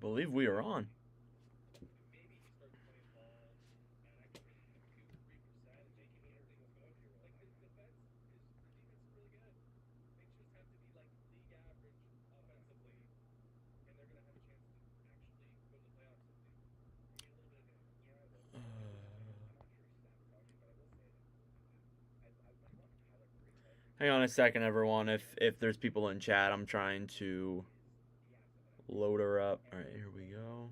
believe we are on. Hang on a second, everyone. If there's people in chat, I'm trying to load her up. All right, here we go.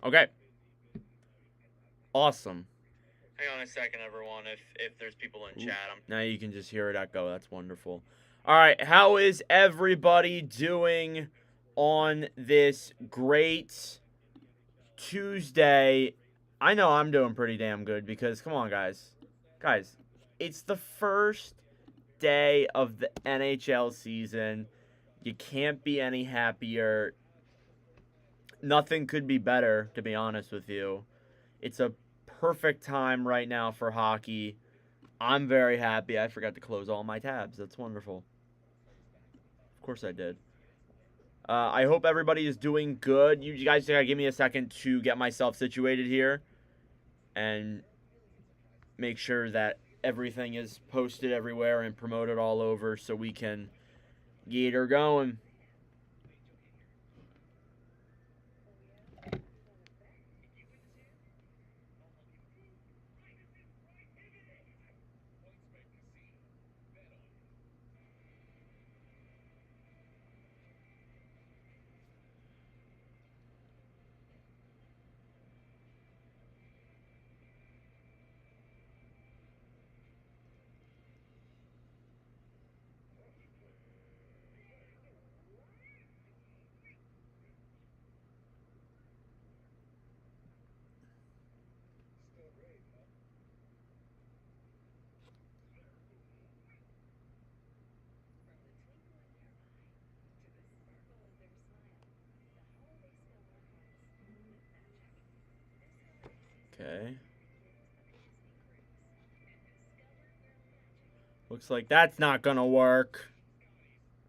Okay. Awesome. Hang on a second, everyone. If there's people in chat, now you can just hear it echo. That's wonderful. All right, how is everybody doing on this great Tuesday? I know I'm doing pretty damn good because, come on, guys. Guys, it's the first day of the NHL season. You can't be any happier. Nothing could be better, to be honest with you. It's a perfect time right now for hockey. I'm very happy. I forgot to close all my tabs. That's wonderful. Of course I did. I hope everybody is doing good. You guys gotta give me a second to get myself situated here and make sure that everything is posted everywhere and promoted all over so we can get her going. Okay. Looks like that's not gonna work.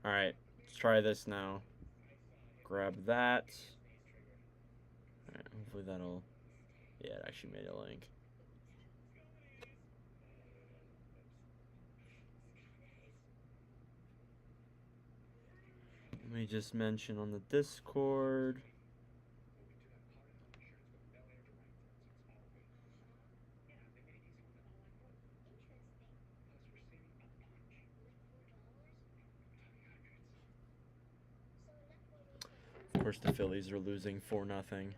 Alright, let's try this now. Grab that. Alright, hopefully that'll... Yeah, it actually made a link. Let me just mention on the Discord. Of course, the Phillies are losing 4-0.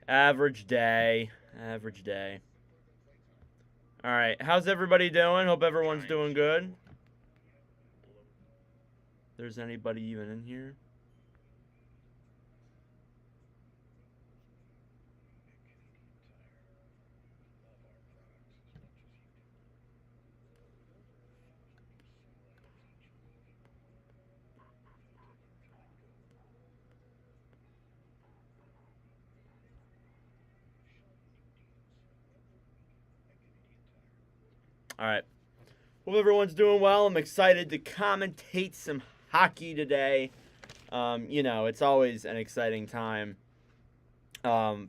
Average day. Average day. All right, how's everybody doing? Hope everyone's doing good. If there's anybody even in here? All right. Hope everyone's doing well. I'm excited to commentate some hockey today. You know, it's always an exciting time.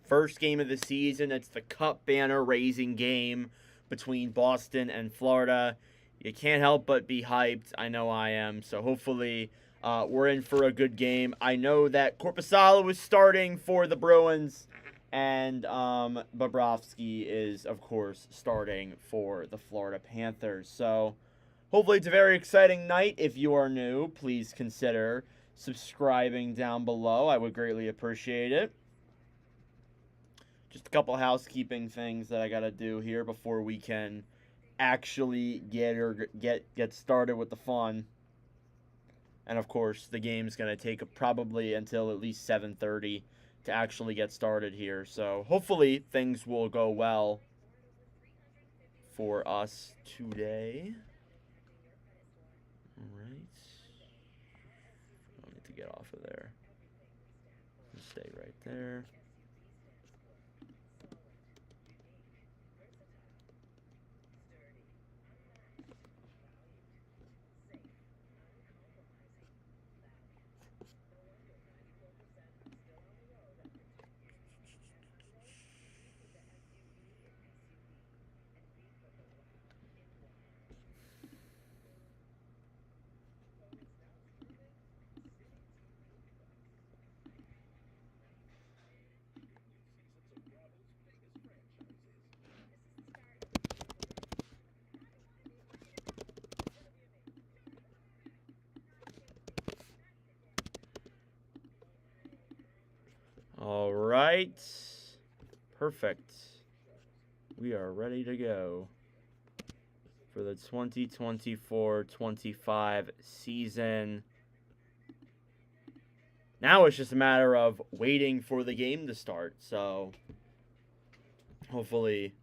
First game of the season, it's the Cup banner raising game between Boston and Florida. You can't help but be hyped. I know I am. So hopefully we're in for a good game. I know that Korpisalo is starting for the Bruins. And Bobrovsky is, of course, starting for the Florida Panthers. So hopefully it's a very exciting night. If you are new, please consider subscribing down below. I would greatly appreciate it. Just a couple housekeeping things that I got to do here before we can actually get started with the fun. And, of course, the game's going to take probably until at least 7:30 to actually get started here. So hopefully things will go well for us today. All right. I need to get off of there. Just stay right there. All right. Perfect. We are ready to go for the 2024-25 season. Now it's just a matter of waiting for the game to start. So hopefully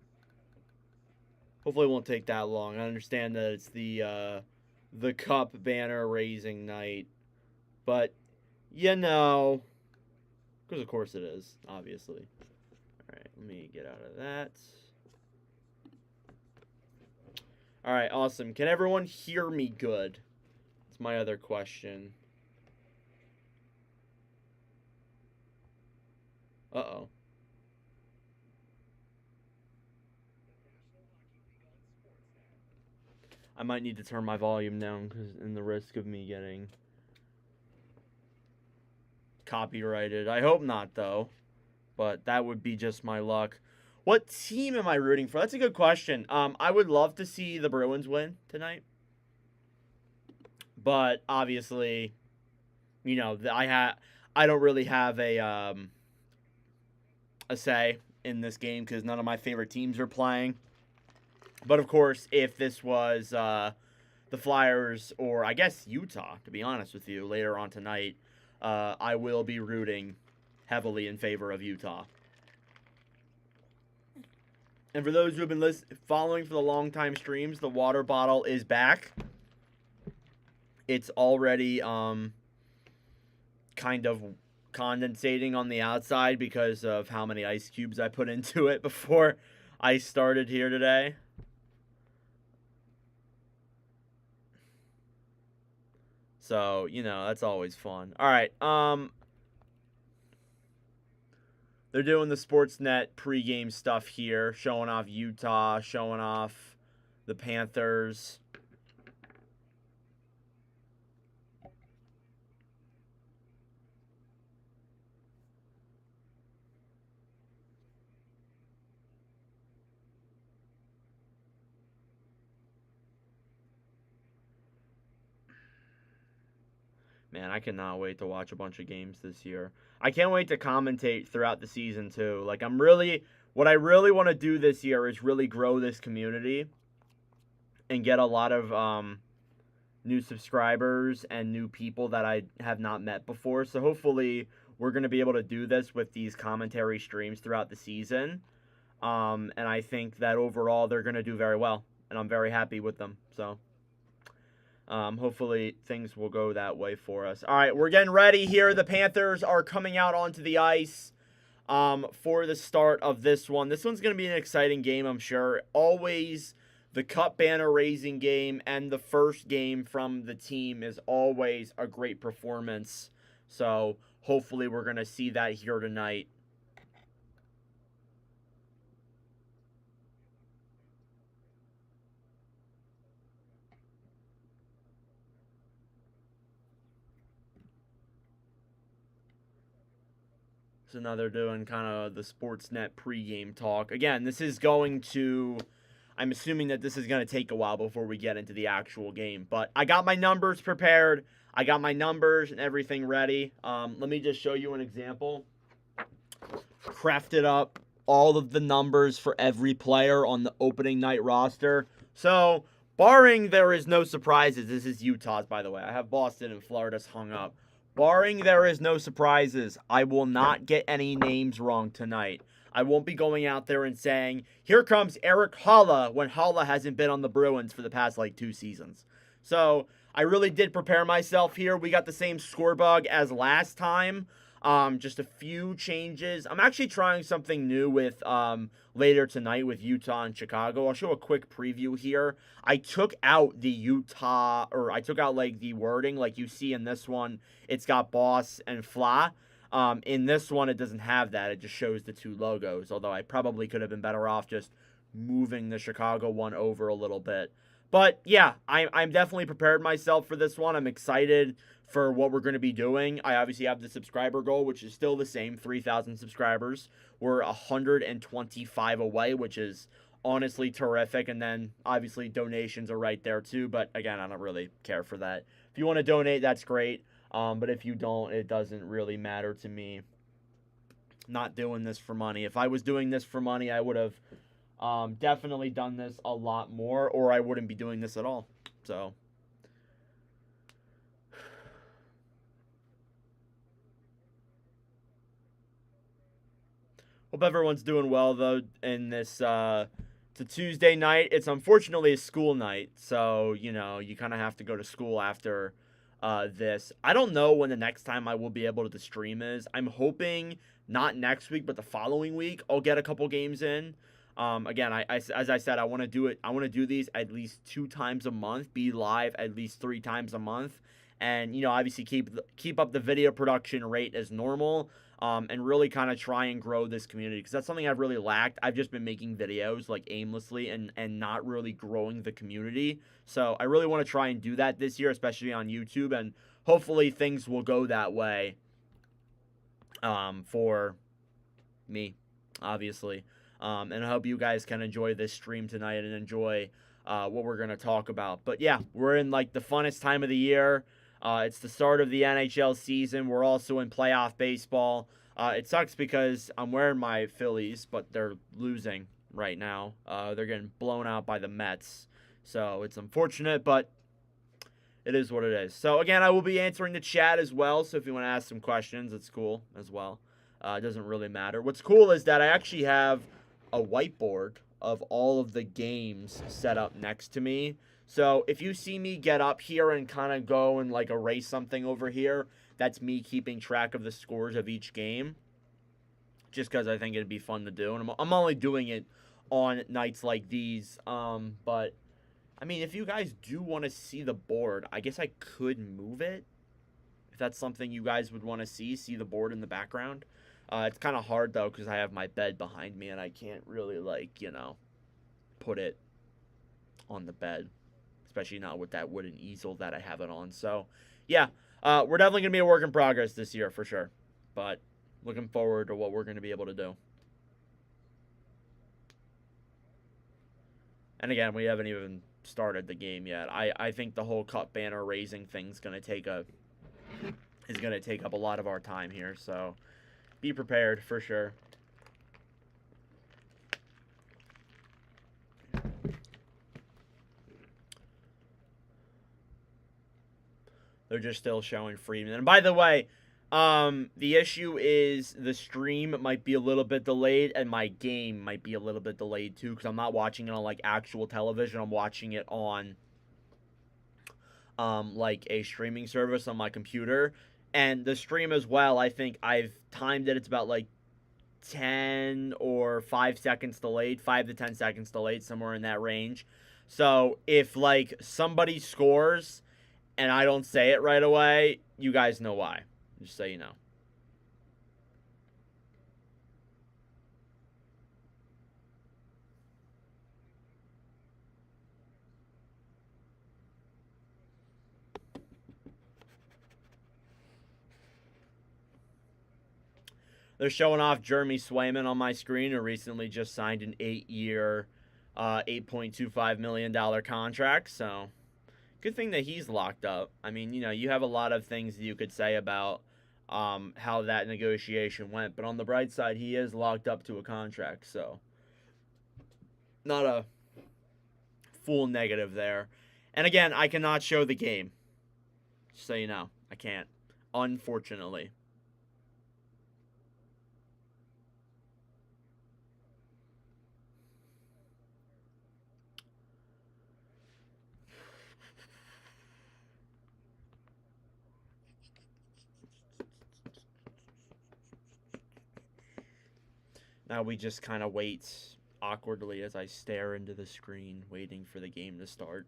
it won't take that long. I understand that it's the cup banner raising night, but because of course it is, obviously. All right, let me get out of that. All right, awesome. Can everyone hear me good? That's my other question. Uh-oh. I might need to turn my volume down because in the risk of me getting copyrighted. I hope not, though. But that would be just my luck. What team am I rooting for? That's a good question. I would love to see the Bruins win tonight. But obviously, I don't really have a say in this game because none of my favorite teams are playing. But of course, if this was the Flyers or I guess Utah, to be honest with you, later on tonight, I will be rooting heavily in favor of Utah. And for those who have been following for the long time streams, the water bottle is back. It's already kind of condensating on the outside because of how many ice cubes I put into it before I started here today. So, that's always fun. All right. They're doing the Sportsnet pregame stuff here, showing off Utah, showing off the Panthers. Man, I cannot wait to watch a bunch of games this year. I can't wait to commentate throughout the season, too. Like, what I really want to do this year is really grow this community and get a lot of new subscribers and new people that I have not met before. So hopefully we're going to be able to do this with these commentary streams throughout the season. And I think that overall they're going to do very well. And I'm very happy with them. So hopefully things will go that way for us. All right, we're getting ready here. The Panthers are coming out onto the ice for the start of this one. This one's going to be an exciting game, I'm sure. Always the cup banner raising game and the first game from the team is always a great performance. So hopefully we're going to see that here tonight. So now they're doing kind of the Sportsnet pregame talk. Again, I'm assuming that this is going to take a while before we get into the actual game. But I got my numbers prepared. I got my numbers and everything ready. Let me just show you an example. Crafted up all of the numbers for every player on the opening night roster. So, barring there is no surprises, this is Utah's, by the way. I have Boston and Florida's hung up. Barring there is no surprises, I will not get any names wrong tonight. I won't be going out there and saying, here comes Eric Haula, when Haula hasn't been on the Bruins for the past, 2 seasons. So, I really did prepare myself here. We got the same score bug as last time. Just a few changes. I'm actually trying something new with later tonight with Utah and Chicago. I'll show a quick preview here. I took out the the wording like you see in this one. It's got Boss and Fla. In this one, it doesn't have that. It just shows the 2 logos, although I probably could have been better off just moving the Chicago one over a little bit. But yeah, I'm definitely prepared myself for this one. I'm excited for what we're going to be doing. I obviously have the subscriber goal, which is still the same, 3,000 subscribers. We're 125 away, which is honestly terrific. And then obviously donations are right there too. But again, I don't really care for that. If you want to donate, that's great. But if you don't, it doesn't really matter to me. not doing this for money. If I was doing this for money, I would have definitely done this a lot more, or I wouldn't be doing this at all. So, hope everyone's doing well, though, in this, it's a Tuesday night. It's unfortunately a school night, so, you know, you kind of have to go to school after this. I don't know when the next time I will be able to stream is. I'm hoping not next week, but the following week I'll get a couple games in. Again, as I said, I want to do it. I want to do these at least 2 times a month, be live at least 3 times a month, and, you know, obviously keep up the video production rate as normal. And really kind of try and grow this community, because that's something I've really lacked. I've just been making videos like aimlessly and not really growing the community. So I really want to try and do that this year, especially on YouTube, and hopefully things will go that way for me, obviously. And I hope you guys can enjoy this stream tonight and enjoy what we're going to talk about. But yeah, we're in like the funnest time of the year. It's the start of the NHL season. We're also in playoff baseball. It sucks because I'm wearing my Phillies, but they're losing right now. They're getting blown out by the Mets. So it's unfortunate, but it is what it is. So again, I will be answering the chat as well. So if you want to ask some questions, it's cool as well. It doesn't really matter. What's cool is that I actually have a whiteboard of all of the games set up next to me. So if you see me get up here and kind of go and like erase something over here, that's me keeping track of the scores of each game. Just because I think it'd be fun to do. And I'm only doing it on nights like these. But, I mean, if you guys do want to see the board, I guess I could move it. If that's something you guys would want to see the board in the background. It's kind of hard, though, because I have my bed behind me and I can't really, like, you know, put it on the bed. Especially not with that wooden easel that I have it on. So, yeah, we're definitely going to be a work in progress this year for sure. But looking forward to what we're going to be able to do. And again, we haven't even started the game yet. I think the whole cup banner raising thing's going to take up a lot of our time here. So, be prepared for sure. They're just still showing Freeman. And by the way, the issue is the stream might be a little bit delayed, and my game might be a little bit delayed too, because I'm not watching it on like actual television. I'm watching it on like a streaming service on my computer. And the stream as well, I think I've timed it. It's about like 10 or 5 seconds delayed, 5 to 10 seconds delayed, somewhere in that range. So if like somebody scores and I don't say it right away, you guys know why. Just so you know. They're showing off Jeremy Swayman on my screen, who recently just signed an 8-year, $8.25 million contract. So, good thing that he's locked up. I mean, you know, you have a lot of things you could say about how that negotiation went. But on the bright side, he is locked up to a contract. So, not a full negative there. And again, I cannot show the game. Just so you know, I can't. Unfortunately. Now we just kind of wait awkwardly as I stare into the screen, waiting for the game to start.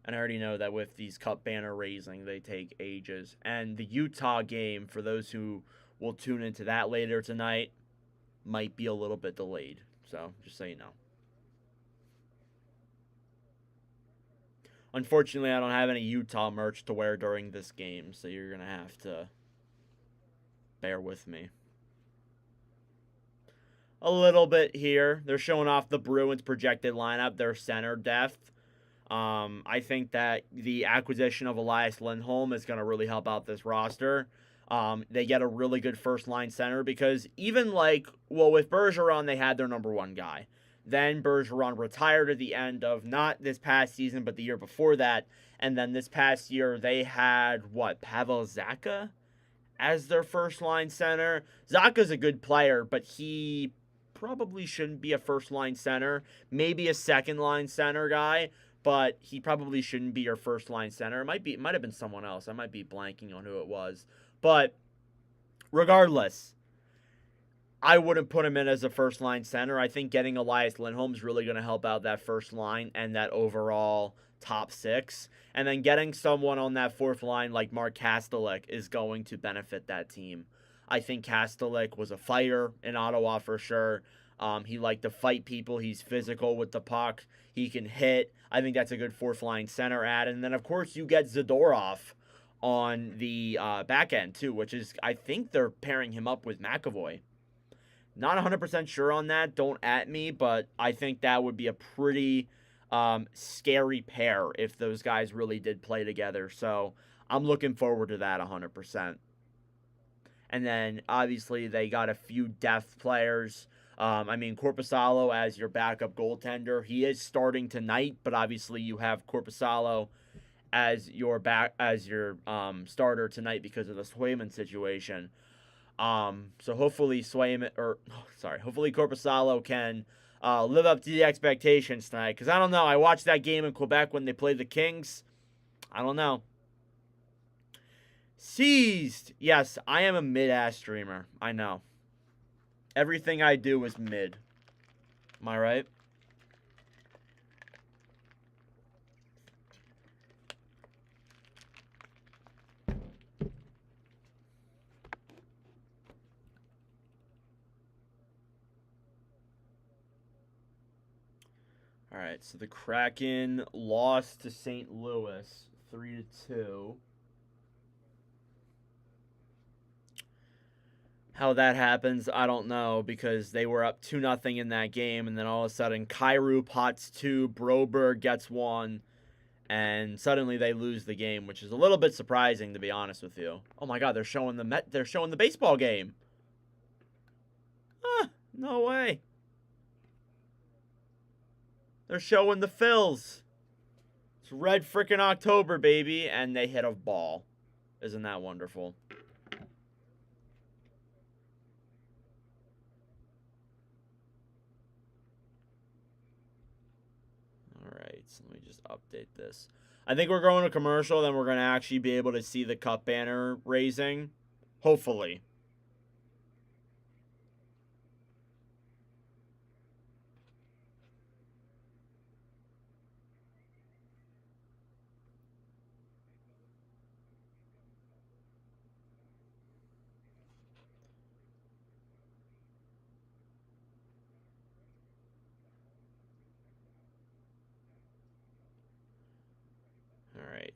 And I already know that with these cup banner raising, they take ages. And the Utah game, for those who will tune into that later tonight, might be a little bit delayed. So, just so you know. Unfortunately, I don't have any Utah merch to wear during this game, so you're going to have to bear with me. A little bit here. They're showing off the Bruins' projected lineup, their center depth. I think that the acquisition of Elias Lindholm is going to really help out this roster. They get a really good first-line center because even with Bergeron, they had their number one guy. Then Bergeron retired at the end of not this past season, but the year before that. And then this past year, they had, Pavel Zacha as their first-line center. Zacha's a good player, but he probably shouldn't be a first-line center. Maybe a second-line center guy, but he probably shouldn't be your first-line center. It might have been someone else. I might be blanking on who it was. But regardless, I wouldn't put him in as a first-line center. I think getting Elias Lindholm is really going to help out that first line and that overall top six. And then getting someone on that fourth line like Mark Kastelik is going to benefit that team. I think Kastelik was a fighter in Ottawa for sure. He liked to fight people. He's physical with the puck. He can hit. I think that's a good fourth-line center add. And then, of course, you get Zadorov on the back end, too, which is, I think they're pairing him up with McAvoy. Not 100% sure on that. Don't at me, but I think that would be a pretty scary pair if those guys really did play together. So I'm looking forward to that 100%. And then, obviously, they got a few depth players. Korpisalo as your backup goaltender. He is starting tonight, but obviously you have Korpisalo as your starter tonight because of the Swayman situation. So hopefully hopefully Korpisalo can live up to the expectations tonight. Because I don't know, I watched that game in Quebec when they played the Kings. I don't know. Seized. Yes, I am a mid-ass streamer. I know. Everything I do is mid. Am I right? All right, so the Kraken lost to St. Louis 3-2. How that happens, I don't know, because they were up 2-0 in that game, and then all of a sudden, Kyrou pots 2, Broberg gets 1, and suddenly they lose the game, which is a little bit surprising, to be honest with you. Oh my God, they're showing the baseball game. No way. They're showing the Phils. It's red frickin' October, baby, and they hit a ball. Isn't that wonderful? Alright, so let me just update this. I think we're going to commercial, then we're going to actually be able to see the cup banner raising. Hopefully. Alright.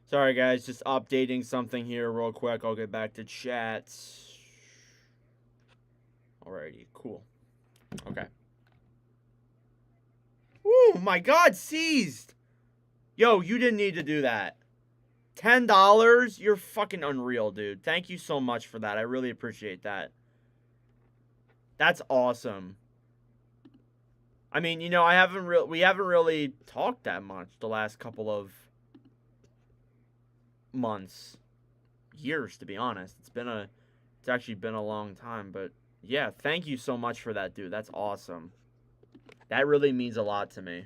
Sorry, guys. Just updating something here real quick. I'll get back to chat. Alrighty. Cool. Okay. Oh, my God. Seized. Yo, you didn't need to do that. $10? You're fucking unreal, dude. Thank you so much for that. I really appreciate that. That's awesome. I mean, we haven't really talked that much the last couple of months, years, to be honest. It's actually been a long time, but yeah, thank you so much for that, dude. That's awesome. That really means a lot to me.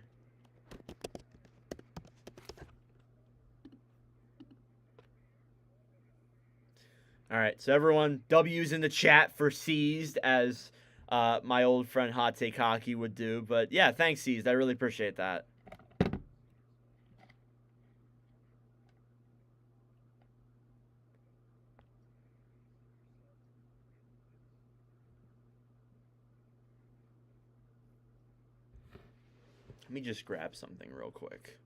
All right, so everyone, W's in the chat for Seized, as my old friend Hot Take Hockey would do. But yeah, thanks, Seized. I really appreciate that. Let me just grab something real quick.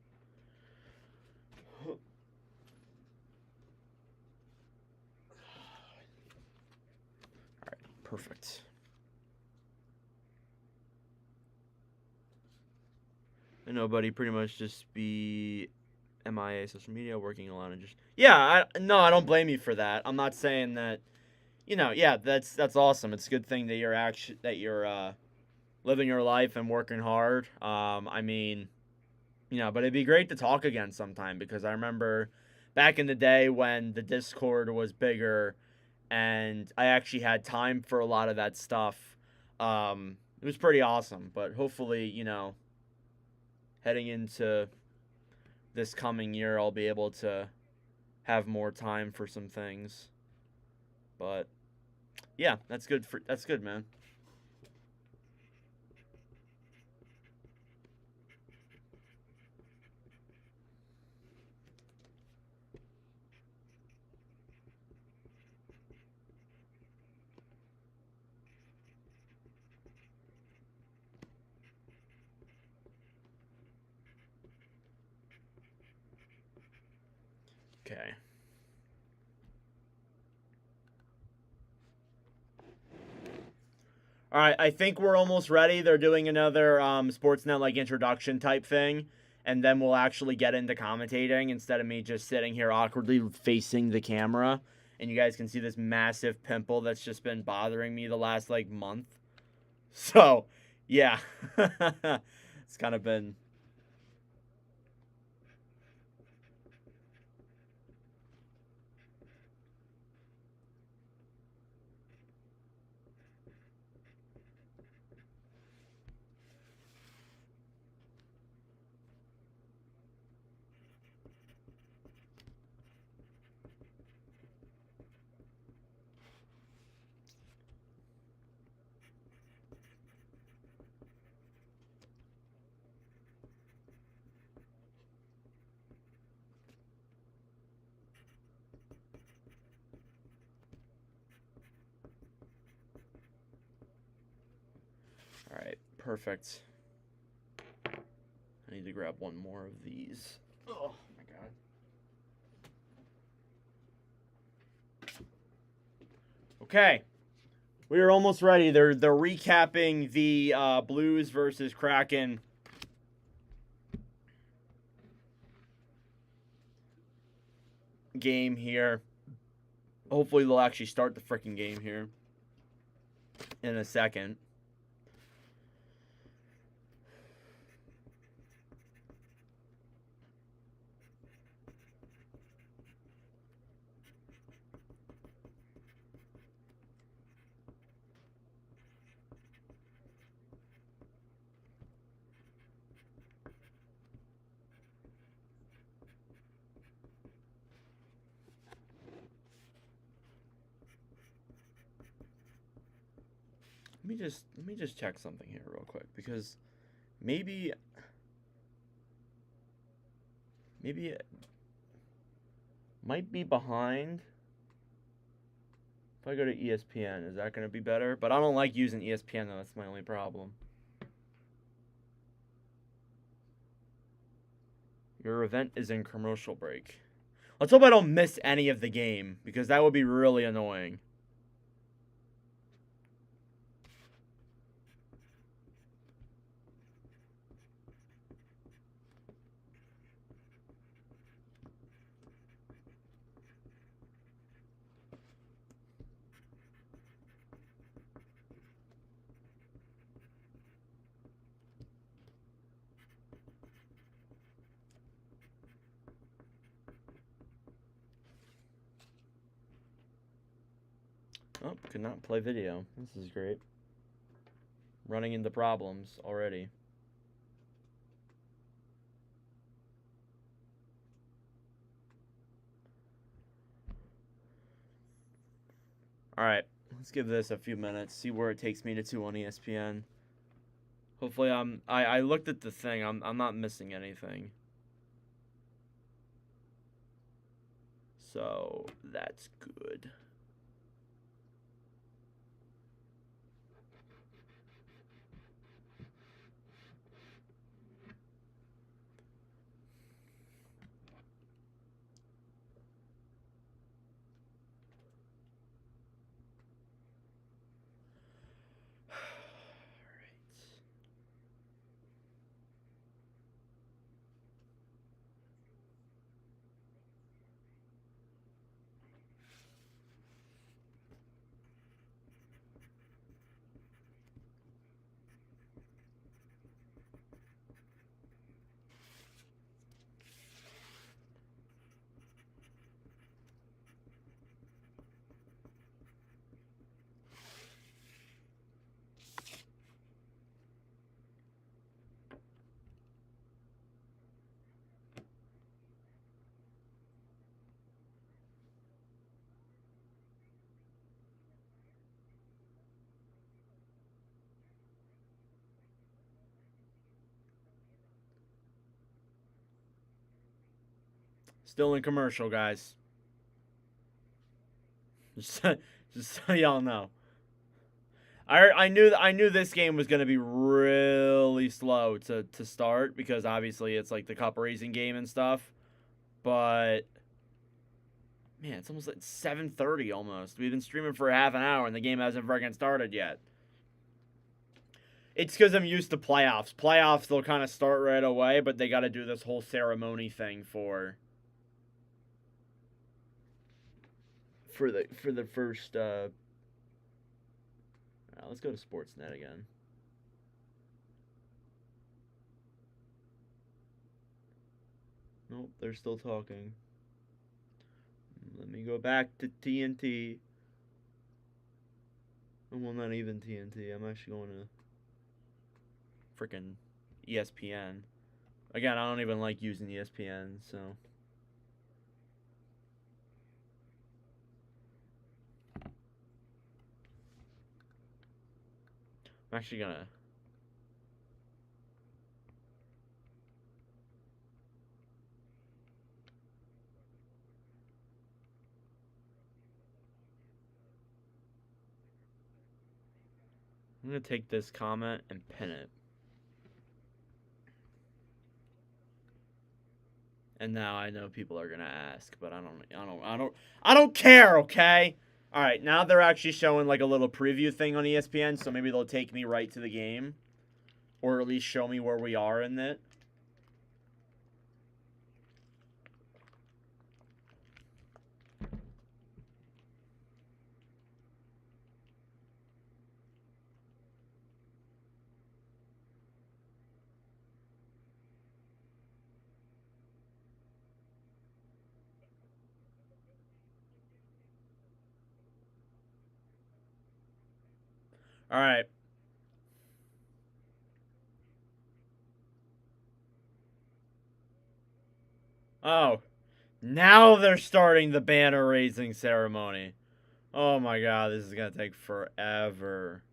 All right, perfect. I know, buddy, pretty much just be MIA social media, working a lot, and just no, I don't blame you for that. I'm not saying that, yeah, that's awesome. It's a good thing that you're living your life and working hard. I mean, but it'd be great to talk again sometime, because I remember back in the day when the Discord was bigger and I actually had time for a lot of that stuff. It was pretty awesome, but hopefully, heading into this coming year, I'll be able to have more time for some things. But yeah, that's good, man. Okay. All right, I think we're almost ready. They're doing another Sportsnet like introduction type thing, and then we'll actually get into commentating instead of me just sitting here awkwardly facing the camera. And you guys can see this massive pimple that's just been bothering me the last like month. So, yeah, it's kind of been. All right, perfect. I need to grab one more of these. Oh my god. Okay, we are almost ready. They're recapping the Blues versus Kraken game here. Hopefully they'll actually start the freaking game here in a second. Let me just check something here real quick, because maybe it might be behind. If I go to ESPN, is that going to be better? But I don't like using ESPN, though. That's my only problem. Your event is in commercial break. Let's hope I don't miss any of the game, because that would be really annoying. Oh, could not play video. This is great. Running into problems already. Alright, let's give this a few minutes, see where it takes me to on ESPN. Hopefully I looked at the thing, I'm not missing anything. So that's good. Still in commercial, guys. Just so y'all know. I knew this game was gonna be really slow to start because obviously it's like the cup raising game and stuff. But man, it's almost like 7:30 almost. We've been streaming for half an hour and the game hasn't freaking started yet. It's because I'm used to playoffs. Playoffs, they'll kind of start right away, but they got to do this whole ceremony thing for the first. Let's go to Sportsnet again. Nope, they're still talking. Let me go back to TNT. Well, not even TNT. I'm actually going to freaking ESPN. Again, I don't even like using ESPN, so. I'm actually gonna. I'm gonna take this comment and pin it. And now I know people are gonna ask, but I don't care, okay? Alright, now they're actually showing like a little preview thing on ESPN, so maybe they'll take me right to the game. Or at least show me where we are in it. Alright. Oh. Now they're starting the banner raising ceremony. Oh my god, this is gonna take forever.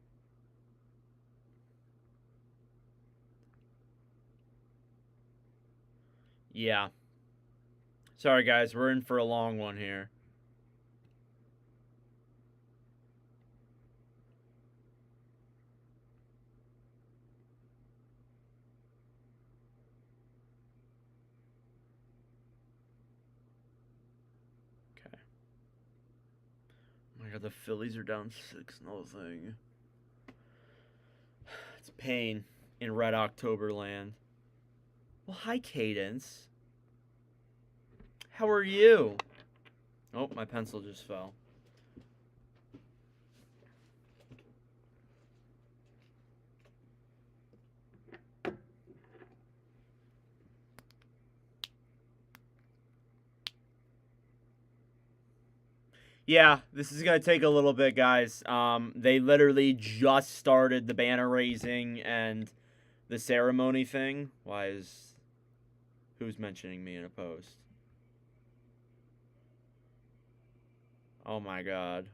Yeah. Sorry guys, we're in for a long one here. Oh my god, the Phillies are down 6-0. It's pain in Red October land. Well, hi, Cadence. How are you? Oh, my pencil just fell. Yeah, this is going to take a little bit, guys. They literally just started the banner raising and the ceremony thing. Who's mentioning me in a post? Oh my god.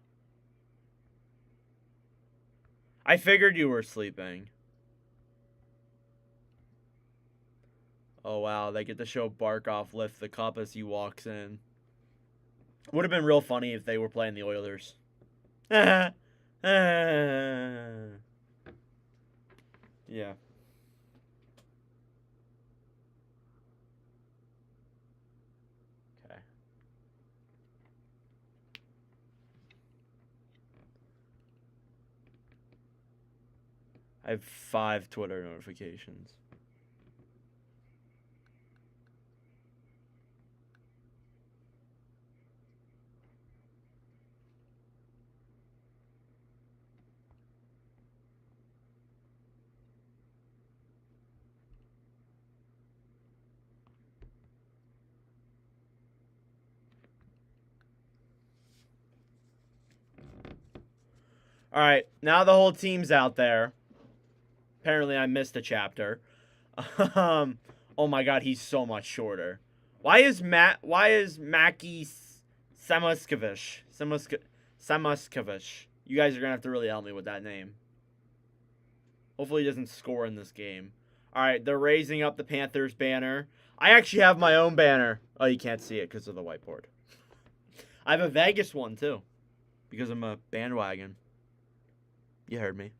I figured you were sleeping. Oh wow, they get to show Barkov lift the cup as he walks in. Would have been real funny if they were playing the Oilers. Yeah. Okay. I have 5 Twitter notifications. All right, now the whole team's out there. Apparently, I missed a chapter. Oh my god, he's so much shorter. Why is Mackie Samoskevich? Samoskevich. You guys are gonna have to really help me with that name. Hopefully, he doesn't score in this game. All right, they're raising up the Panthers banner. I actually have my own banner. Oh, you can't see it because of the whiteboard. I have a Vegas one, too. Because I'm a bandwagon. You heard me.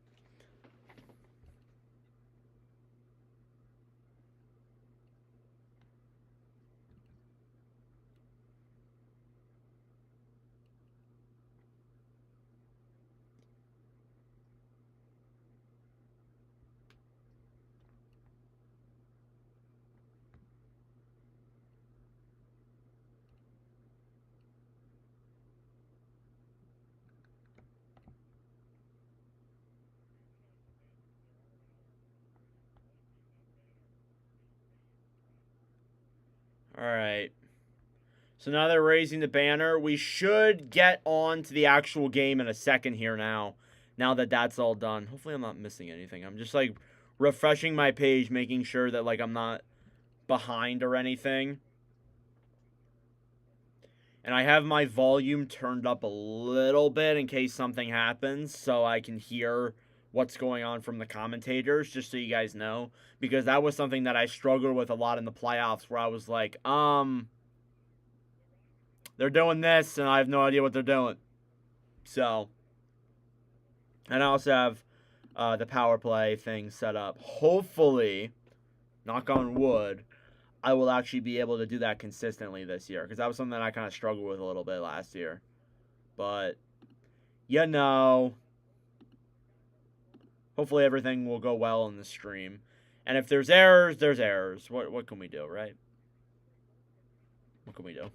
All right. So now they're raising the banner. We should get on to the actual game in a second here now. Now that that's all done. Hopefully I'm not missing anything. I'm just like refreshing my page, making sure that like I'm not behind or anything. And I have my volume turned up a little bit in case something happens so I can hear what's going on from the commentators, just so you guys know. Because that was something that I struggled with a lot in the playoffs where I was like, they're doing this and I have no idea what they're doing. So, and I also have the power play thing set up. Hopefully, knock on wood, I will actually be able to do that consistently this year. Because that was something that I kind of struggled with a little bit last year. But, you know, hopefully everything will go well in the stream. And if there's errors, there's errors. What can we do, right? What can we do?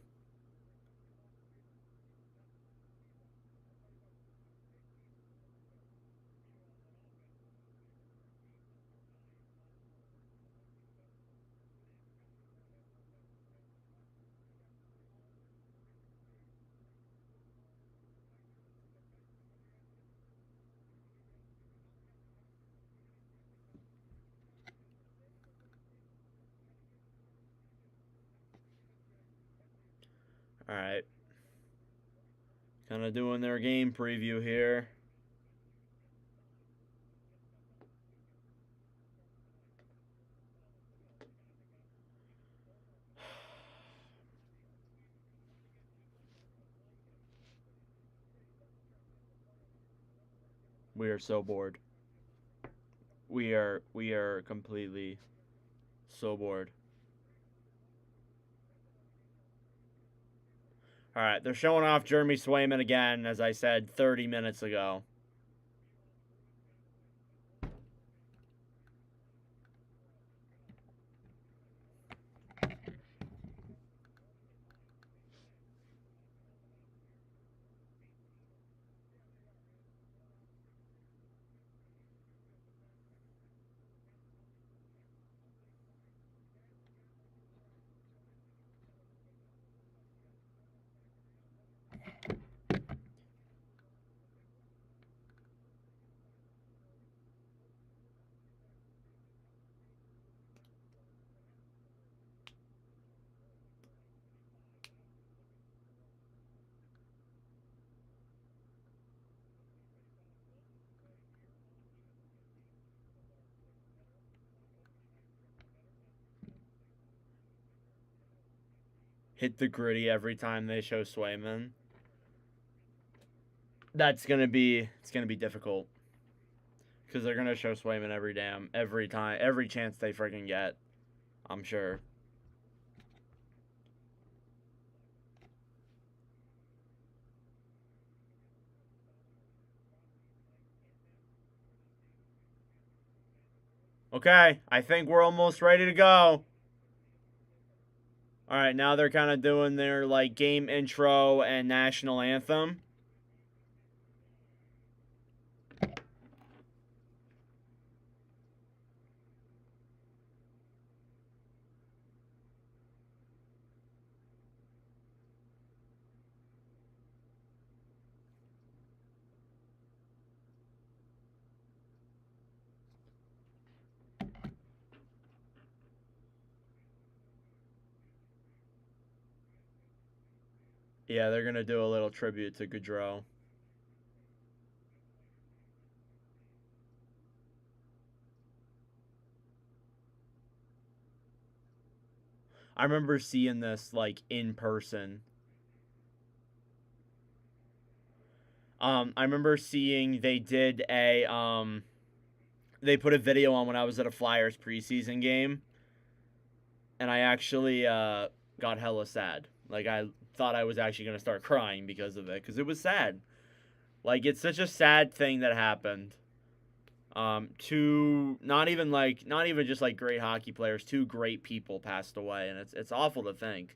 All right. Kind of doing their game preview here. We are so bored. We are completely so bored. All right, they're showing off Jeremy Swayman again, as I said 30 minutes ago. Hit the gritty every time they show Swayman. It's gonna be difficult because they're gonna show Swayman every time, every chance they freaking get. I'm sure. Okay, I think we're almost ready to go. All right, now they're kind of doing their like game intro and national anthem. Yeah, they're gonna do a little tribute to Gaudreau. I remember seeing this, like, in person. I remember seeing they did they put a video on when I was at a Flyers preseason game, and I actually got hella sad. Like, I thought I was actually going to start crying because of it, because it was sad. Like, it's such a sad thing that happened. Not even just like great hockey players, two great people passed away, and it's awful to think.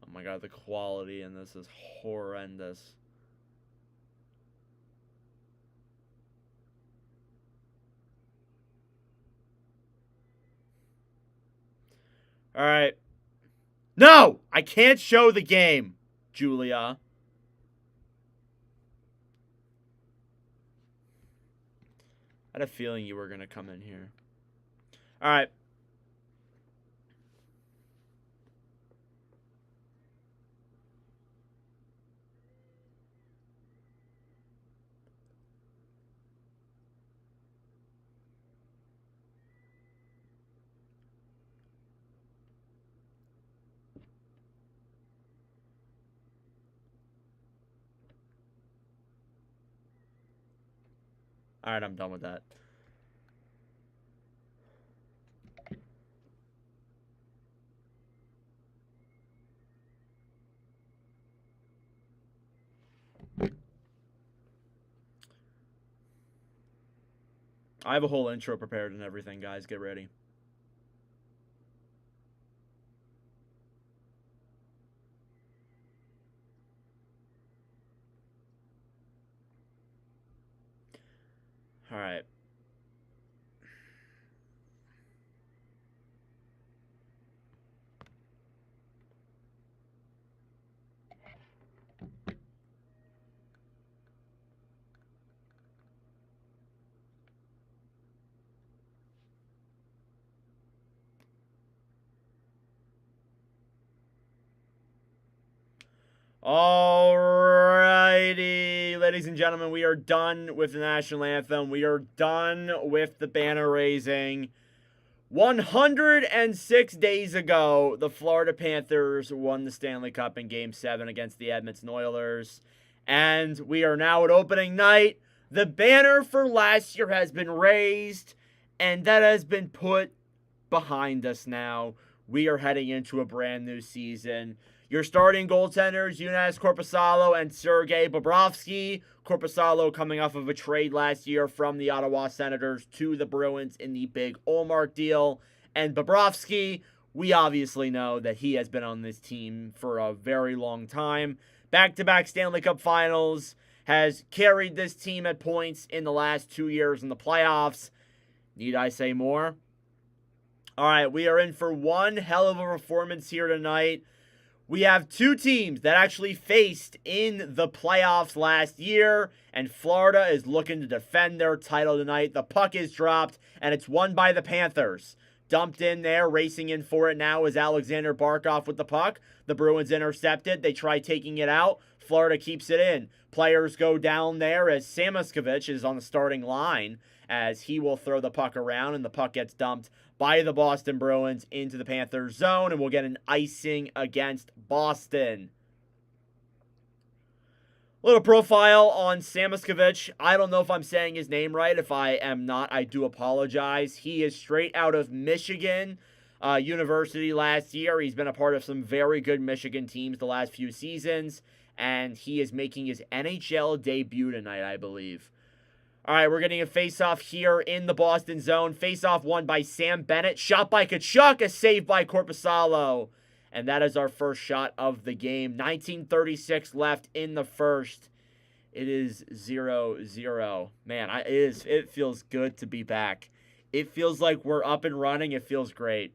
Oh my god, the quality in this is horrendous. All right. No! I can't show the game, Julia. I had a feeling you were going to come in here. All right. All right, I'm done with that. I have a whole intro prepared and everything, guys. Get ready. All right. Alrighty, ladies and gentlemen, we are done with the national anthem. We are done with the banner raising. 106 days ago, the Florida Panthers won the Stanley Cup in Game 7 against the Edmonton Oilers. And we are now at opening night. The banner for last year has been raised, and that has been put behind us now. We are heading into a brand new season. Your starting goaltenders, Joonas Korpisalo and Sergei Bobrovsky. Korpisalo coming off of a trade last year from the Ottawa Senators to the Bruins in the big Ullmark deal. And Bobrovsky, we obviously know that he has been on this team for a very long time. Back-to-back Stanley Cup Finals, has carried this team at points in the last 2 years in the playoffs. Need I say more? All right, we are in for one hell of a performance here tonight. We have two teams that actually faced in the playoffs last year, and Florida is looking to defend their title tonight. The puck is dropped, and it's won by the Panthers. Dumped in there, racing in for it now is Alexander Barkov with the puck. The Bruins intercept it. They try taking it out. Florida keeps it in. Players go down there as Samoskevich is on the starting line, as he will throw the puck around, and the puck gets dumped by the Boston Bruins into the Panthers zone, and we'll get an icing against Boston. Little profile on Samoskevich. I don't know if I'm saying his name right. If I am not, I do apologize. He is straight out of Michigan University last year. He's been a part of some very good Michigan teams the last few seasons, and he is making his NHL debut tonight, I believe. All right, we're getting a face-off here in the Boston zone. Face-off won by Sam Bennett. Shot by Tkachuk, a save by Korpisalo. And that is our first shot of the game. 19:36 left in the first. It is 0-0. Man, it feels good to be back. It feels like we're up and running. It feels great.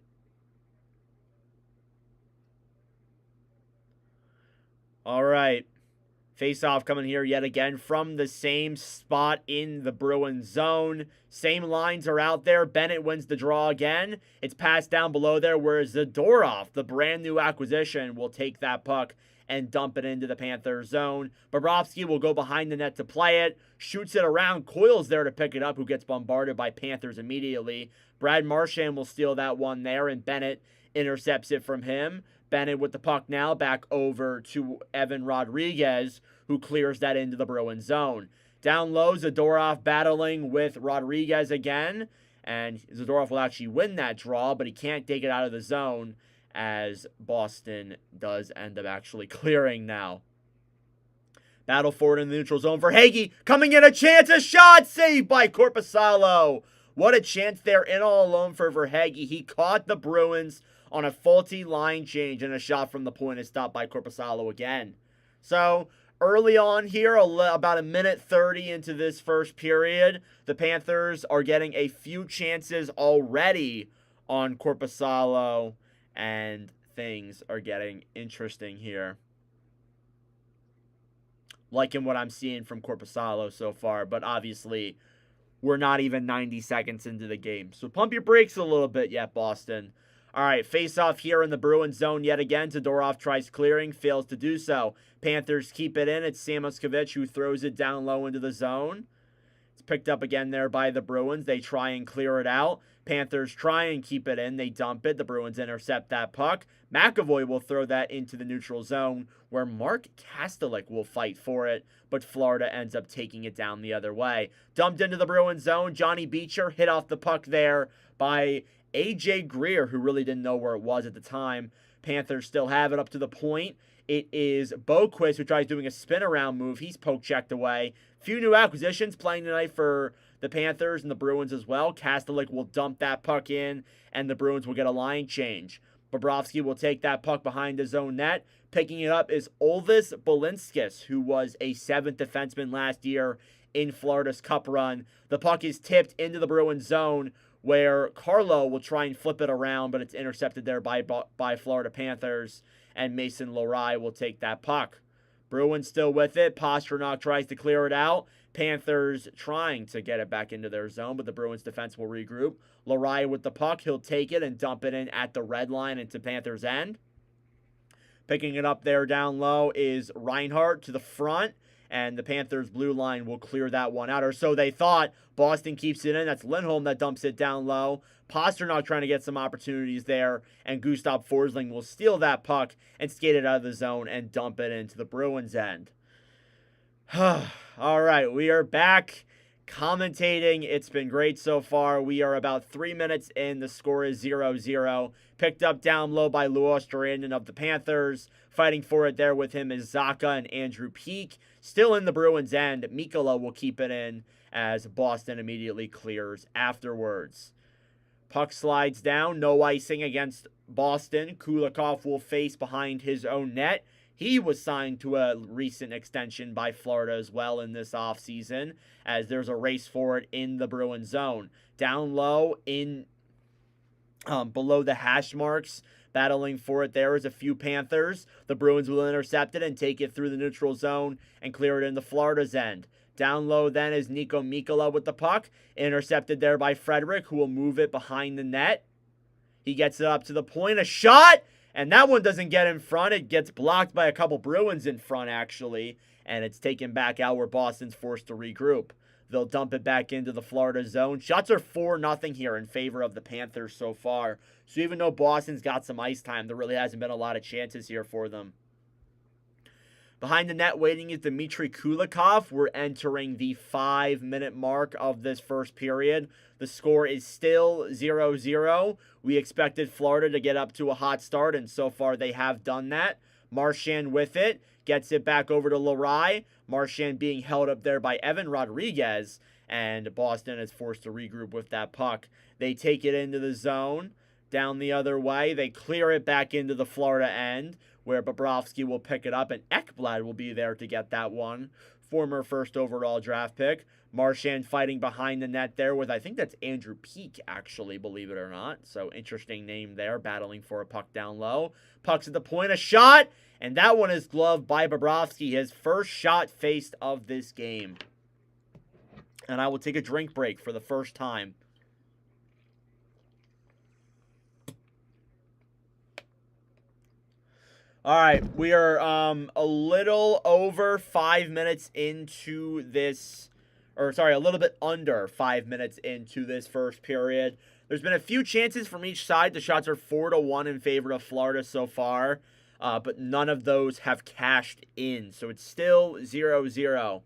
All right. Face-off coming here yet again from the same spot in the Bruins zone. Same lines are out there. Bennett wins the draw again. It's passed down below there, whereas Zadorov, the brand new acquisition, will take that puck and dump it into the Panthers zone. Bobrovsky will go behind the net to play it, shoots it around, Coyle's there to pick it up, who gets bombarded by Panthers immediately. Brad Marchand will steal that one there, and Bennett intercepts it from him. Bennett with the puck now back over to Evan Rodriguez, who clears that into the Bruins zone. Down low, Zadorov battling with Rodriguez again, and Zadorov will actually win that draw, but he can't take it out of the zone, as Boston does end up actually clearing now. Battle forward in the neutral zone for Hagee, coming in, a chance, a shot, saved by Korpisalo. What a chance there, in all alone for Verhaeghe. He caught the Bruins on a faulty line change, and a shot from the point is stopped by Korpisalo again. So, early on here, about a minute 30 into this first period, the Panthers are getting a few chances already on Korpisalo, and things are getting interesting here. Liking what I'm seeing from Korpisalo so far, but obviously we're not even 90 seconds into the game. So pump your brakes a little bit yet, Boston. All right, face-off here in the Bruins zone yet again. Zadorov tries clearing, fails to do so. Panthers keep it in. It's Samoskevich who throws it down low into the zone. It's picked up again there by the Bruins. They try and clear it out. Panthers try and keep it in. They dump it. The Bruins intercept that puck. McAvoy will throw that into the neutral zone, where Mark Kastelik will fight for it, but Florida ends up taking it down the other way. Dumped into the Bruins zone. Johnny Beecher hit off the puck there by A.J. Greer, who really didn't know where it was at the time. Panthers still have it up to the point. It is Boquist who tries doing a spin-around move. He's poke-checked away. Few new acquisitions playing tonight for the Panthers and the Bruins as well. Kastelik will dump that puck in, and the Bruins will get a line change. Bobrovsky will take that puck behind his own net. Picking it up is Olvis Balinskis, who was a 7th defenseman last year in Florida's Cup run. The puck is tipped into the Bruins zone, where Carlo will try and flip it around, but it's intercepted there by Florida Panthers, and Mason Lohrei will take that puck. Bruins still with it. Pastrnak tries to clear it out. Panthers trying to get it back into their zone, but the Bruins defense will regroup. Lohrei with the puck. He'll take it and dump it in at the red line into Panthers' end. Picking it up there down low is Reinhart to the front, and the Panthers' blue line will clear that one out, or so they thought. Boston keeps it in. That's Lindholm that dumps it down low. Pastrnak trying to get some opportunities there, and Gustav Forsling will steal that puck and skate it out of the zone and dump it into the Bruins' end. All right, we are back commentating. It's been great so far. We are about 3 minutes in. The score is 0-0. Picked up down low by Lou Ostrander of the Panthers. Fighting for it there with him is Zacha and Andrew Peeke. Still in the Bruins' end. Mikkola will keep it in as Boston immediately clears afterwards. Puck slides down. No icing against Boston. Kulikov will face behind his own net. He was signed to a recent extension by Florida as well in this offseason, as there's a race for it in the Bruins zone. Down low in below the hash marks, battling for it there is a few Panthers. The Bruins will intercept it and take it through the neutral zone and clear it into Florida's end. Down low then is Nico Mikkola with the puck, intercepted there by Frederick, who will move it behind the net. He gets it up to the point, a shot! And that one doesn't get in front. It gets blocked by a couple Bruins in front, actually. And it's taken back out where Boston's forced to regroup. They'll dump it back into the Florida zone. Shots are 4-0 here in favor of the Panthers so far. So even though Boston's got some ice time, there really hasn't been a lot of chances here for them. Behind the net waiting is Dmitry Kulikov. We're entering the 5-minute mark of this first period. The score is still 0-0. We expected Florida to get up to a hot start, and so far they have done that. Marchand with it. Gets it back over to Lohrei. Marchand being held up there by Evan Rodriguez, and Boston is forced to regroup with that puck. They take it into the zone. Down the other way. They clear it back into the Florida end, where Bobrovsky will pick it up, and Ekblad will be there to get that one. Former first overall draft pick. Marchand fighting behind the net there with, I think that's Andrew Peeke, actually, believe it or not. So, interesting name there, battling for a puck down low. Puck's at the point, a shot, and that one is gloved by Bobrovsky, his first shot faced of this game. And I will take a drink break for the first time. All right, we are a little over 5 minutes into this, or sorry, a little bit under 5 minutes into this first period. There's been a few chances from each side. The shots are 4-1 in favor of Florida so far, but none of those have cashed in. So it's still 0-0. All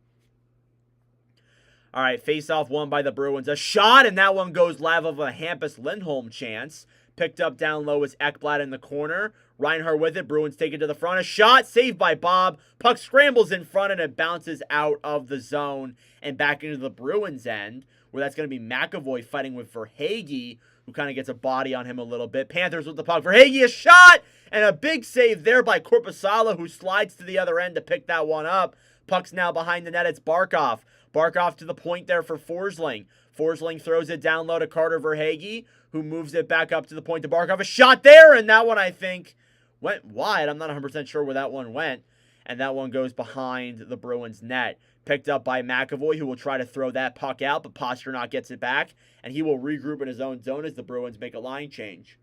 right, face-off won by the Bruins. A shot, and that one goes live of a Hampus-Lindholm chance. Picked up down low is Ekblad in the corner. Reinhart with it. Bruins take it to the front. A shot, saved by Bob. Puck scrambles in front, and it bounces out of the zone and back into the Bruins' end, where that's going to be McAvoy fighting with Verhaeghe, who kind of gets a body on him a little bit. Panthers with the puck. Verhaeghe, a shot, and a big save there by Korpisalo, who slides to the other end to pick that one up. Puck's now behind the net. It's Barkov. Barkov to the point there for Forsling. Forsling throws it down low to Carter Verhaeghe, who moves it back up to the point to Barkov. A shot there, and that one, I think, went wide. I'm not 100% sure where that one went. And that one goes behind the Bruins' net. Picked up by McAvoy, who will try to throw that puck out, but Pastrnak gets it back, and he will regroup in his own zone as the Bruins make a line change.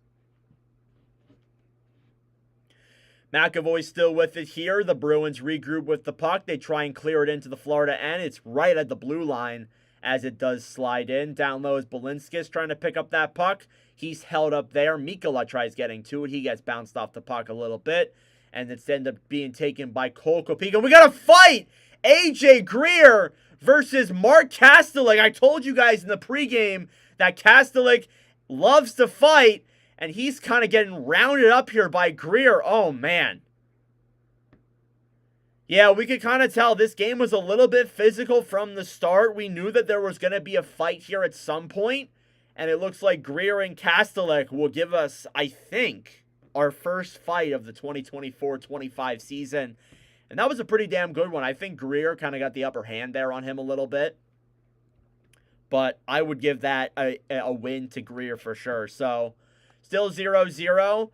McAvoy still with it here. The Bruins regroup with the puck. They try and clear it into the Florida end. It's right at the blue line as it does slide in. Down low is Balinskis trying to pick up that puck. He's held up there. Mikkola tries getting to it. He gets bounced off the puck a little bit, and it's ended up being taken by Cole Kopika. And we got a fight! AJ Greer versus Mark Kastelik. I told you guys in the pregame that Kastelik loves to fight, and he's kind of getting rounded up here by Greer. Oh, man. Yeah, we could kind of tell this game was a little bit physical from the start. We knew that there was going to be a fight here at some point, and it looks like Greer and Kastelik will give us, I think, our first fight of the 2024-25 season. And that was a pretty damn good one. I think Greer kind of got the upper hand there on him a little bit. But I would give that a win to Greer for sure. So, still 0-0.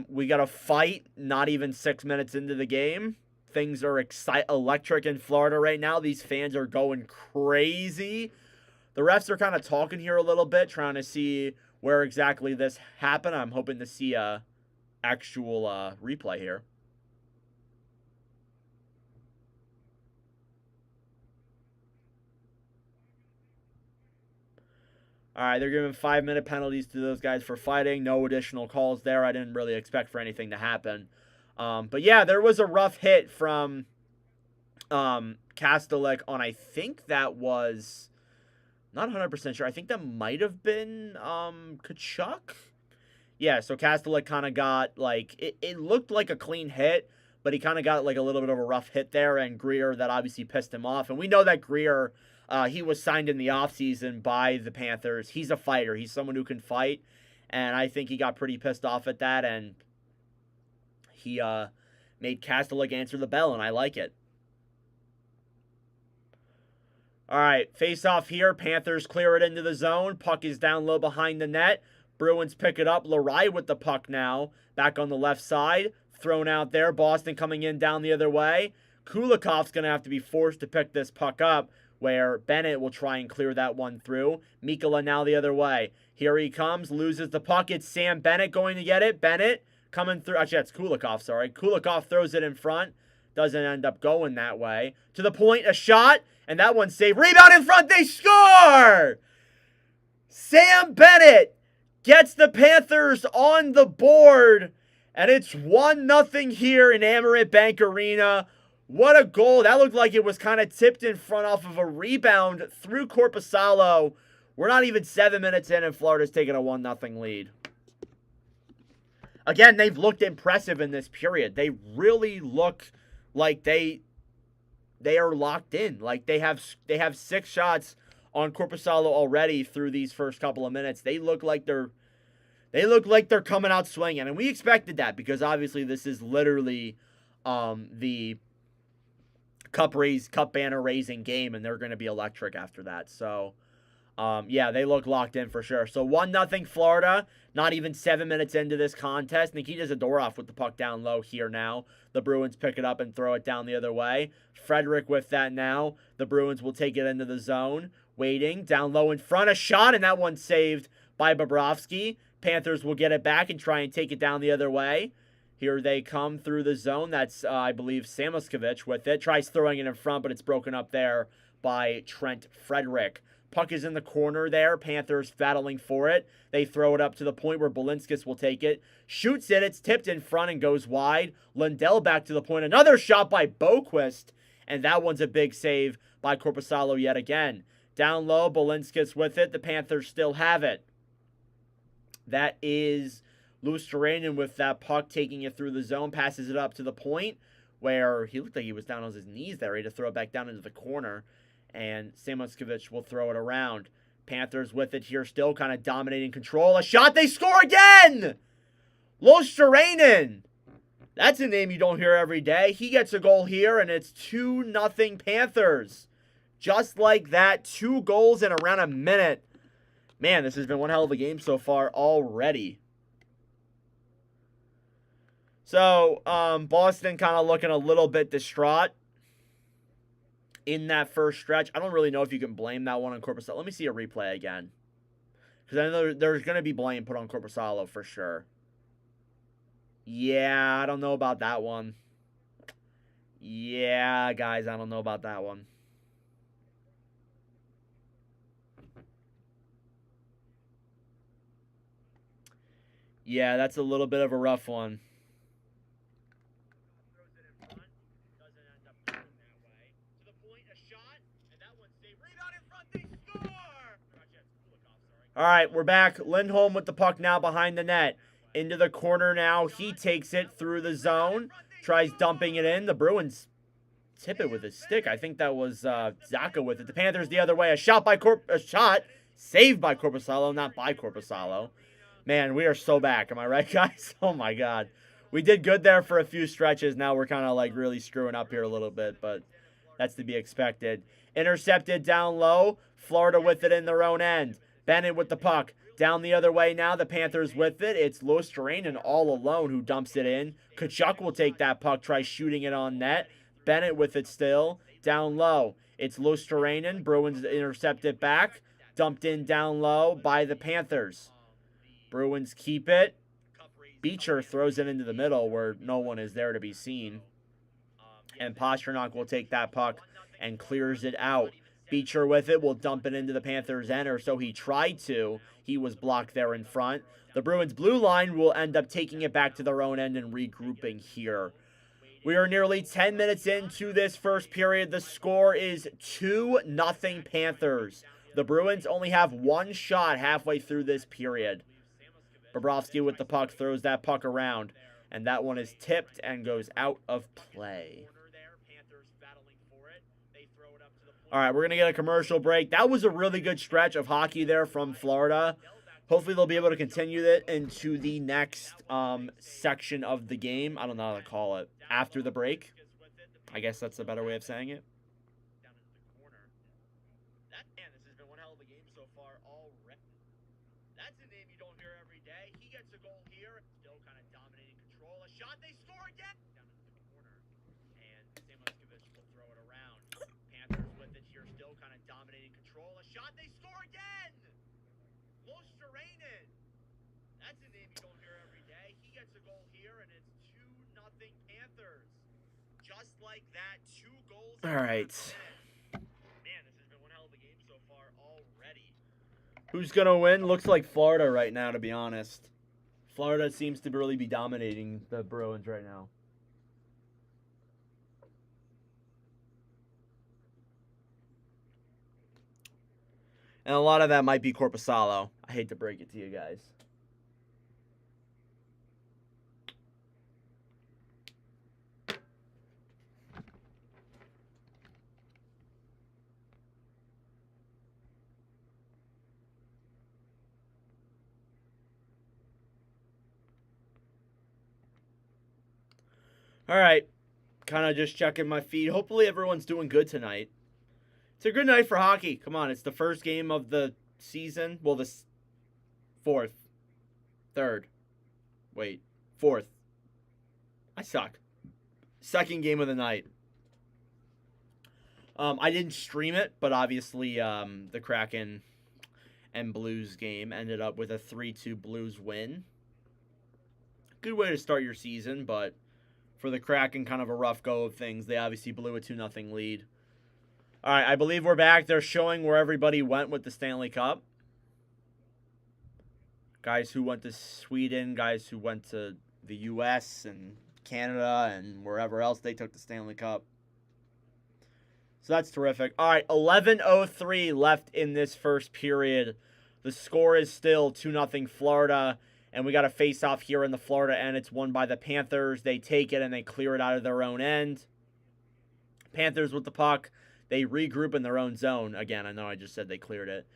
We got a fight not even 6 minutes into the game. Things are electric in Florida right now. These fans are going crazy. The refs are kind of talking here a little bit, trying to see where exactly this happened. I'm hoping to see a actual replay here. All right, they're giving 5-minute penalties to those guys for fighting. No additional calls there. I didn't really expect for anything to happen. But yeah, there was a rough hit from Kastelik on, I think that was, not 100% sure. I think that might have been Tkachuk. Yeah, so Kastelik kind of got, like, it looked like a clean hit, but he kind of got, like, a little bit of a rough hit there, and Greer, that obviously pissed him off. And we know that Greer, he was signed in the offseason by the Panthers. He's a fighter. He's someone who can fight, and I think he got pretty pissed off at that, and he made Kastelik answer the bell, and I like it. All right, face-off here. Panthers clear it into the zone. Puck is down low behind the net. Bruins pick it up. Larai with the puck now. Back on the left side. Thrown out there. Boston coming in down the other way. Kulikov's going to have to be forced to pick this puck up, where Bennett will try and clear that one through. Mikkola now the other way. Here he comes. Loses the puck. It's Sam Bennett going to get it. Bennett coming through. Actually, that's Kulikov, sorry. Kulikov throws it in front. Doesn't end up going that way. To the point, a shot. And that one's saved. Rebound in front. They score! Sam Bennett gets the Panthers on the board. And it's 1-0 here in Amerant Bank Arena. What a goal. That looked like it was kind of tipped in front off of a rebound through Korpisalo. We're not even 7 minutes in, and Florida's taking a 1-0 lead. Again, they've looked impressive in this period. They really look like they are locked in. Like they have 6 shots on Korpisalo already through these first couple of minutes. They look like they're coming out swinging, and we expected that because obviously this is literally the cup banner raising game, and they're going to be electric after that. So yeah, they look locked in for sure. So 1-0 Florida. Not even 7 minutes into this contest. Nikita Zadorov with the puck down low here now. The Bruins pick it up and throw it down the other way. Frederick with that now. The Bruins will take it into the zone. Waiting. Down low in front. A shot, and that one's saved by Bobrovsky. Panthers will get it back and try and take it down the other way. Here they come through the zone. That's, I believe, Samoskevich with it. Tries throwing it in front, but it's broken up there by Trent Frederick. Puck is in the corner there. Panthers battling for it. They throw it up to the point where Balinskis will take it. Shoots it. It's tipped in front and goes wide. Lundell back to the point. Another shot by Boquist. And that one's a big save by Korpisalo yet again. Down low, Balinskis with it. The Panthers still have it. That is Luosterainen with that puck, taking it through the zone, passes it up to the point where he looked like he was down on his knees there. He had to throw it back down into the corner, and Samoskevich will throw it around. Panthers with it here, still kind of dominating control. A shot, they score again! Luosterainen! That's a name you don't hear every day. He gets a goal here, and it's 2-0 Panthers. Just like that, 2 goals in around a minute. Man, this has been one hell of a game so far already. So, Boston kind of looking a little bit distraught in that first stretch. I don't really know if you can blame that one on Korpisalo. Let me see a replay again. Because I know there's going to be blame put on Korpisalo for sure. Yeah, I don't know about that one. Yeah, guys, I don't know about that one. Yeah, that's a little bit of a rough one. All right, we're back. Lindholm with the puck now behind the net. Into the corner now. He takes it through the zone. Tries dumping it in. The Bruins tip it with his stick. I think that was Zaka with it. The Panthers the other way. A shot saved by Korpisalo, not by Korpisalo. Man, we are so back. Am I right, guys? Oh, my God. We did good there for a few stretches. Now we're kind of like really screwing up here a little bit, but that's to be expected. Intercepted down low. Florida with it in their own end. Bennett with the puck. Down the other way now. The Panthers with it. It's Luosterainen all alone who dumps it in. Tkachuk will take that puck. Try shooting it on net. Bennett with it still. Down low. It's Luosterainen. Bruins intercept it back. Dumped in down low by the Panthers. Bruins keep it. Beecher throws it into the middle where no one is there to be seen. And Pastrnak will take that puck and clears it out. Beecher with it will dump it into the Panthers' end, or so he tried to. He was blocked there in front. The Bruins' blue line will end up taking it back to their own end and regrouping here. We are nearly 10 minutes into this first period. The score is 2-0 Panthers. The Bruins only have one shot halfway through this period. Bobrovsky with the puck throws that puck around, and that one is tipped and goes out of play. All right, we're going to get a commercial break. That was a really good stretch of hockey there from Florida. Hopefully they'll be able to continue that into the next section of the game. I don't know how to call it. After the break. I guess that's a better way of saying it. Like that, 2 goals. All right. Man, this has been one hell of a game so far already. Who's going to win? Looks like Florida right now, to be honest. Florida seems to really be dominating the Bruins right now. And a lot of that might be Korpisalo. I hate to break it to you guys. All right, kind of just checking my feed. Hopefully everyone's doing good tonight. It's a good night for hockey. Come on, it's the first game of the season. Well, the fourth. I suck. Second game of the night. I didn't stream it, but obviously the Kraken and Blues game ended up with a 3-2 Blues win. good way to start your season, but for the Kraken, kind of a rough go of things. They obviously blew a 2-0 lead. All right, I believe we're back. They're showing where everybody went with the Stanley Cup. Guys who went to Sweden, guys who went to the U.S. and Canada and wherever else they took the Stanley Cup. So that's terrific. All right, 11:03 left in this first period. The score is still 2-0 Florida, and we got a face-off here in the Florida end. It's won by the Panthers. They take it and they clear it out of their own end. Panthers with the puck. They regroup in their own zone. Again, I know I just said they cleared it.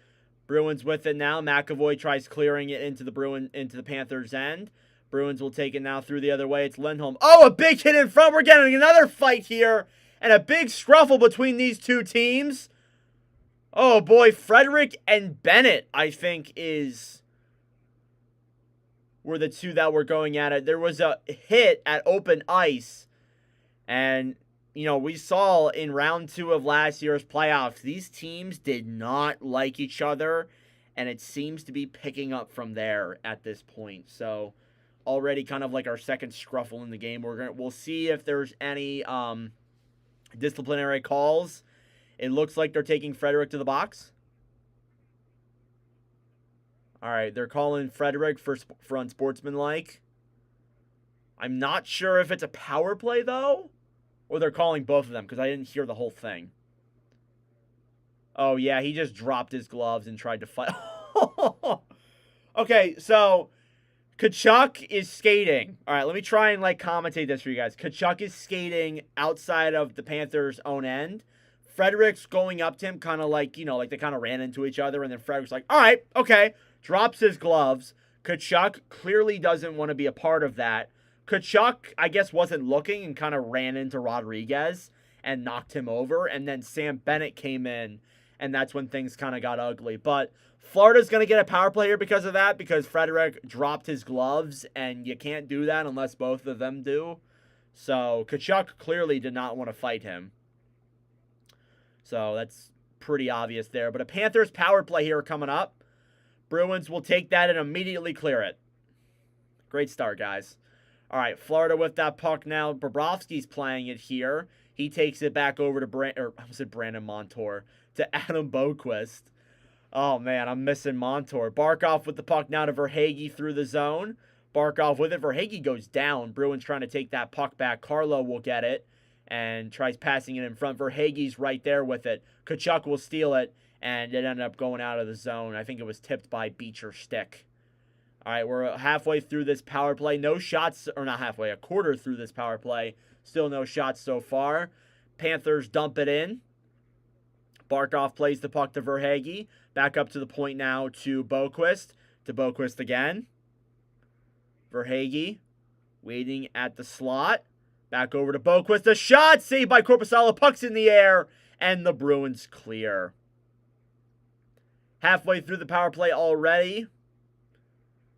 Bruins with it now. McAvoy tries clearing it into the Panthers' end. Bruins will take it now through the other way. It's Lindholm. Oh, a big hit in front. We're getting another fight here. And a big scruffle between these two teams. Oh, boy. Frederick and Bennett, I think, were the two that were going at it. There was a hit at open ice. And, you know, we saw in round 2 of last year's playoffs, these teams did not like each other. And it seems to be picking up from there at this point. So, already kind of like our second scruffle in the game. We'll see if there's any disciplinary calls. It looks like they're taking Frederick to the box. All right, they're calling Frederick for unsportsmanlike. I'm not sure if it's a power play, though, or they're calling both of them because I didn't hear the whole thing. Oh, yeah, he just dropped his gloves and tried to fight. Okay, so Tkachuk is skating. All right, let me try and commentate this for you guys. Tkachuk is skating outside of the Panthers' own end. Frederick's going up to him kind of like they kind of ran into each other, and then Frederick's like, all right, okay, drops his gloves. Tkachuk clearly doesn't want to be a part of that. Tkachuk, I guess, wasn't looking and kind of ran into Rodriguez and knocked him over, and then Sam Bennett came in, and that's when things kind of got ugly. But Florida's going to get a power play here because of that, because Frederick dropped his gloves, and you can't do that unless both of them do. So Tkachuk clearly did not want to fight him. So that's pretty obvious there. But a Panthers power play here coming up. Bruins will take that and immediately clear it. Great start, guys. All right, Florida with that puck now. Bobrovsky's playing it here. He takes it back over to Brandon Montour, to Adam Boquist. Oh, man, I'm missing Montour. Barkov with the puck now to Verhaeghe through the zone. Barkov with it. Verhaeghe goes down. Bruins trying to take that puck back. Carlo will get it and tries passing it in front. Verhaeghe's right there with it. Tkachuk will steal it, and it ended up going out of the zone. I think it was tipped by Beecher Stick. All right, we're halfway through this power play. No shots, or not halfway, a quarter through this power play. Still no shots so far. Panthers dump it in. Barkov plays the puck to Verhaeghe. Back up to the point now to Boquist. To Boquist again. Verhaeghe waiting at the slot. Back over to Boquist. A shot saved by Korpisalo. Puck's in the air. And the Bruins clear. Halfway through the power play already.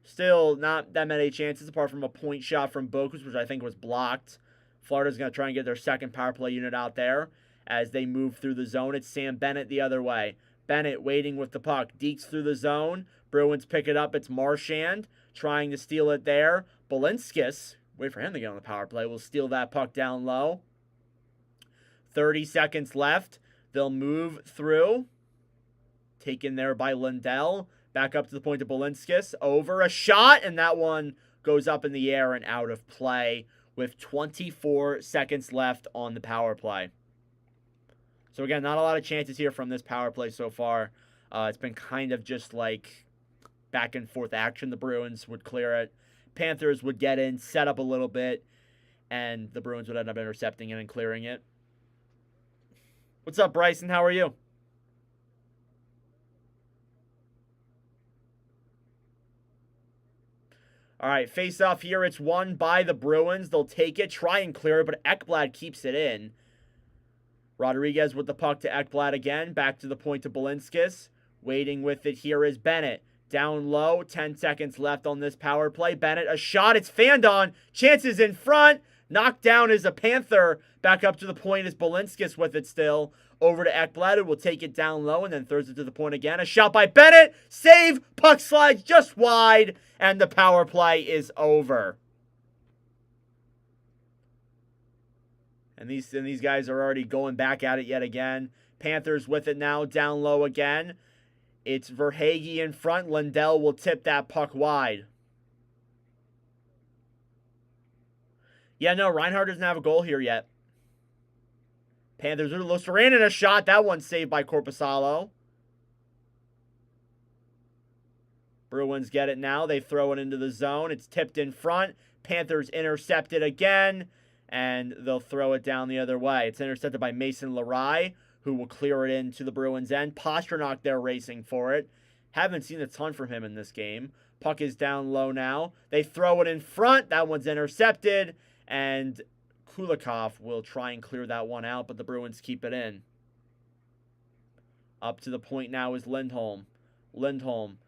Still not that many chances apart from a point shot from Boquist, which I think was blocked. Florida's going to try and get their second power play unit out there as they move through the zone. It's Sam Bennett the other way. Bennett waiting with the puck. Deeks through the zone. Bruins pick it up. It's Marchand trying to steal it there. Balinskis, wait for him to get on the power play, will steal that puck down low. 30 seconds left. They'll move through. Taken there by Lindell. Back up to the point of Balinskis. Over a shot, and that one goes up in the air and out of play with 24 seconds left on the power play. So again, not a lot of chances here from this power play so far. It's been kind of just like back and forth action. The Bruins would clear it. Panthers would get in, set up a little bit, and the Bruins would end up intercepting it and clearing it. What's up, Bryson? How are you? All right, face-off here. It's won by the Bruins. They'll take it, try and clear it, but Ekblad keeps it in. Rodriguez with the puck to Ekblad again. Back to the point to Balinskis. Waiting with it here is Bennett. Down low, 10 seconds left on this power play. Bennett, a shot. It's fanned on. Chances in front. Knocked down is a Panther. Back up to the point is Balinskis with it still. Over to Ekblad, who will take it down low and then throws it to the point again. A shot by Bennett. Save. Puck slides just wide. And the power play is over. And these guys are already going back at it yet again. Panthers with it now, down low again. It's Verhaeghe in front. Lindell will tip that puck wide. Yeah, no, Reinhart doesn't have a goal here yet. Panthers are Lucian a shot. That one's saved by Korpisalo. Bruins get it now. They throw it into the zone. It's tipped in front. Panthers intercept it again, and they'll throw it down the other way. It's intercepted by Mason Larai, who will clear it into the Bruins' end. Pasternak there racing for it. Haven't seen a ton from him in this game. Puck is down low now. They throw it in front. That one's intercepted, and Kulikov will try and clear that one out, but the Bruins keep it in. Up to the point now is Lindholm. Lindholm.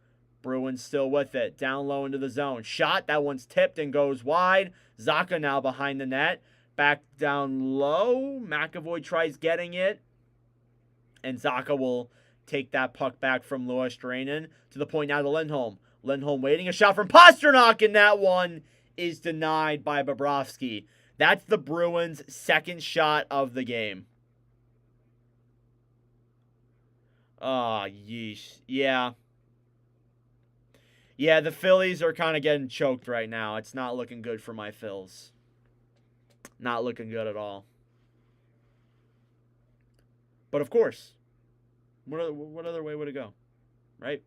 Bruins still with it. Down low into the zone. Shot. That one's tipped and goes wide. Zacha now behind the net. Back down low. McAvoy tries getting it. And Zacha will take that puck back from Luostarinen. To the point now to Lindholm. Lindholm waiting. A shot from Pasternak. And that one is denied by Bobrovsky. That's the Bruins' second shot of the game. Oh, yeesh. Yeah. Yeah, the Phillies are kind of getting choked right now. It's not looking good for my Phils. Not looking good at all. But of course, what other way would it go? Right?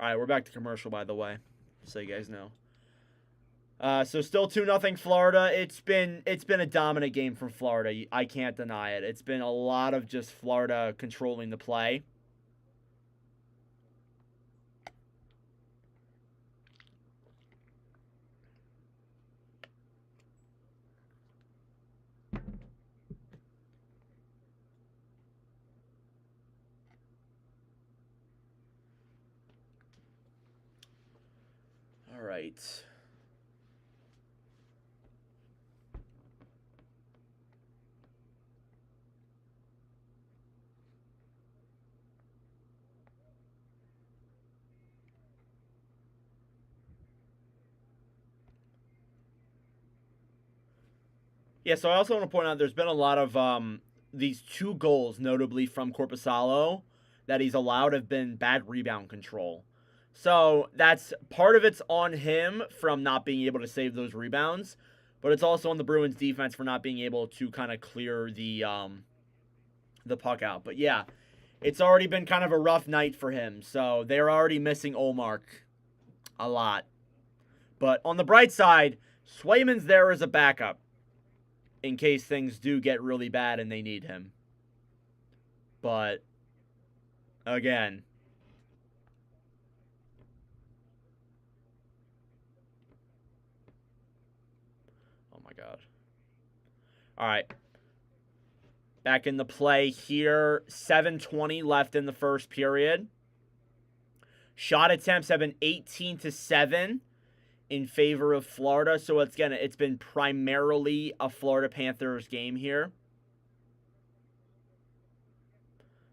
All right, we're back to commercial, by the way, so you guys know. So still 2-0 Florida. It's been a dominant game from Florida. I can't deny it. It's been a lot of just Florida controlling the play. All right. Yeah, so I also want to point out there's been a lot of these 2 goals, notably from Korpisalo, that he's allowed have been bad rebound control. So that's part of it's on him from not being able to save those rebounds, but it's also on the Bruins defense for not being able to kind of clear the puck out. But yeah, it's already been kind of a rough night for him. So they're already missing Olmark a lot. But on the bright side, Swayman's there as a backup in case things do get really bad and they need him. But again, oh my God. All right. Back in the play here. 7:20 left in the first period. Shot attempts have been 18-7 in favor of Florida. So it's been primarily a Florida Panthers game here.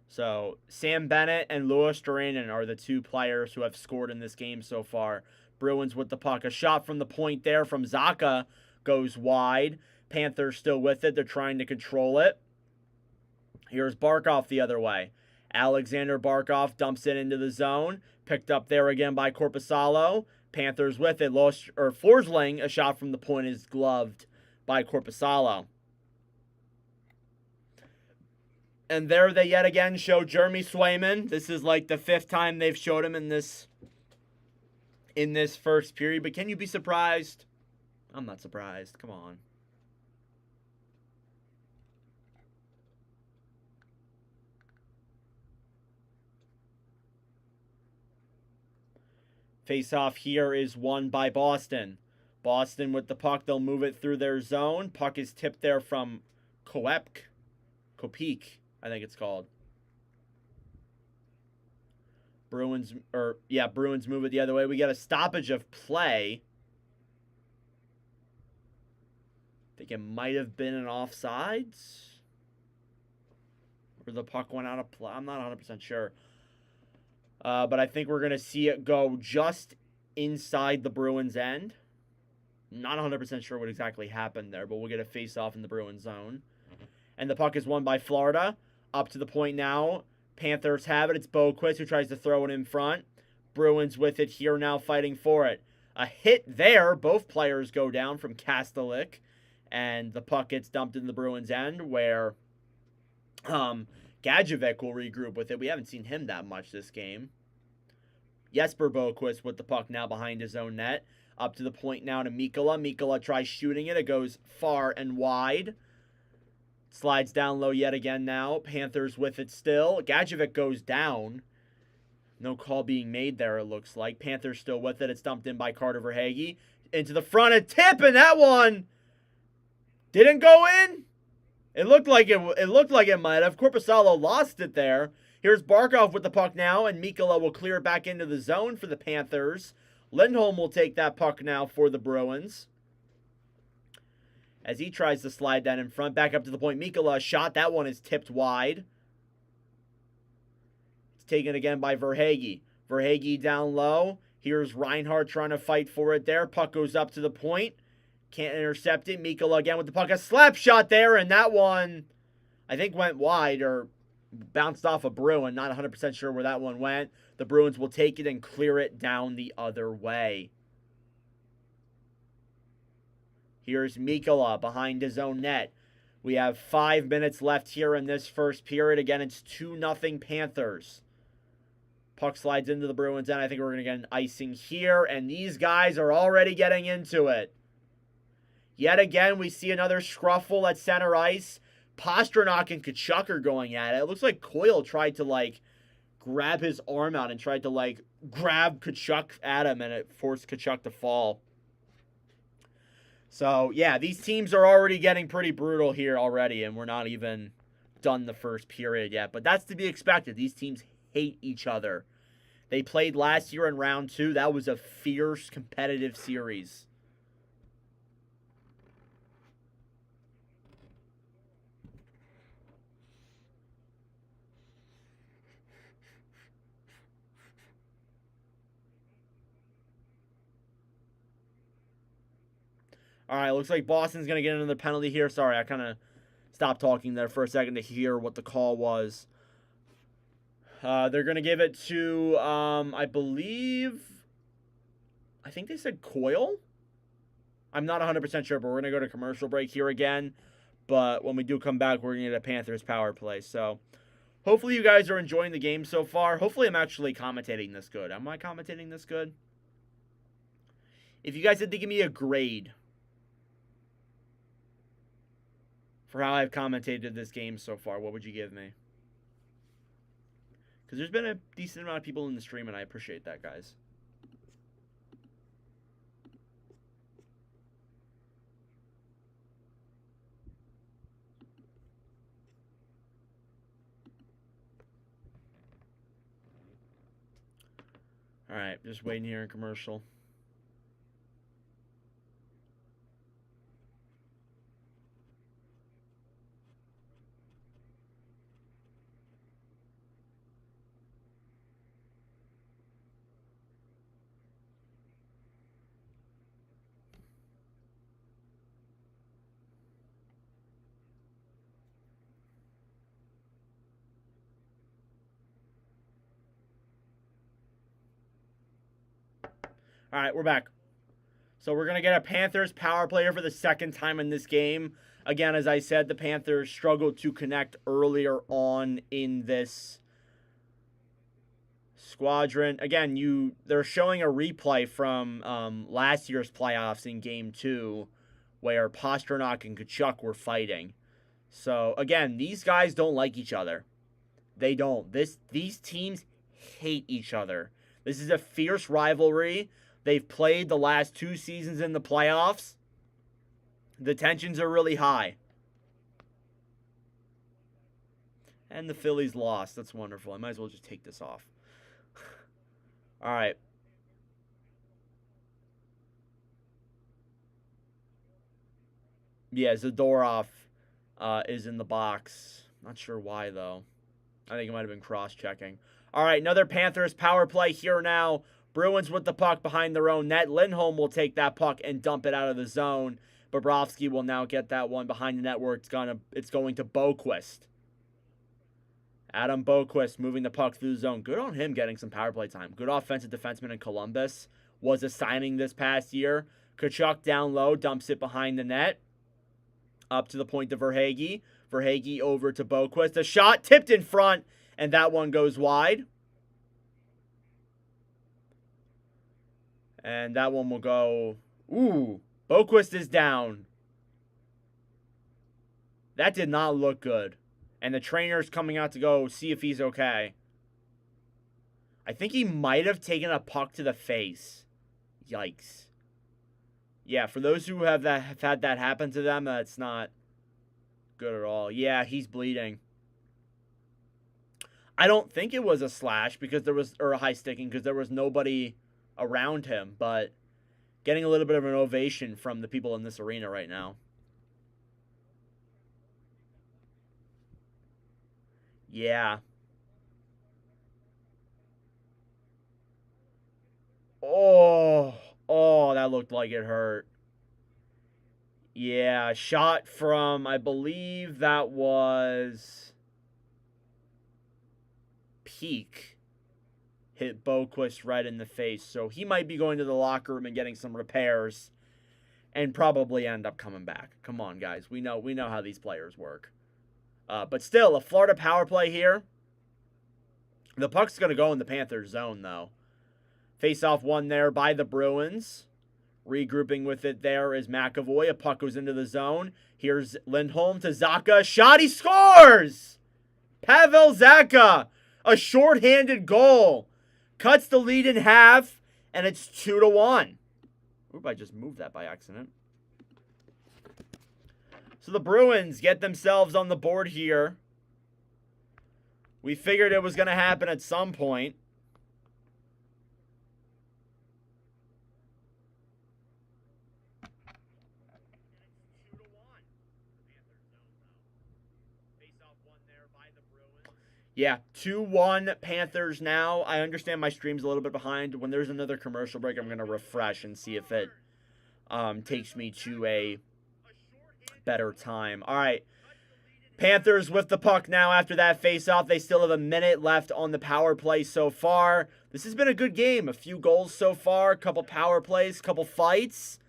So Sam Bennett and Luostarinen are the 2 players who have scored in this game so far. Bruins with the puck. A shot from the point there from Zacha goes wide. Panthers still with it. They're trying to control it. Here's Barkov the other way. Alexander Barkov dumps it into the zone. Picked up there again by Korpisalo. Panthers with it. Forsling, a shot from the point, is gloved by Korpisalo. And there they yet again show Jeremy Swayman. This is like the 5th time they've showed him in this first period. But can you be surprised? I'm not surprised. Come on. Face-off here is won by Boston. Boston with the puck. They'll move it through their zone. Puck is tipped there from Kopech, I think it's called. Bruins move it the other way. We got a stoppage of play. I think it might have been an offsides. Or the puck went out of play. I'm not 100% sure. But I think we're going to see it go just inside the Bruins' end. Not 100% sure what exactly happened there, but we'll get a face-off in the Bruins zone. And the puck is won by Florida. Up to the point now. Panthers have it. It's Boquist who tries to throw it in front. Bruins with it here now fighting for it. A hit there. Both players go down from Kastelik. And the puck gets dumped in the Bruins' end where Gadjevich will regroup with it. We haven't seen him that much this game. Jesper Boquist with the puck now behind his own net. Up to the point now to Mikkola. Mikkola tries shooting it. It goes far and wide. Slides down low yet again now. Panthers with it still. Gadjevich goes down. No call being made there, it looks like. Panthers still with it. It's dumped in by Carter Verhaeghe. Into the front, a tip, and that one didn't go in. It looked like it might have. Korpisalo lost it there. Here's Barkov with the puck now, and Mikkola will clear it back into the zone for the Panthers. Lindholm will take that puck now for the Bruins. As he tries to slide that in front. Back up to the point. Mikkola, shot. That one is tipped wide. It's taken again by Verhaeghe. Verhaeghe down low. Here's Reinhart trying to fight for it there. Puck goes up to the point. Can't intercept it. Mikkola again with the puck. A slap shot there, and that one, I think, went wide or bounced off a Bruin. Not 100% sure where that one went. The Bruins will take it and clear it down the other way. Here's Mikkola behind his own net. We have 5 minutes left here in this first period. Again, it's 2-0 Panthers. Puck slides into the Bruins end. I think we're going to get an icing here. And these guys are already getting into it. Yet again, we see another scruffle at center ice. Pastrnak and Tkachuk are going at it. It looks like Coyle tried to, grab his arm out and tried to, grab Tkachuk at him, and it forced Tkachuk to fall. So, yeah, these teams are already getting pretty brutal here already, and we're not even done the first period yet. But that's to be expected. These teams hate each other. They played last year in round 2. That was a fierce, competitive series. All right, looks like Boston's going to get another penalty here. Sorry, I kind of stopped talking there for a second to hear what the call was. They're going to give it to, I think they said Coyle. I'm not 100% sure, but we're going to go to commercial break here again. But when we do come back, we're going to get a Panthers power play. So hopefully you guys are enjoying the game so far. Hopefully I'm actually commentating this good. Am I commentating this good? If you guys had to give me a grade for how I've commentated this game so far, what would you give me? Because there's been a decent amount of people in the stream, and I appreciate that, guys. All right, just waiting here in commercial. All right, we're back. So we're going to get a Panthers power player for the second time in this game. Again, as I said, the Panthers struggled to connect earlier on in this squadron. Again, they're showing a replay from last year's playoffs in Game 2 where Pastrnak and Tkachuk were fighting. So, again, these guys don't like each other. They don't. These teams hate each other. This is a fierce rivalry. They've played the last 2 seasons in the playoffs. The tensions are really high. And the Phillies lost. That's wonderful. I might as well just take this off. All right. Yeah, Zadorov is in the box. Not sure why, though. I think it might have been cross-checking. All right, another Panthers power play here now. Bruins with the puck behind their own net. Lindholm will take that puck and dump it out of the zone. Bobrovsky will now get that one behind the net where it's going to Boquist. Adam Boquist moving the puck through the zone. Good on him getting some power play time. Good offensive defenseman in Columbus. Was a signing this past year. Tkachuk down low, dumps it behind the net. Up to the point to Verhaeghe. Verhaeghe over to Boquist. A shot tipped in front, and that one goes wide. And that one will go... Ooh, Boquist is down. That did not look good. And the trainer's coming out to go see if he's okay. I think he might have taken a puck to the face. Yikes. Yeah, for those who have had that happen to them, that's not good at all. Yeah, he's bleeding. I don't think it was a slash because there was, or a high sticking, because there was nobody around him, but getting a little bit of an ovation from the people in this arena right now. Yeah. Oh, that looked like it hurt. Yeah, shot from, I believe that was Peak. Hit Boquist right in the face. So he might be going to the locker room and getting some repairs and probably end up coming back. Come on, guys. We know how these players work. But still, a Florida power play here. The puck's going to go in the Panthers zone, though. Face-off won there by the Bruins. Regrouping with it there is McAvoy. A puck goes into the zone. Here's Lindholm to Zacha. Shot, he scores! Pavel Zacha. A shorthanded goal. Cuts the lead in half, and it's 2-1. Oop, I just moved that by accident. So the Bruins get themselves on the board here. We figured it was going to happen at some point. Yeah, 2-1 Panthers now. I understand my stream's a little bit behind. When there's another commercial break, I'm going to refresh and see if it takes me to a better time. All right. Panthers with the puck now after that face-off. They still have a minute left on the power play so far. This has been a good game. A few goals so far, a couple power plays, a couple fights.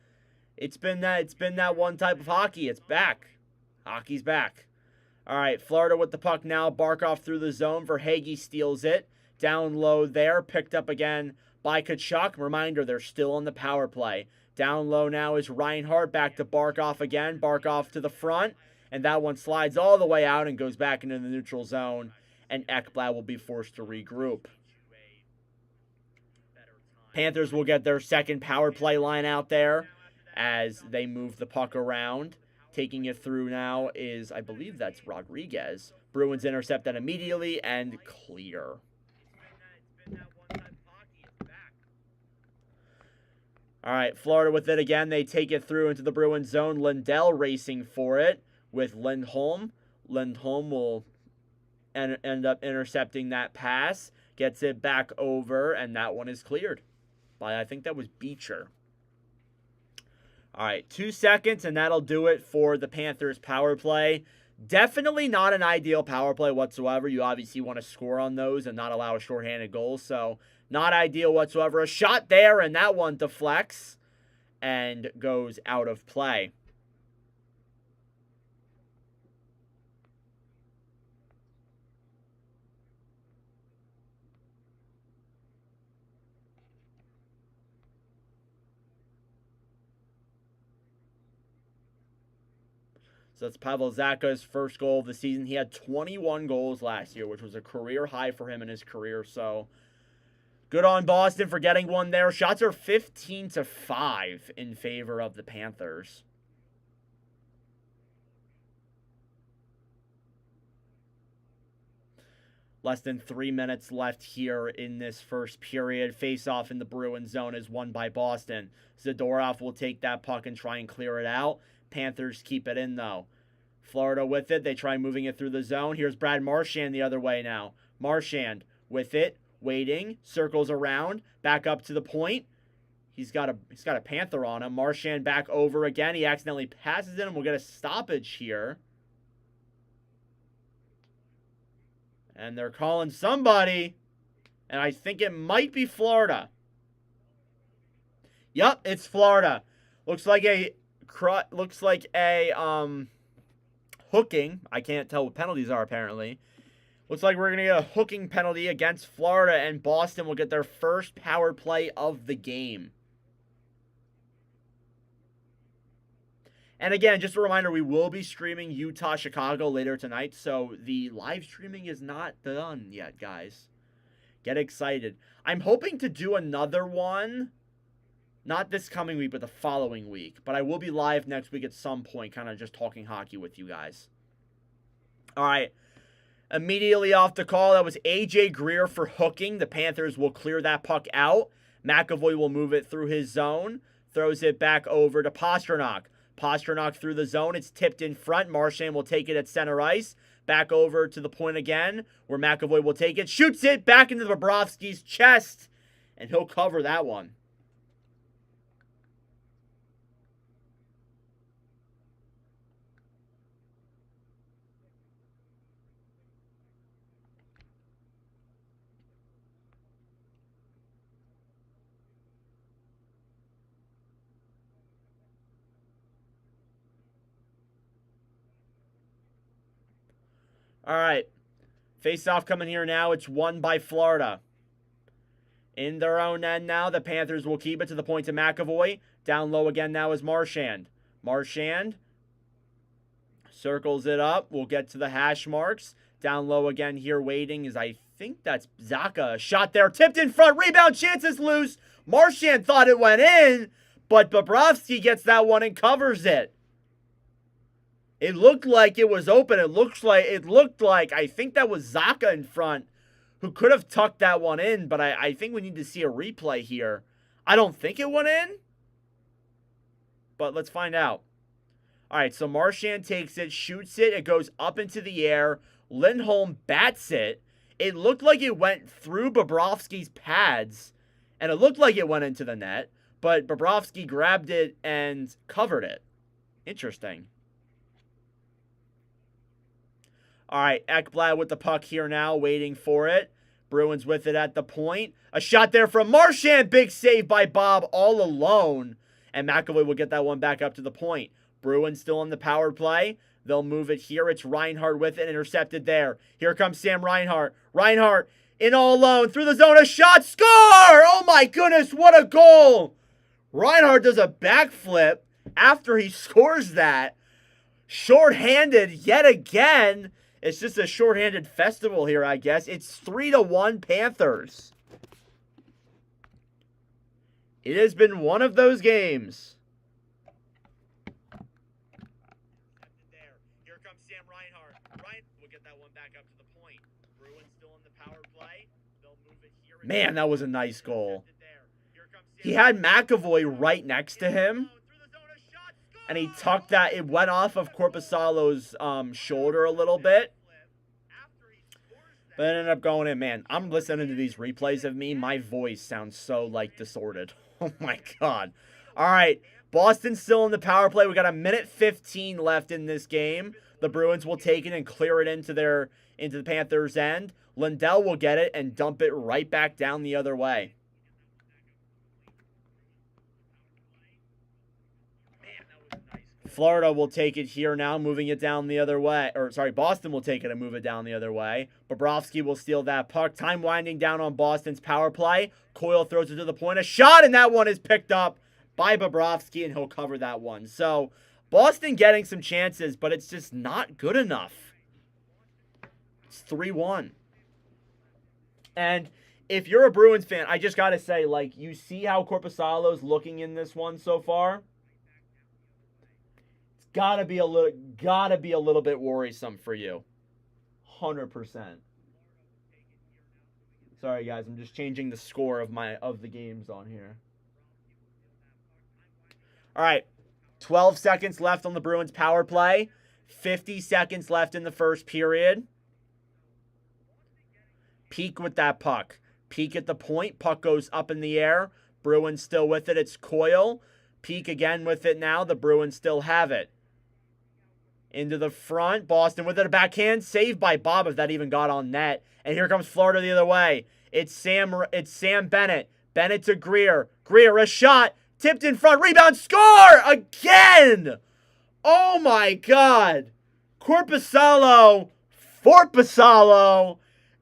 It's been that one type of hockey. It's back. Hockey's back. All right, Florida with the puck now. Barkov through the zone. Verhaeghe steals it. Down low there. Picked up again by Tkachuk. Reminder, they're still on the power play. Down low now is Reinhart. Back to Barkov again. Barkov to the front. And that one slides all the way out and goes back into the neutral zone. And Ekblad will be forced to regroup. Panthers will get their second power play line out there as they move the puck around. Taking it through now is, I believe that's Rodriguez. Bruins intercept that immediately and clear. All right, Florida with it again. They take it through into the Bruins zone. Lindell racing for it with Lindholm. Lindholm will end up intercepting that pass. Gets it back over, and that one is cleared by, I think that was Beecher. All right, 2 seconds, and that'll do it for the Panthers power play. Definitely not an ideal power play whatsoever. You obviously want to score on those and not allow a shorthanded goal, so not ideal whatsoever. A shot there, and that one deflects and goes out of play. So that's Pavel Zacha's first goal of the season. He had 21 goals last year, which was a career high for him in his career. So good on Boston for getting one there. Shots are 15-5 in favor of the Panthers. Less than 3 minutes left here in this first period. Face-off in the Bruins zone is won by Boston. Zadorov will take that puck and try and clear it out. Panthers keep it in, though. Florida with it. They try moving it through the zone. Here's Brad Marchand the other way now. Marchand with it, waiting, circles around, back up to the point. He's got a Panther on him. Marchand back over again. He accidentally passes it, and we'll get a stoppage here. And they're calling somebody, and I think it might be Florida. Yup, it's Florida. Looks like a hooking. I can't tell what penalties are apparently. Looks like we're going to get a hooking penalty against Florida, and Boston will get their first power play of the game. And again, just a reminder, we will be streaming Utah-Chicago later tonight, so the live streaming is not done yet, guys. Get excited. I'm hoping to do another one, not this coming week, but the following week. But I will be live next week at some point, kind of just talking hockey with you guys. All right. Immediately off the call, that was A.J. Greer for hooking. The Panthers will clear that puck out. McAvoy will move it through his zone. Throws it back over to Pastrnak. Pastrnak through the zone. It's tipped in front. Marchand will take it at center ice. Back over to the point again, where McAvoy will take it. Shoots it back into Bobrovsky's chest. And he'll cover that one. All right. Face-off coming here now. It's won by Florida. In their own end now, the Panthers will keep it to the point to McAvoy. Down low again now is Marchand. Marchand circles it up. We'll get to the hash marks. Down low again here waiting is, I think that's Zacha. A shot there. Tipped in front. Rebound. Chances loose. Marchand thought it went in, but Bobrovsky gets that one and covers it. It looked like it was open. It looked like I think that was Zacha in front who could have tucked that one in, but I think we need to see a replay here. I don't think it went in, but let's find out. All right, so Marchand takes it, shoots it. It goes up into the air. Lindholm bats it. It looked like it went through Bobrovsky's pads, and it looked like it went into the net, but Bobrovsky grabbed it and covered it. Interesting. All right, Ekblad with the puck here now, waiting for it. Bruins with it at the point. A shot there from Marchand. Big save by Bob all alone. And McAvoy will get that one back up to the point. Bruins still on the power play. They'll move it here. It's Reinhart with it, intercepted there. Here comes Sam Reinhart. Reinhart in all alone, through the zone, a shot, score! Oh my goodness, what a goal! Reinhart does a backflip after he scores that. Short-handed yet again. It's just a shorthanded festival here, I guess. It's 3-1 Panthers. It has been one of those games. Here comes Sam Reinhart. Reinhart will get that one back up to the point. Bruins still in the power play. They'll move it here. Man, that was a nice goal. He had McAvoy right next to him. And he tucked that. It went off of Korpisalo's shoulder a little bit. But it ended up going in. Man, I'm listening to these replays of me. My voice sounds so, like, distorted. Oh, my God. All right. Boston's still in the power play. We got a minute 15 left in this game. The Bruins will take it and clear it into the Panthers' end. Lindell will get it and dump it right back down the other way. Florida will take it here now, moving it down the other way. Boston will take it and move it down the other way. Bobrovsky will steal that puck. Time winding down on Boston's power play. Coyle throws it to the point. A shot, and that one is picked up by Bobrovsky, and he'll cover that one. So, Boston getting some chances, but it's just not good enough. It's 3-1. And if you're a Bruins fan, I just got to say, like, you see how Korpisalo's looking in this one so far? Gotta be a little bit worrisome for you. 100%. Sorry guys, I'm just changing the score of the games on here. All right. 12 seconds left on the Bruins power play. 50 seconds left in the first period. Peek with that puck. Peek at the point. Puck goes up in the air. Bruins still with it. It's Coyle. Peek again with it now. The Bruins still have it. Into the front. Boston with it. A backhand. Saved by Bob if that even got on net. And here comes Florida the other way. It's Sam Bennett. Bennett to Greer. Greer, a shot. Tipped in front. Rebound. Score! Again! Oh my God. Korpisalo. Forpasalo.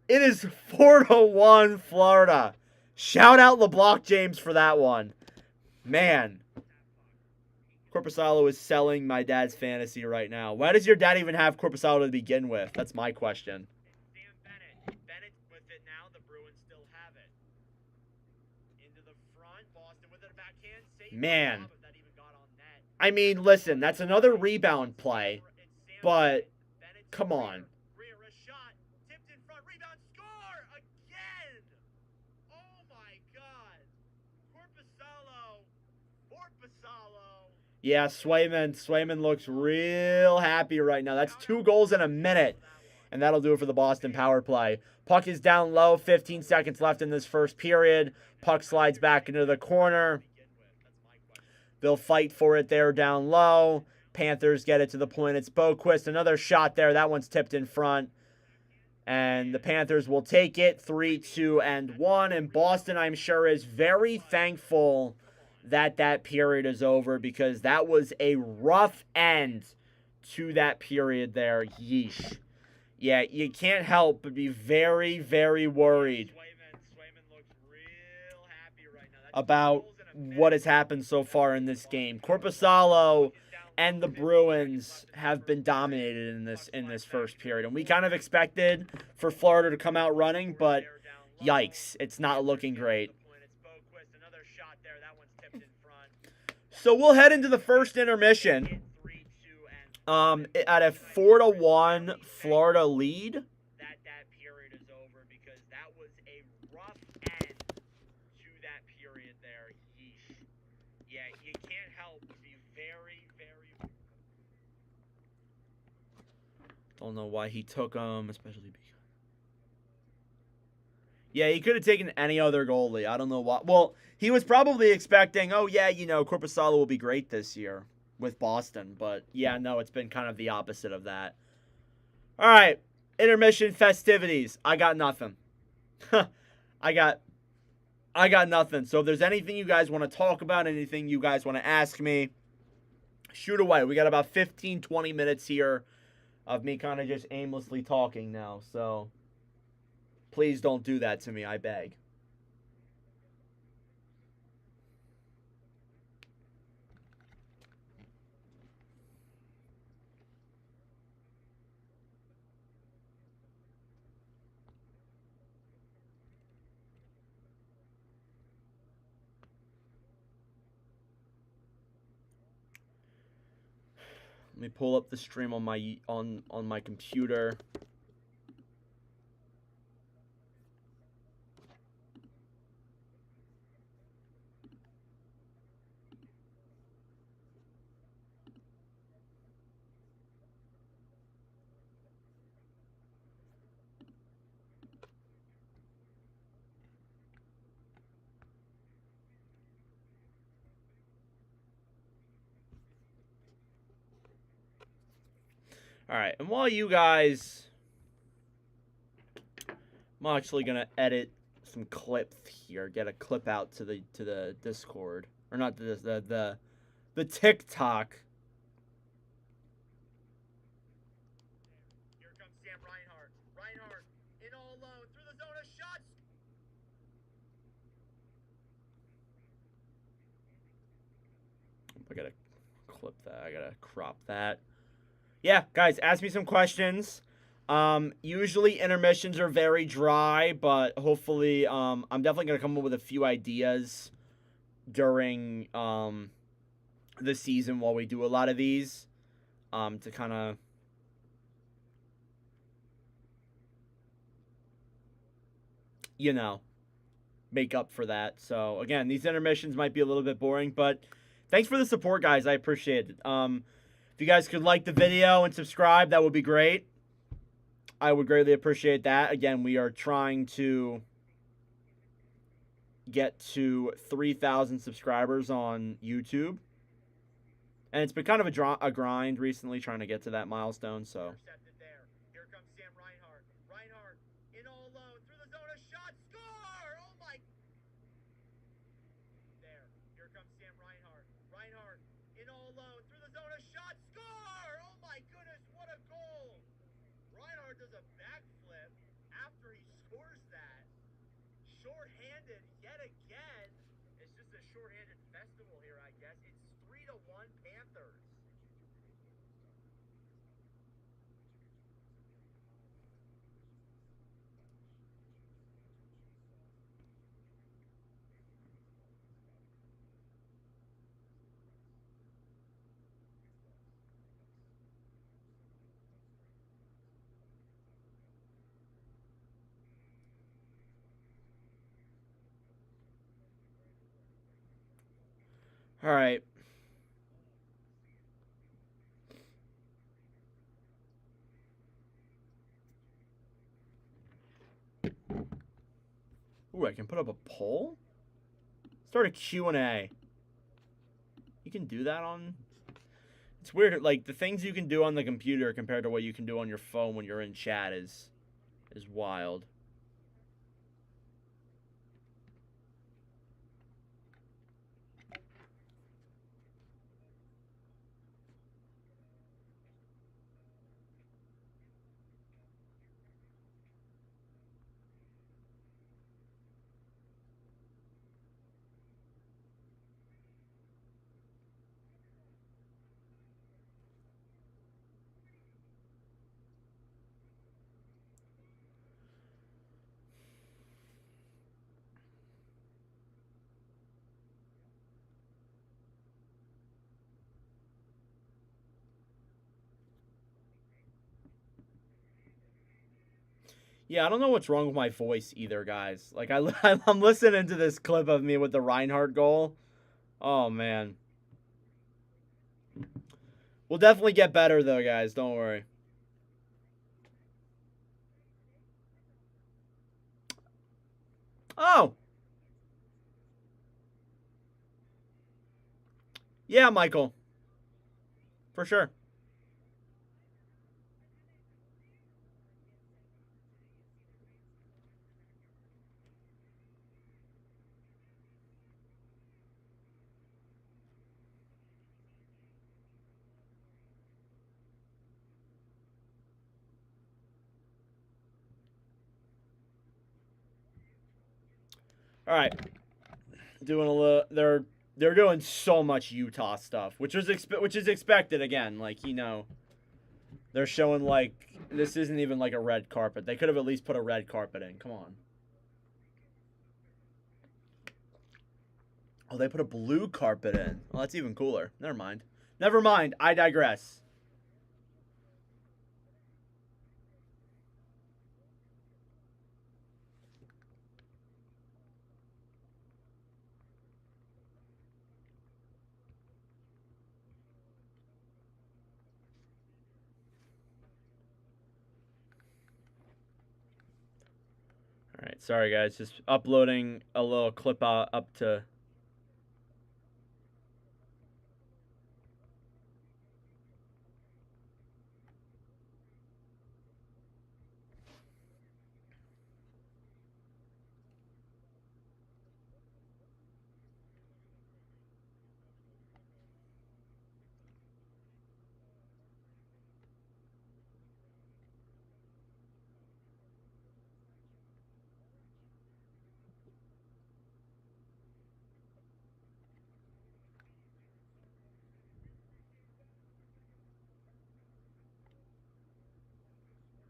It is 4-1 Florida. Shout out LeBlanc James for that one. Man. Korpisalo is selling my dad's fantasy right now. Why does your dad even have Korpisalo to begin with? That's my question. Sam Bennett. Bennett with it now. The Bruins still have it. Into the front. Boston with it. A backhand. Man. That even got on net. I mean, listen, that's another rebound play. But, come on. Greer, a shot. Tipped in front. Rebound. Score! Again! Oh my God. Korpisalo. Forpasalo. Yeah, Swayman looks real happy right now. That's 2 goals in a minute. And that'll do it for the Boston power play. Puck is down low. 15 seconds left in this first period. Puck slides back into the corner. They'll fight for it there down low. Panthers get it to the point. It's Boquist. Another shot there. That one's tipped in front. And the Panthers will take it 3-2-1. And Boston, I'm sure, is very thankful that period is over, because that was a rough end to that period there. Yeesh. Yeah, you can't help but be very, very worried about what has happened so far in this game. Korpisalo and the Bruins have been dominated in this first period, and we kind of expected for Florida to come out running, but yikes, it's not looking great. So we'll head into the first intermission at a 4-1 Florida lead. That period is over, because that was a rough end to that period there. Yeesh. Yeah, you can't help but be very, very... Don't know why he took him, especially because... Yeah, he could have taken any other goalie. I don't know why. Well, he was probably expecting, oh, yeah, Korpisalo will be great this year with Boston. But, yeah, no, it's been kind of the opposite of that. All right, intermission festivities. I got nothing. I got nothing. So if there's anything you guys want to talk about, anything you guys want to ask me, shoot away. We got about 15, 20 minutes here of me kind of just aimlessly talking now. So please don't do that to me, I beg. Let me pull up the stream on my computer. All right, and while you guys, I'm actually gonna edit some clips here, get a clip out to the Discord, or not the TikTok. Here comes Sam Reinhart. Reinhart in all alone through the zone of shots. I gotta clip that. I gotta crop that. Yeah, guys, ask me some questions. Usually intermissions are very dry, but hopefully, I'm definitely gonna come up with a few ideas during the season while we do a lot of these, to kind of make up for that. So again, these intermissions might be a little bit boring, but thanks for the support, guys. I appreciate it. If you guys could like the video and subscribe, that would be great. I would greatly appreciate that. Again, we are trying to get to 3,000 subscribers on YouTube. And it's been kind of a grind recently trying to get to that milestone, so. Intercepted there. Here comes Sam Reinhart. Reinhart in all alone through the zone, a shot, score! Oh my! There. Here comes Sam Reinhart. Reinhart in all alone through the zone, a shot, score! Oh my goodness, what a goal! Reinhart does a backflip after he scores that. Short-handed yet again. It's just a short-handed festival here, I guess. It's 3-1 Panthers. All right. Ooh, I can put up a poll? Start a Q&A. You can do that on... It's weird, like, the things you can do on the computer compared to what you can do on your phone when you're in chat is wild. Yeah, I don't know what's wrong with my voice either, guys. Like, I'm listening to this clip of me with the Reinhardt goal. Oh, man. We'll definitely get better, though, guys. Don't worry. Oh! Yeah, Michael. For sure. All right. Doing a little... They're doing so much Utah stuff, which is expected again. Like, you know... They're showing, like, this isn't even, like, a red carpet. They could have at least put a red carpet in. Come on. Oh, they put a blue carpet in. Well, that's even cooler. Never mind. Never mind. I digress. All right. Sorry, guys. Just uploading a little clip up to...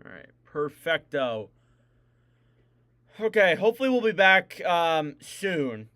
All right. Perfecto. Okay. Hopefully we'll be back soon.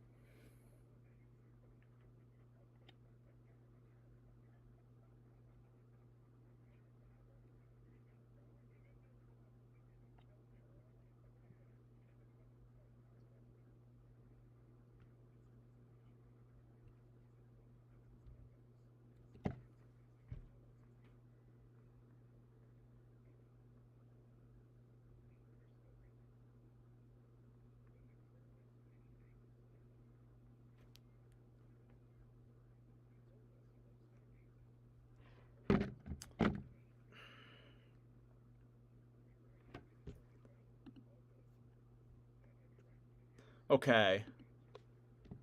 Okay.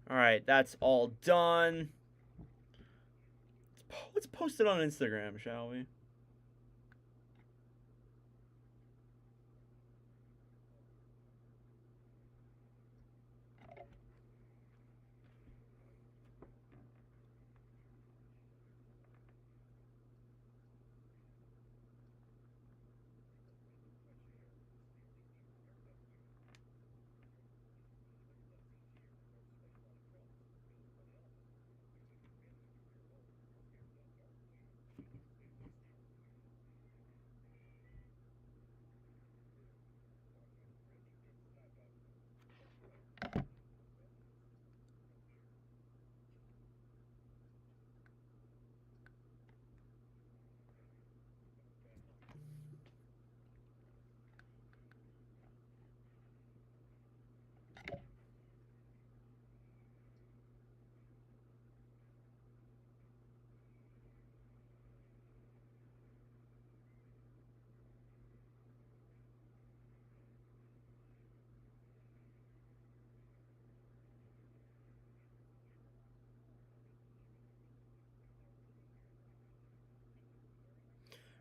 All right, that's all done. Let's post it on Instagram, shall we?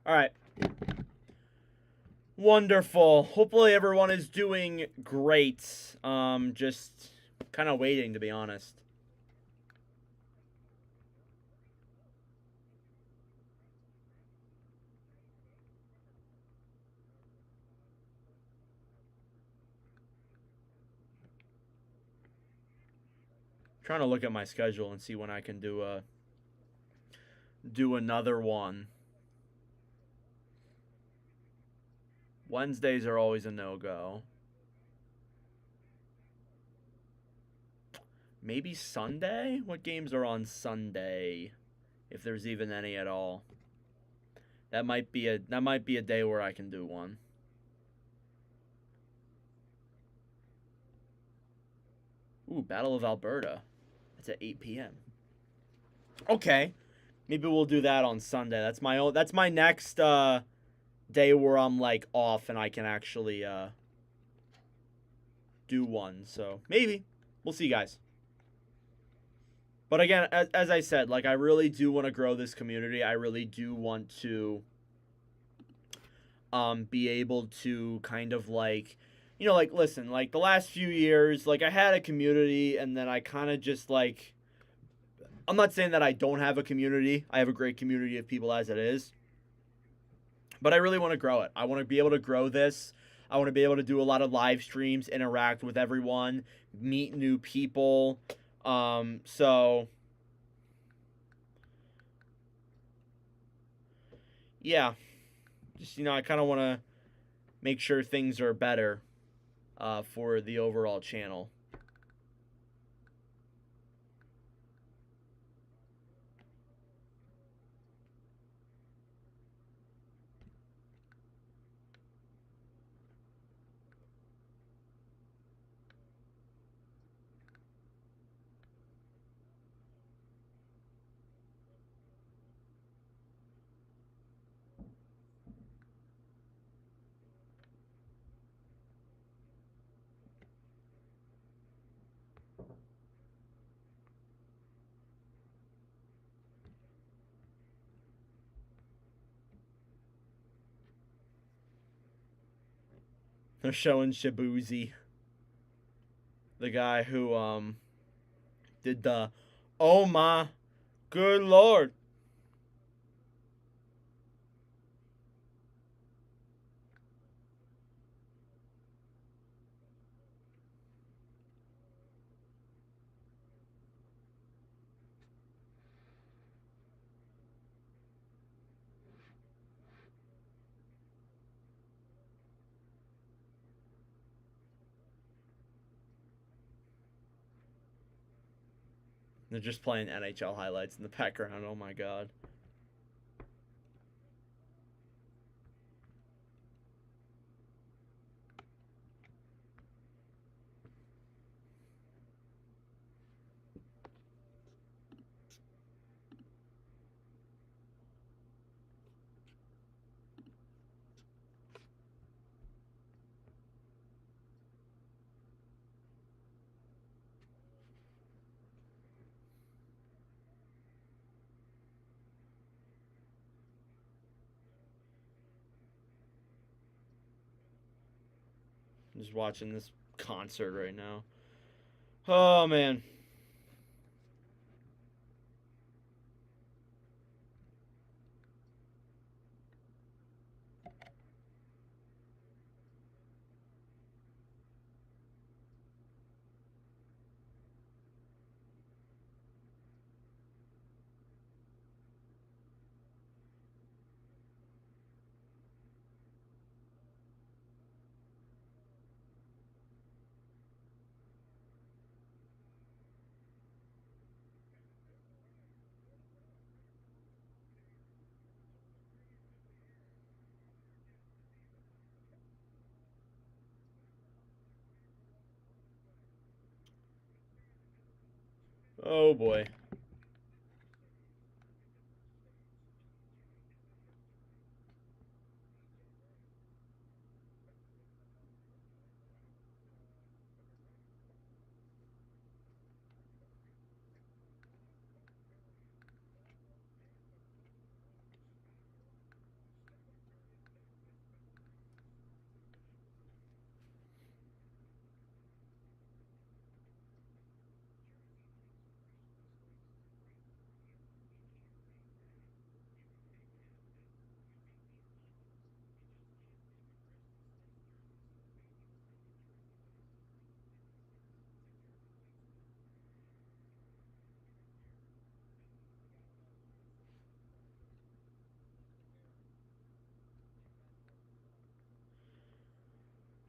All right. Wonderful. Hopefully everyone is doing great. Just kind of waiting, to be honest. Trying to look at my schedule and see when I can do another one. Wednesdays are always a no-go. Maybe Sunday? What games are on Sunday? If there's even any at all. That might be a day where I can do one. Ooh, Battle of Alberta. It's at 8 p.m. Okay. Maybe we'll do that on Sunday. That's my next day where I'm like off and I can actually do one. So maybe. We'll see, guys. But again, as I said, like I really do want to grow this community. I really do want to be able to kind of like, you know, like listen, like the last few years, like I had a community and then I kind of just like, I'm not saying that I don't have a community. I have a great community of people as it is. But I really want to grow it. I want to be able to grow this. I want to be able to do a lot of live streams, interact with everyone, meet new people. So yeah, just I kind of want to make sure things are better for the overall channel. They're showing Shabuzi, the guy who did the oh my good lord. They're just playing NHL highlights in the background. Oh my god. I'm just watching this concert right now. Oh, man. Oh, boy.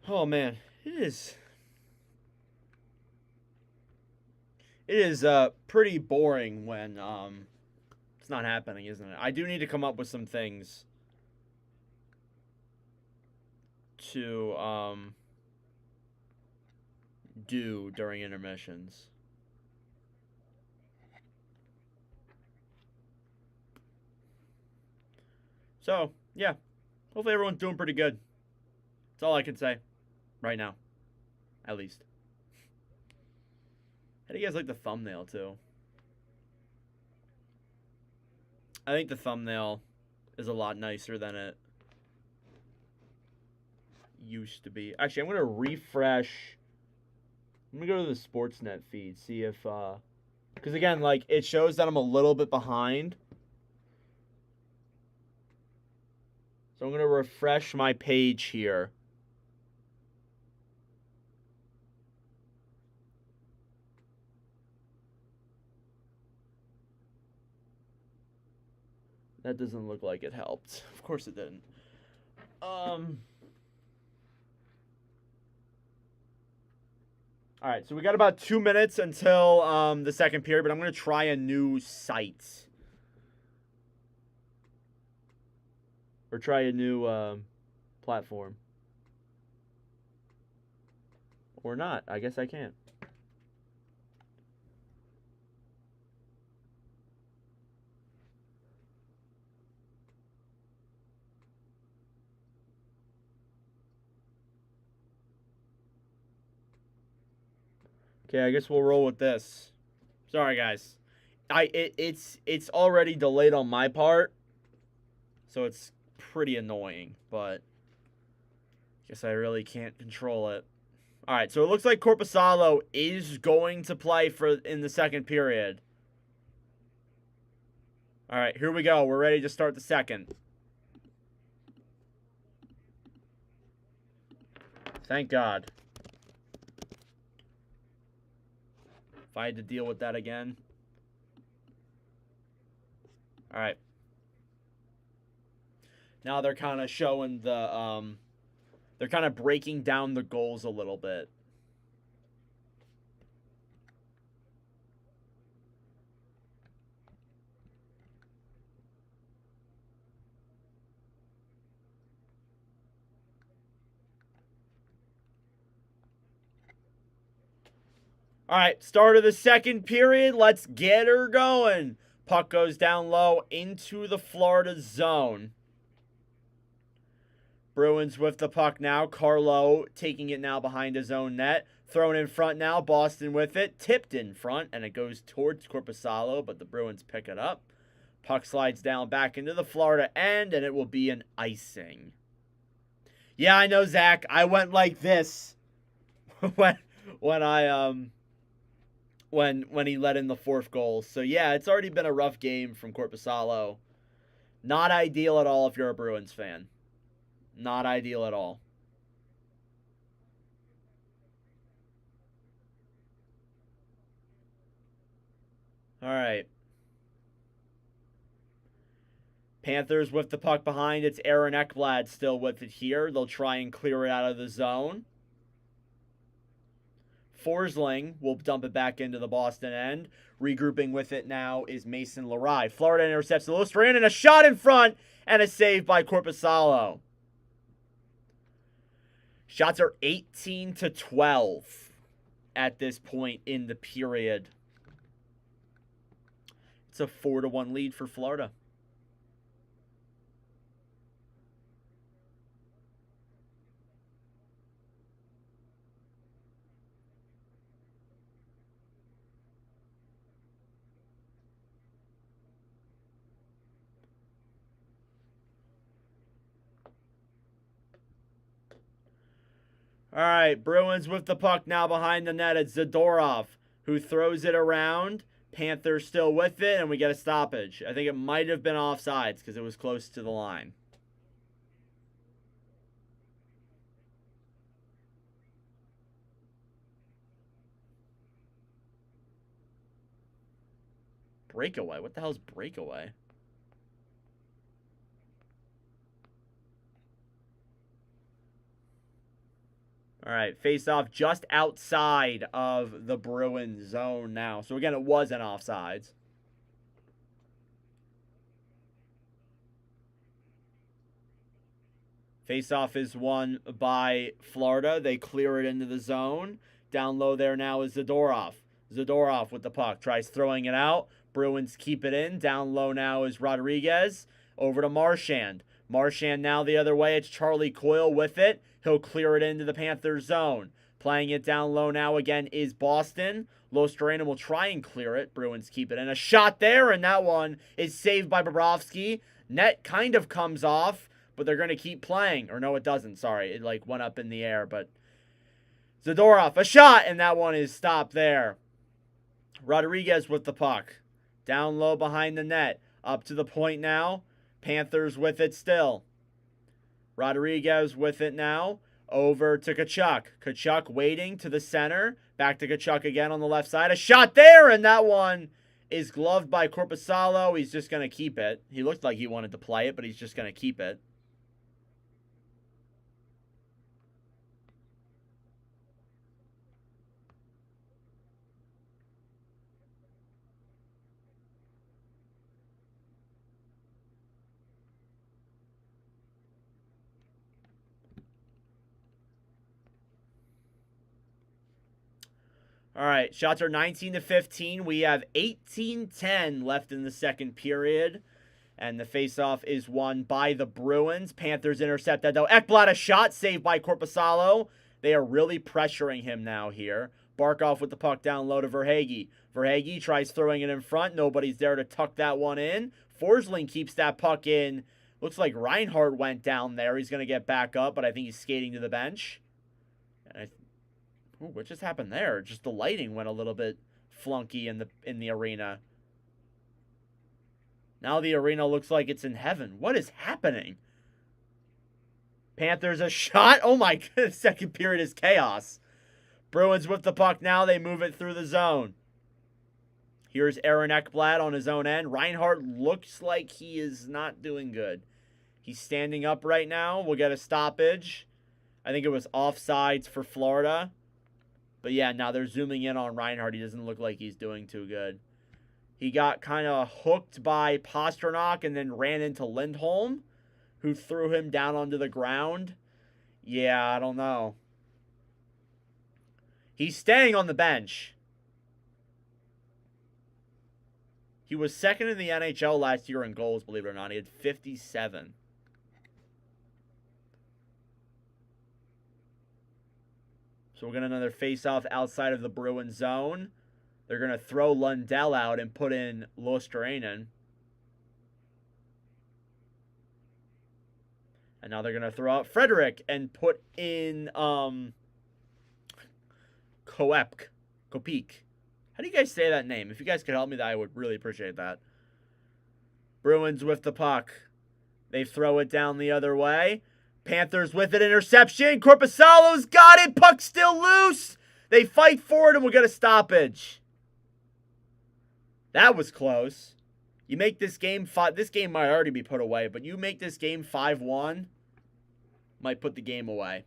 Oh, man. It is pretty boring when it's not happening, isn't it? I do need to come up with some things to do during intermissions. So, yeah. Hopefully everyone's doing pretty good. That's all I can say right now, at least. How do you guys like the thumbnail, too? I think the thumbnail is a lot nicer than it used to be. Actually, I'm going to refresh. I'm going to go to the Sportsnet feed, see if... Because, again, like, it shows that I'm a little bit behind. So I'm going to refresh my page here. That doesn't look like it helped. Of course it didn't. All right, so we got about 2 minutes until the second period, but I'm going to try a new site. Or try a new platform. Or not. I guess I can't. Okay, I guess we'll roll with this. Sorry, guys. It's already delayed on my part, so it's pretty annoying, but I guess I really can't control it. All right, so it looks like Korpisalo is going to play in the second period. All right, here we go. We're ready to start the second. Thank God. If I had to deal with that again. All right. Now they're kind of showing the they're kind of breaking down the goals a little bit. All right, start of the second period. Let's get her going. Puck goes down low into the Florida zone. Bruins with the puck now. Carlo taking it now behind his own net. Thrown in front now. Boston with it. Tipped in front, and it goes towards Korpisalo, but the Bruins pick it up. Puck slides down back into the Florida end, and it will be an icing. Yeah, I know, Zach. I went like this when when I when he let in the fourth goal. So yeah, it's already been a rough game from Korpisalo. Not ideal at all if you're a Bruins fan. Not ideal at all. All right. Panthers with the puck behind. It's Aaron Ekblad still with it here. They'll try and clear it out of the zone. Forsling will dump it back into the Boston end. Regrouping with it now is Mason Larai. Florida intercepts the Lustrand and a shot in front and a save by Korpisalo. Shots are 18-12 at this point in the period. It's a 4-1 lead for Florida. All right, Bruins with the puck now behind the net. It's Zadorov who throws it around. Panthers still with it, and we get a stoppage. I think it might have been offsides because it was close to the line. Breakaway? What the hell's breakaway? All right, face off just outside of the Bruins zone now. So again, it was an offsides. Face off is won by Florida. They clear it into the zone. Down low there now is Zadorov. Zadorov with the puck. Tries throwing it out. Bruins keep it in. Down low now is Rodriguez. Over to Marchand. Marchand now the other way. It's Charlie Coyle with it. He'll clear it into the Panthers zone. Playing it down low now again is Boston. Lostrana will try and clear it. Bruins keep it in. A shot there, and that one is saved by Bobrovsky. Net kind of comes off, but they're going to keep playing. Or no, it doesn't. Sorry. It like went up in the air, but Zadorov, a shot, and that one is stopped there. Rodriguez with the puck. Down low behind the net. Up to the point now. Panthers with it still. Rodriguez with it now. Over to Tkachuk. Tkachuk waiting to the center. Back to Tkachuk again on the left side. A shot there, and that one is gloved by Korpisalo. He's just going to keep it. He looked like he wanted to play it, but he's just going to keep it. All right, shots are 19-15. We have 18-10 left in the second period. And the faceoff is won by the Bruins. Panthers intercept that, though. Ekblad, a shot saved by Korpisalo. They are really pressuring him now here. Barkov with the puck down low to Verhaeghe. Verhaeghe tries throwing it in front. Nobody's there to tuck that one in. Forsling keeps that puck in. Looks like Reinhart went down there. He's going to get back up, but I think he's skating to the bench. Ooh, what just happened there? Just the lighting went a little bit flunky in the arena. Now the arena looks like it's in heaven. What is happening? Panthers a shot. Oh my goodness, second period is chaos. Bruins with the puck now. They move it through the zone. Here's Aaron Ekblad on his own end. Reinhart looks like he is not doing good. He's standing up right now. We'll get a stoppage. I think it was offsides for Florida. But yeah, now they're zooming in on Reinhart. He doesn't look like he's doing too good. He got kind of hooked by Pastrnak and then ran into Lindholm, who threw him down onto the ground. Yeah, I don't know. He's staying on the bench. He was second in the NHL last year in goals, believe it or not. He had 57. So we'll get another face-off outside of the Bruins zone. They're going to throw Lundell out and put in Lostrana. And now they're going to throw out Frederick and put in Kopek. How do you guys say that name? If you guys could help me, I would really appreciate that. Bruins with the puck. They throw it down the other way. Panthers with an interception. Korpisalo's got it. Puck still loose. They fight for it and we'll get a stoppage. That was close. You make this game this game might already be put away, but you make this game 5-1, might put the game away.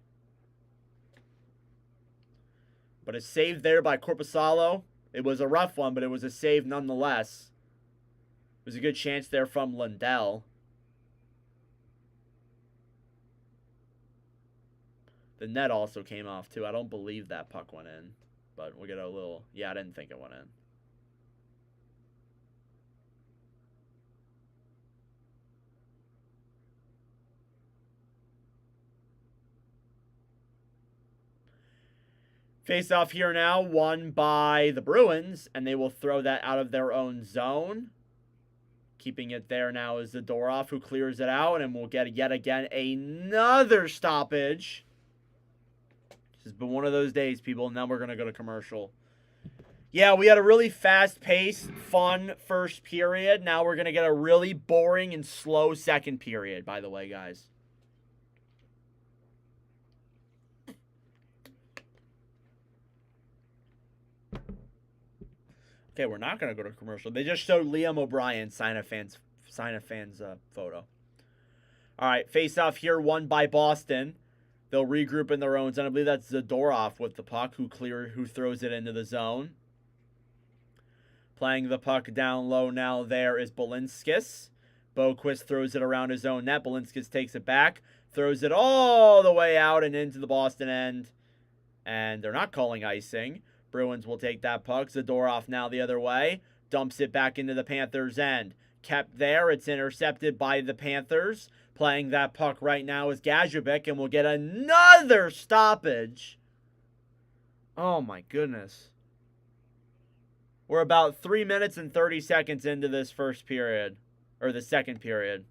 But a save there by Korpisalo. It was a rough one, but it was a save nonetheless. It was a good chance there from Lundell. The net also came off, too. I don't believe that puck went in. But we'll get a little... Yeah, I didn't think it went in. Face off here now, won by the Bruins, and they will throw that out of their own zone. Keeping it there now is Zadorov, who clears it out, and we'll get yet again another stoppage. This has been one of those days, people. Now we're going to go to commercial. Yeah, we had a really fast-paced, fun first period. Now we're going to get a really boring and slow second period, by the way, guys. Okay, we're not going to go to commercial. They just showed Liam O'Brien sign a fan's photo. All right, face-off here, won by Boston. They'll regroup in their own zone. I believe that's Zadorov with the puck, who throws it into the zone. Playing the puck down low now there is Balinskis. Boquist throws it around his own net. Balinskis takes it back, throws it all the way out and into the Boston end. And they're not calling icing. Bruins will take that puck. Zadorov now the other way. Dumps it back into the Panthers' end. Kept there. It's intercepted by the Panthers. Playing that puck right now is Gajovic, and we'll get another stoppage. Oh, my goodness. We're about 3 minutes and 30 seconds into this first period. Or the second period.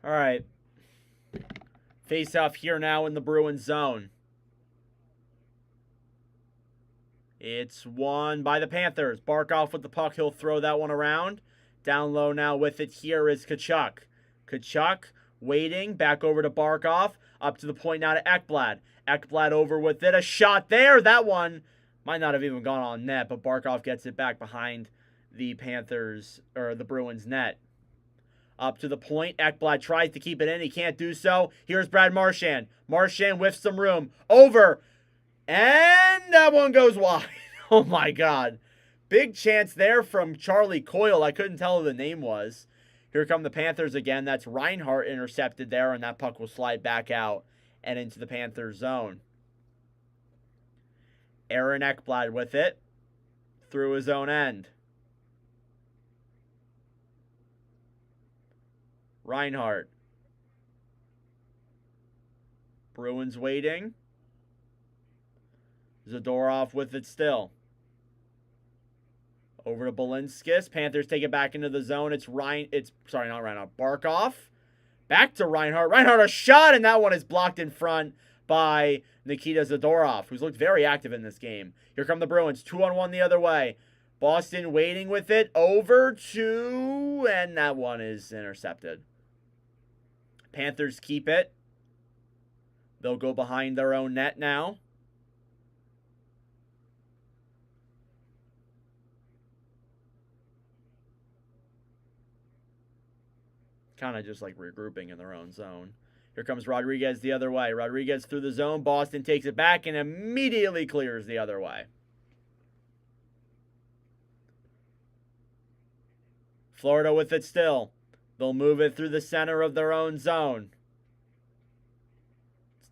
All right. Face off here now in the Bruins zone. It's won by the Panthers. Barkov with the puck. He'll throw that one around. Down low now with it here is Tkachuk. Tkachuk waiting. Back over to Barkov. Up to the point now to Ekblad. Ekblad over with it. A shot there. That one might not have even gone on net, but Barkov gets it back behind the Panthers, or the Bruins net. Up to the point. Ekblad tries to keep it in. He can't do so. Here's Brad Marchand. Marchand with some room. Over. And that one goes wide. Oh, my God. Big chance there from Charlie Coyle. I couldn't tell who the name was. Here come the Panthers again. That's Reinhart intercepted there, and that puck will slide back out and into the Panthers zone. Aaron Ekblad with it through his own end. Reinhart. Bruins waiting. Zadorov with it still. Over to Balinskis. Panthers take it back into the zone. It's not Reinhart. Barkov. Back to Reinhart. Reinhart a shot, and that one is blocked in front by Nikita Zadorov, who's looked very active in this game. Here come the Bruins. 2-on-1 the other way. Boston waiting with it. Over to, and that one is intercepted. Panthers keep it. They'll go behind their own net now. Kind of just like regrouping in their own zone. Here comes Rodriguez the other way. Rodriguez through the zone. Boston takes it back and immediately clears the other way. Florida with it still. They'll move it through the center of their own zone.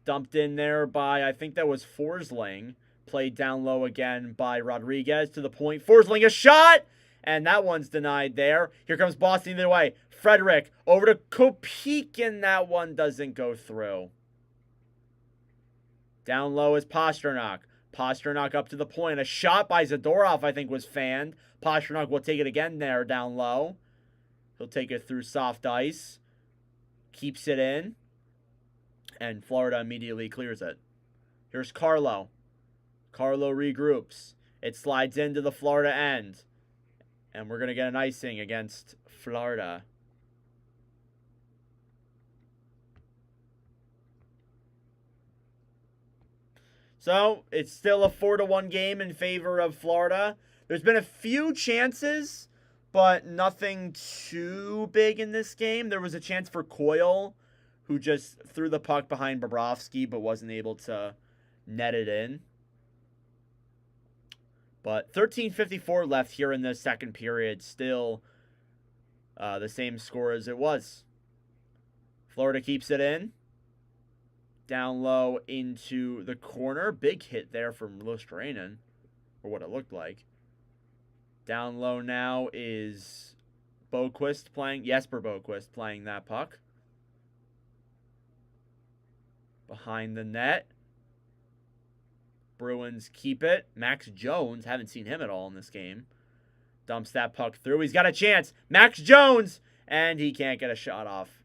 Dumped in there by, I think that was Forsling. Played down low again by Rodriguez to the point. Forsling, a shot! And that one's denied there. Here comes Boston either way. Frederick over to Kopik, and that one doesn't go through. Down low is Pasternak. Pasternak up to the point. A shot by Zadorov, I think, was fanned. Pasternak will take it again there down low. He'll take it through soft ice. Keeps it in. And Florida immediately clears it. Here's Carlo. Carlo regroups. It slides into the Florida end. And we're going to get an icing against Florida. So, it's still a 4-1 game in favor of Florida. There's been a few chances, but nothing too big in this game. There was a chance for Coyle, who just threw the puck behind Bobrovsky, but wasn't able to net it in. But 13:54 left here in the second period. Still the same score as it was. Florida keeps it in. Down low into the corner. Big hit there from Lustranen, or what it looked like. Down low now is Boquist playing. Jesper Boquist playing that puck. Behind the net. Bruins keep it. Max Jones, haven't seen him at all in this game. Dumps that puck through. He's got a chance. Max Jones! And he can't get a shot off.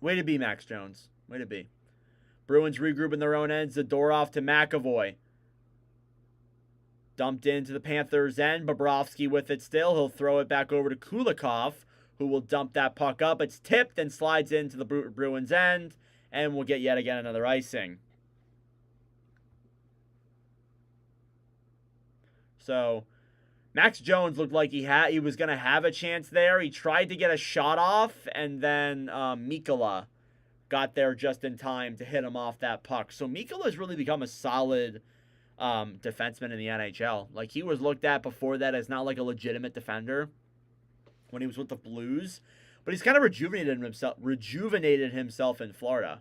Way to be, Max Jones. Way to be. Bruins regroup in their own end. Zadorov to McAvoy. Dumped into the Panthers' end. Bobrovsky with it still. He'll throw it back over to Kulikov, who will dump that puck up. It's tipped and slides into the Bruins' end. And we'll get yet again another icing. So, Max Jones looked like he was going to have a chance there. He tried to get a shot off, and then Mikkola got there just in time to hit him off that puck. So Mikkola has really become a solid defenseman in the NHL. Like, he was looked at before that as not like a legitimate defender when he was with the Blues. But he's kind of rejuvenated himself in Florida.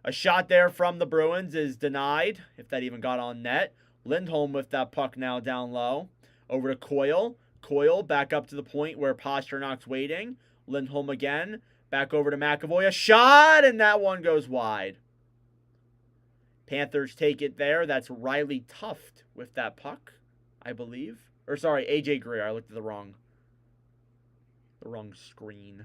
A shot there from the Bruins is denied, if that even got on net. Lindholm with that puck now down low. Over to Coyle. Coyle back up to the point where Pasternak's waiting. Lindholm again. Back over to McAvoy. A shot, and that one goes wide. Panthers take it there. That's Riley Tuft with that puck, I believe. Or sorry, AJ Greer. I looked at the wrong screen.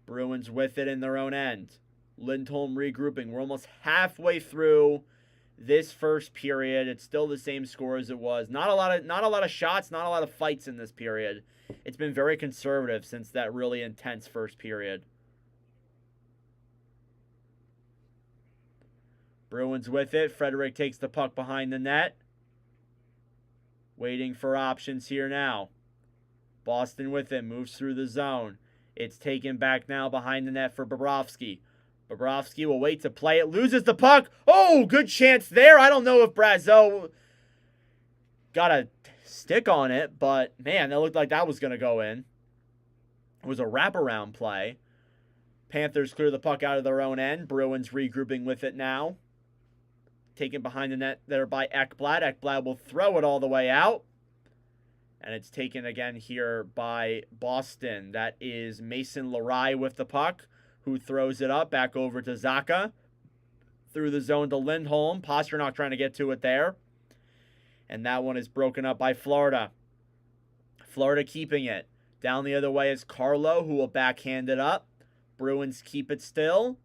Bruins with it in their own end. Lindholm regrouping. We're almost halfway through this first period. It's still the same score as it was. Not a lot of shots, not a lot of fights in this period. It's been very conservative since that really intense first period. Bruins with it. Frederick takes the puck behind the net. Waiting for options here now. Boston with it. Moves through the zone. It's taken back now behind the net for Bobrovsky. Bobrovsky will wait to play it. Loses the puck. Oh, good chance there. I don't know if Brazeau got a stick on it, but man, that looked like that was going to go in. It was a wraparound play. Panthers clear the puck out of their own end. Bruins regrouping with it now. Taken behind the net there by Ekblad. Ekblad will throw it all the way out. And it's taken again here by Boston. That is Mason Larai with the puck, who throws it up back over to Zacha. Through the zone to Lindholm. Pasternak trying to get to it there. And that one is broken up by Florida. Florida keeping it. Down the other way is Carlo, who will backhand it up. Bruins keep it still.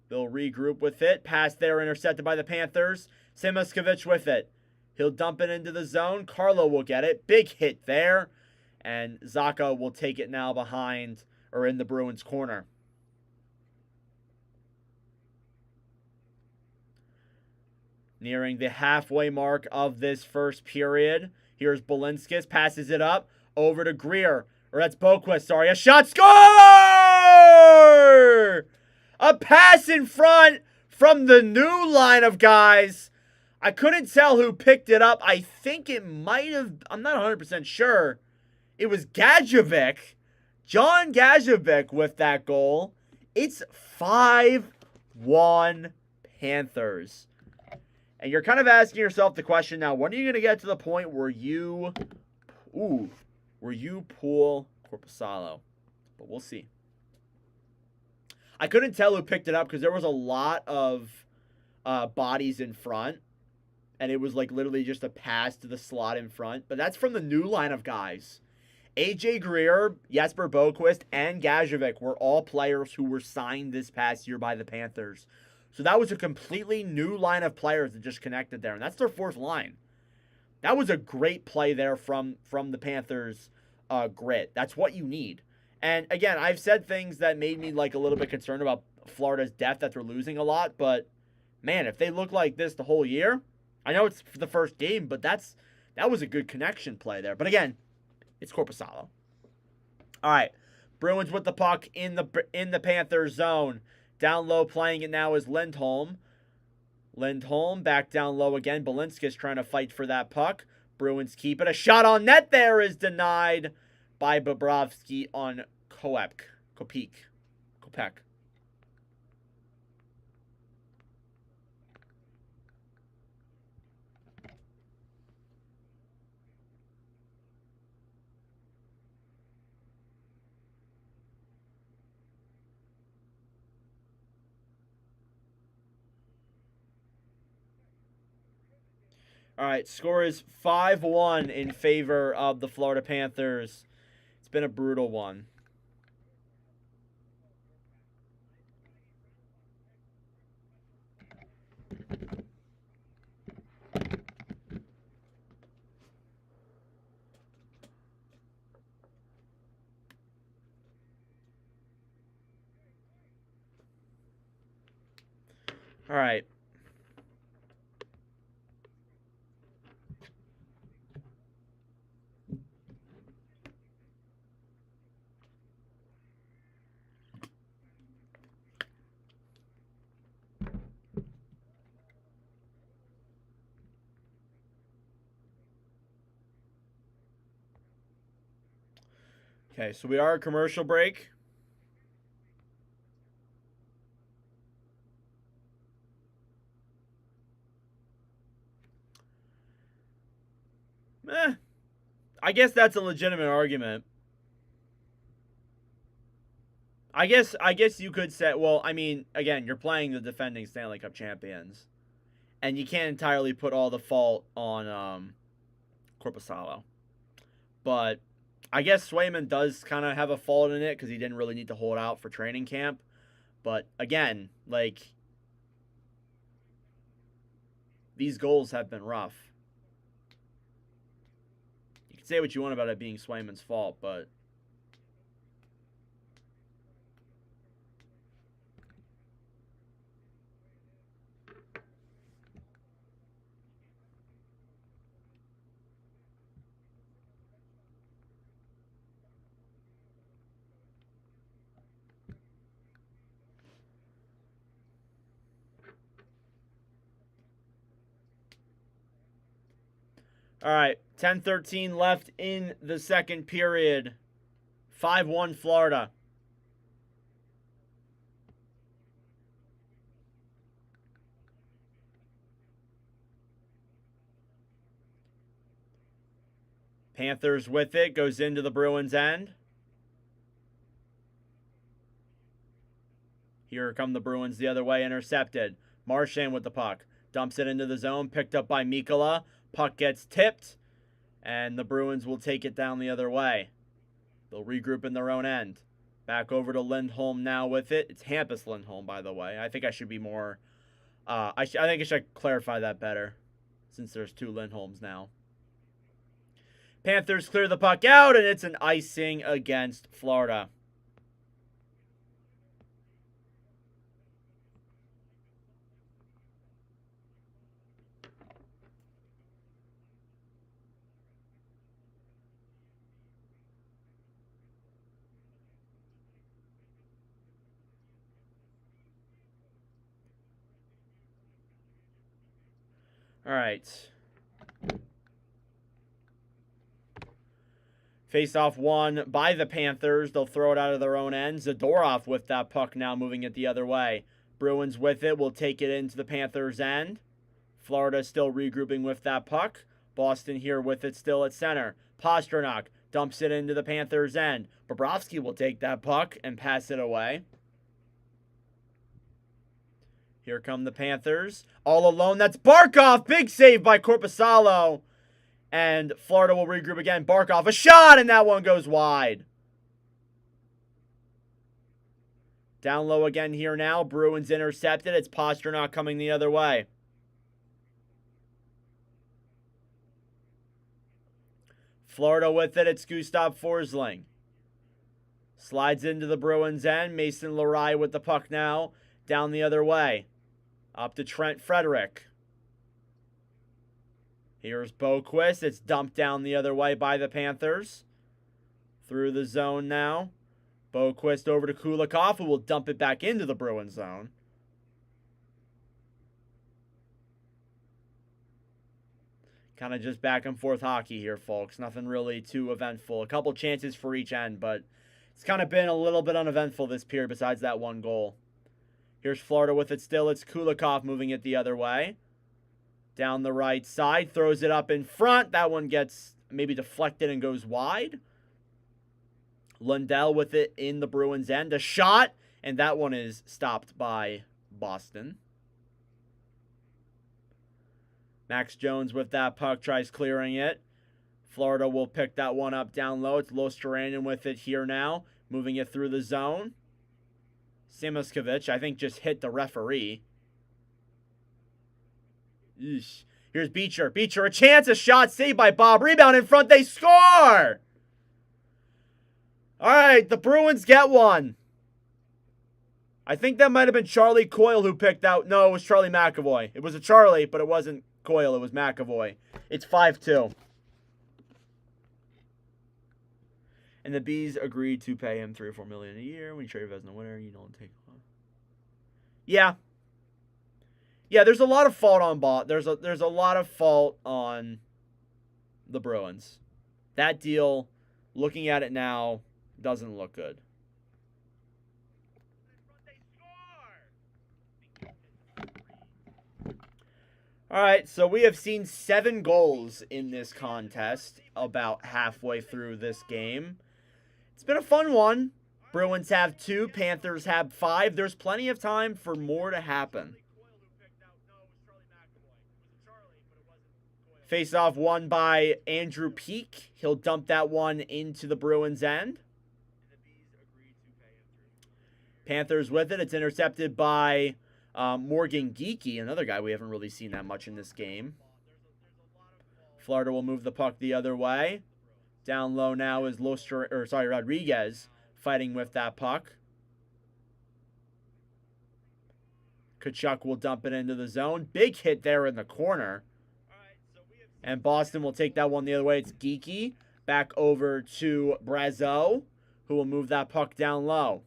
They'll regroup with it. Pass there intercepted by the Panthers. Simaskovich with it. He'll dump it into the zone. Carlo will get it. Big hit there. And Zacha will take it now behind, or in the Bruins' corner. Nearing the halfway mark of this first period. Here's Balinskis. Passes it up. Over to Greer. Or that's Boquist, sorry. A shot. Score! A pass in front from the new line of guys. I couldn't tell who picked it up. I think it might have, I'm not 100% sure. It was Gadjevic. John Gadjevic with that goal It's 5-1 Panthers. And you're kind of asking yourself the question now, when are you going to get to the point where you pull Korpisalo? But we'll see. I couldn't tell who picked it up because there was a lot of bodies in front. And it was like literally just a pass to the slot in front. But that's from the new line of guys. AJ Greer, Jesper Boquist, and Gajovic were all players who were signed this past year by the Panthers. So that was a completely new line of players that just connected there. And that's their fourth line. That was a great play there from the Panthers grit. That's what you need. And again, I've said things that made me like a little bit concerned about Florida's depth, that they're losing a lot. But man, if they look like this the whole year, I know it's the first game, but that was a good connection play there. But again, it's Korpisalo. All right, Bruins with the puck in the Panthers zone. Down low playing it now is Lindholm. Lindholm back down low again. Balinska's trying to fight for that puck. Bruins keep it. A shot on net there is denied by Bobrovsky on Kopech. All right, score is 5-1 in favor of the Florida Panthers. It's been a brutal one. All right. Okay, so we are a commercial break. I guess that's a legitimate argument. I guess you could say, well, I mean, again, you're playing the defending Stanley Cup champions, and you can't entirely put all the fault on Korpisalo. But I guess Swayman does kind of have a fault in it because he didn't really need to hold out for training camp. But again, like, these goals have been rough. You can say what you want about it being Swayman's fault, but all right, 10:13 left in the second period. 5-1 Florida. Panthers with it, goes into the Bruins' end. Here come the Bruins the other way, intercepted. Marchand with the puck. Dumps it into the zone, picked up by Mikkola. Puck gets tipped, and the Bruins will take it down the other way. They'll regroup in their own end. Back over to Lindholm now with it. It's Hampus Lindholm, by the way. I think I should be more... I think I should clarify that better, since there's two Lindholms now. Panthers clear the puck out, and it's an icing against Florida. All right. Face-off won by the Panthers. They'll throw it out of their own end. Zadorov with that puck now, moving it the other way. Bruins with it will take it into the Panthers' end. Florida still regrouping with that puck. Boston here with it still at center. Pastrnak dumps it into the Panthers' end. Bobrovsky will take that puck and pass it away. Here come the Panthers. All alone. That's Barkov. Big save by Korpisalo. And Florida will regroup again. Barkov, a shot, and that one goes wide. Down low again here now. Bruins intercepted. It's Pastrnak coming the other way. Florida with it. It's Gustav Forsling. Slides into the Bruins' end. Mason Lohrei with the puck now. Down the other way. Up to Trent Frederick. Here's Boquist. It's dumped down the other way by the Panthers. Through the zone now. Boquist over to Kulikov, who will dump it back into the Bruins zone. Kind of just back and forth hockey here, folks. Nothing really too eventful. A couple chances for each end, but it's kind of been a little bit uneventful this period besides that one goal. Here's Florida with it still. It's Kulikov moving it the other way. Down the right side. Throws it up in front. That one gets maybe deflected and goes wide. Lundell with it in the Bruins' end. A shot. And that one is stopped by Boston. Max Jones with that puck. Tries clearing it. Florida will pick that one up down low. It's Lostranian with it here now. Moving it through the zone. Samoskevich, I think, just hit the referee. Eesh. Here's Beecher. Beecher, a chance, a shot, saved by Bob. Rebound in front, they score! All right, the Bruins get one. I think that might have been Charlie Coyle who picked out. No, it was Charlie McAvoy. It was a Charlie, but it wasn't Coyle, it was McAvoy. It's 5-2. And the Bees agreed to pay him $3 or $4 million a year. When you trade as a winner, you don't take one. Yeah. Yeah, there's a lot of fault on There's a lot of fault on the Bruins. That deal, looking at it now, doesn't look good. All right, so we have seen 7 goals in this contest about halfway through this game. It's been a fun one. Bruins have 2, Panthers have 5. There's plenty of time for more to happen. Face-off won by Andrew Peak. He'll dump that one into the Bruins' end. Panthers with it. It's intercepted by Morgan Geekie, another guy we haven't really seen that much in this game. Florida will move the puck the other way. Down low now is Rodriguez fighting with that puck. Kachuk will dump it into the zone. Big hit there in the corner. And Boston will take that one the other way. It's Geekie. Back over to Brazeau, who will move that puck down low.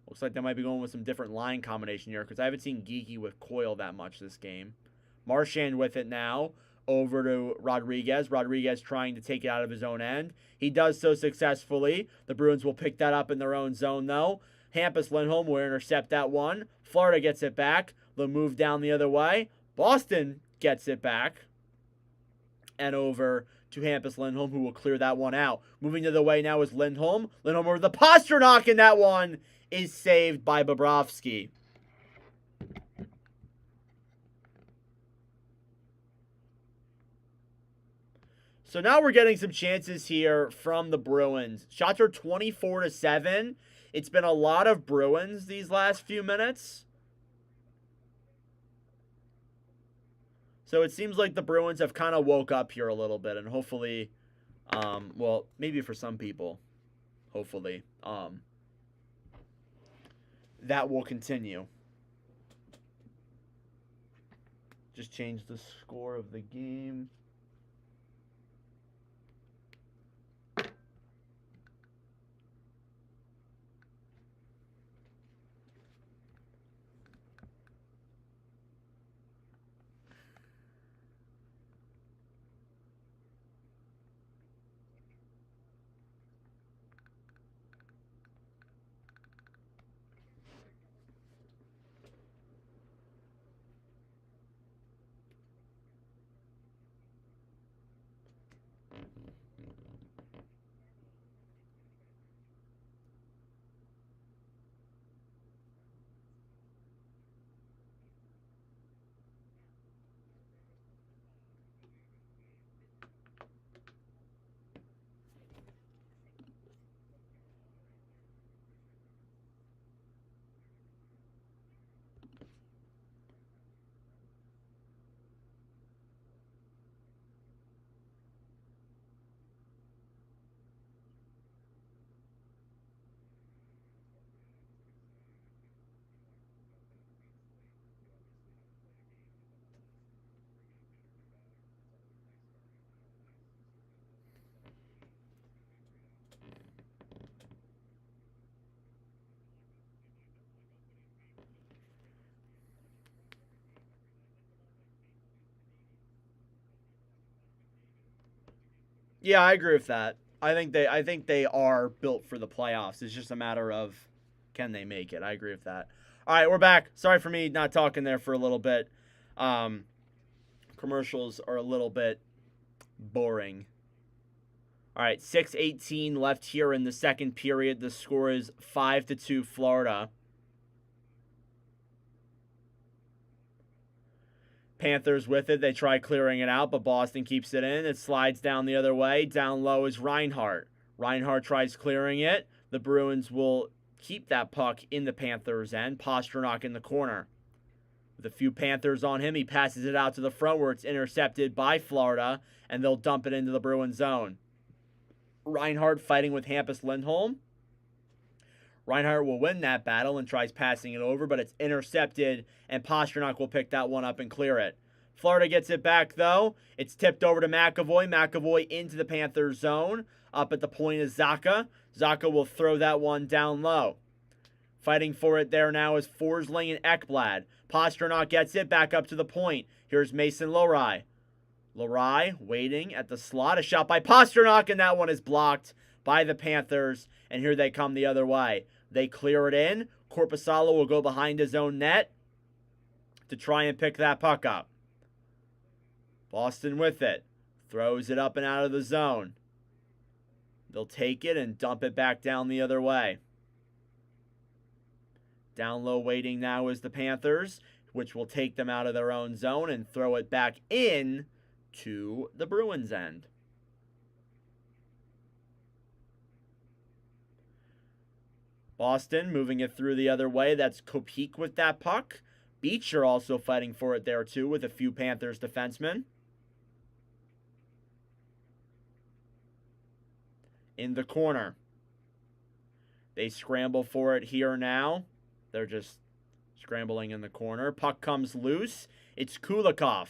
Looks like they might be going with some different line combination here because I haven't seen Geekie with Coyle that much this game. Marchand with it now. Over to Rodriguez. Rodriguez trying to take it out of his own end. He does so successfully. The Bruins will pick that up in their own zone, though. Hampus Lindholm will intercept that one. Florida gets it back. They'll move down the other way. Boston gets it back. And over to Hampus Lindholm, who will clear that one out. Moving to the way now is Lindholm. Lindholm over the Pastrnak, and that one is saved by Bobrovsky. So now we're getting some chances here from the Bruins. Shots are 24-7. It's been a lot of Bruins these last few minutes. So it seems like the Bruins have kind of woke up here a little bit, and hopefully, well, maybe for some people, hopefully, that will continue. Just change the score of the game. Yeah, I agree with that. I think they are built for the playoffs. It's just a matter of can they make it. I agree with that. All right, we're back. Sorry for me not talking there for a little bit. Um, Commercials are a little bit boring. All right, 6:18 left here in the second period. The score is 5-2 Florida. Panthers with it. They try clearing it out, but Boston keeps it in. It slides down the other way. Down low is Reinhart. Reinhart tries clearing it. The Bruins will keep that puck in the Panthers' end. Pastrnak in the corner. With a few Panthers on him, he passes it out to the front where it's intercepted by Florida, and they'll dump it into the Bruins zone. Reinhart fighting with Hampus Lindholm. Reinhart will win that battle and tries passing it over, but it's intercepted, and Pastrnak will pick that one up and clear it. Florida gets it back, though. It's tipped over to McAvoy. McAvoy into the Panthers zone. Up at the point is Zacha. Zacha will throw that one down low. Fighting for it there now is Forsling and Ekblad. Pastrnak gets it back up to the point. Here's Mason Lohrei. Lohrei waiting at the slot. A shot by Pastrnak, and that one is blocked by the Panthers. And here they come the other way. They clear it in. Korpisalo will go behind his own net to try and pick that puck up. Boston with it. Throws it up and out of the zone. They'll take it and dump it back down the other way. Down low waiting now is the Panthers, which will take them out of their own zone and throw it back in to the Bruins' end. Boston moving it through the other way. That's Kopech with that puck. Beecher also fighting for it there too with a few Panthers defensemen. In the corner. They scramble for it here now. They're just scrambling in the corner. Puck comes loose. It's Kulikov.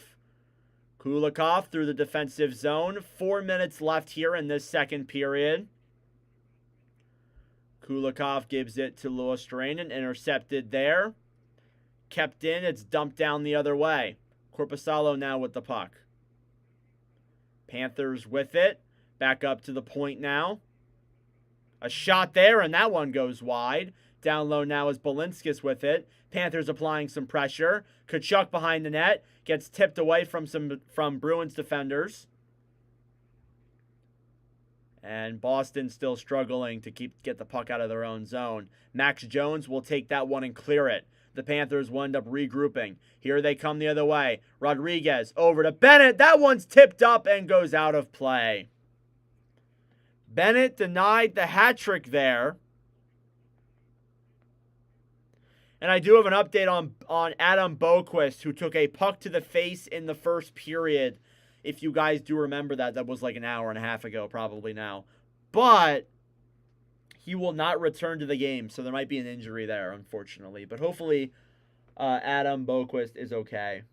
Kulikov through the defensive zone. 4 minutes left here in this second period. Kulikov gives it to Luostarinen. Intercepted there. Kept in. It's dumped down the other way. Korpisalo now with the puck. Panthers with it. Back up to the point now. A shot there, and that one goes wide. Down low now is Balinskis with it. Panthers applying some pressure. Tkachuk behind the net. Gets tipped away from Bruins defenders. And Boston still struggling to get the puck out of their own zone. Max Jones will take that one and clear it. The Panthers will end up regrouping. Here they come the other way. Rodriguez over to Bennett. That one's tipped up and goes out of play. Bennett denied the hat trick there. And I do have an update on Adam Boquist, who took a puck to the face in the first period. If you guys do remember that, that was like an hour and a half ago, probably now. But he will not return to the game, so there might be an injury there, unfortunately. But hopefully Adam Boquist is okay.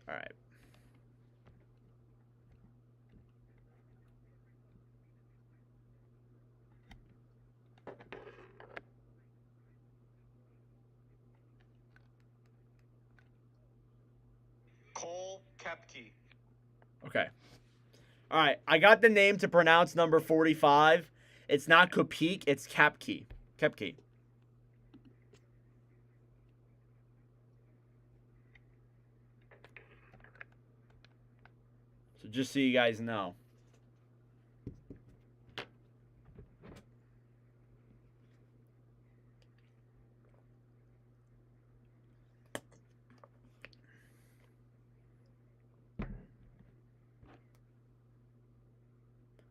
All right. Cole Koepke. Okay. All right. I got the name to pronounce number 45. It's not Kopeek. It's Koepke. Koepke. So just so you guys know.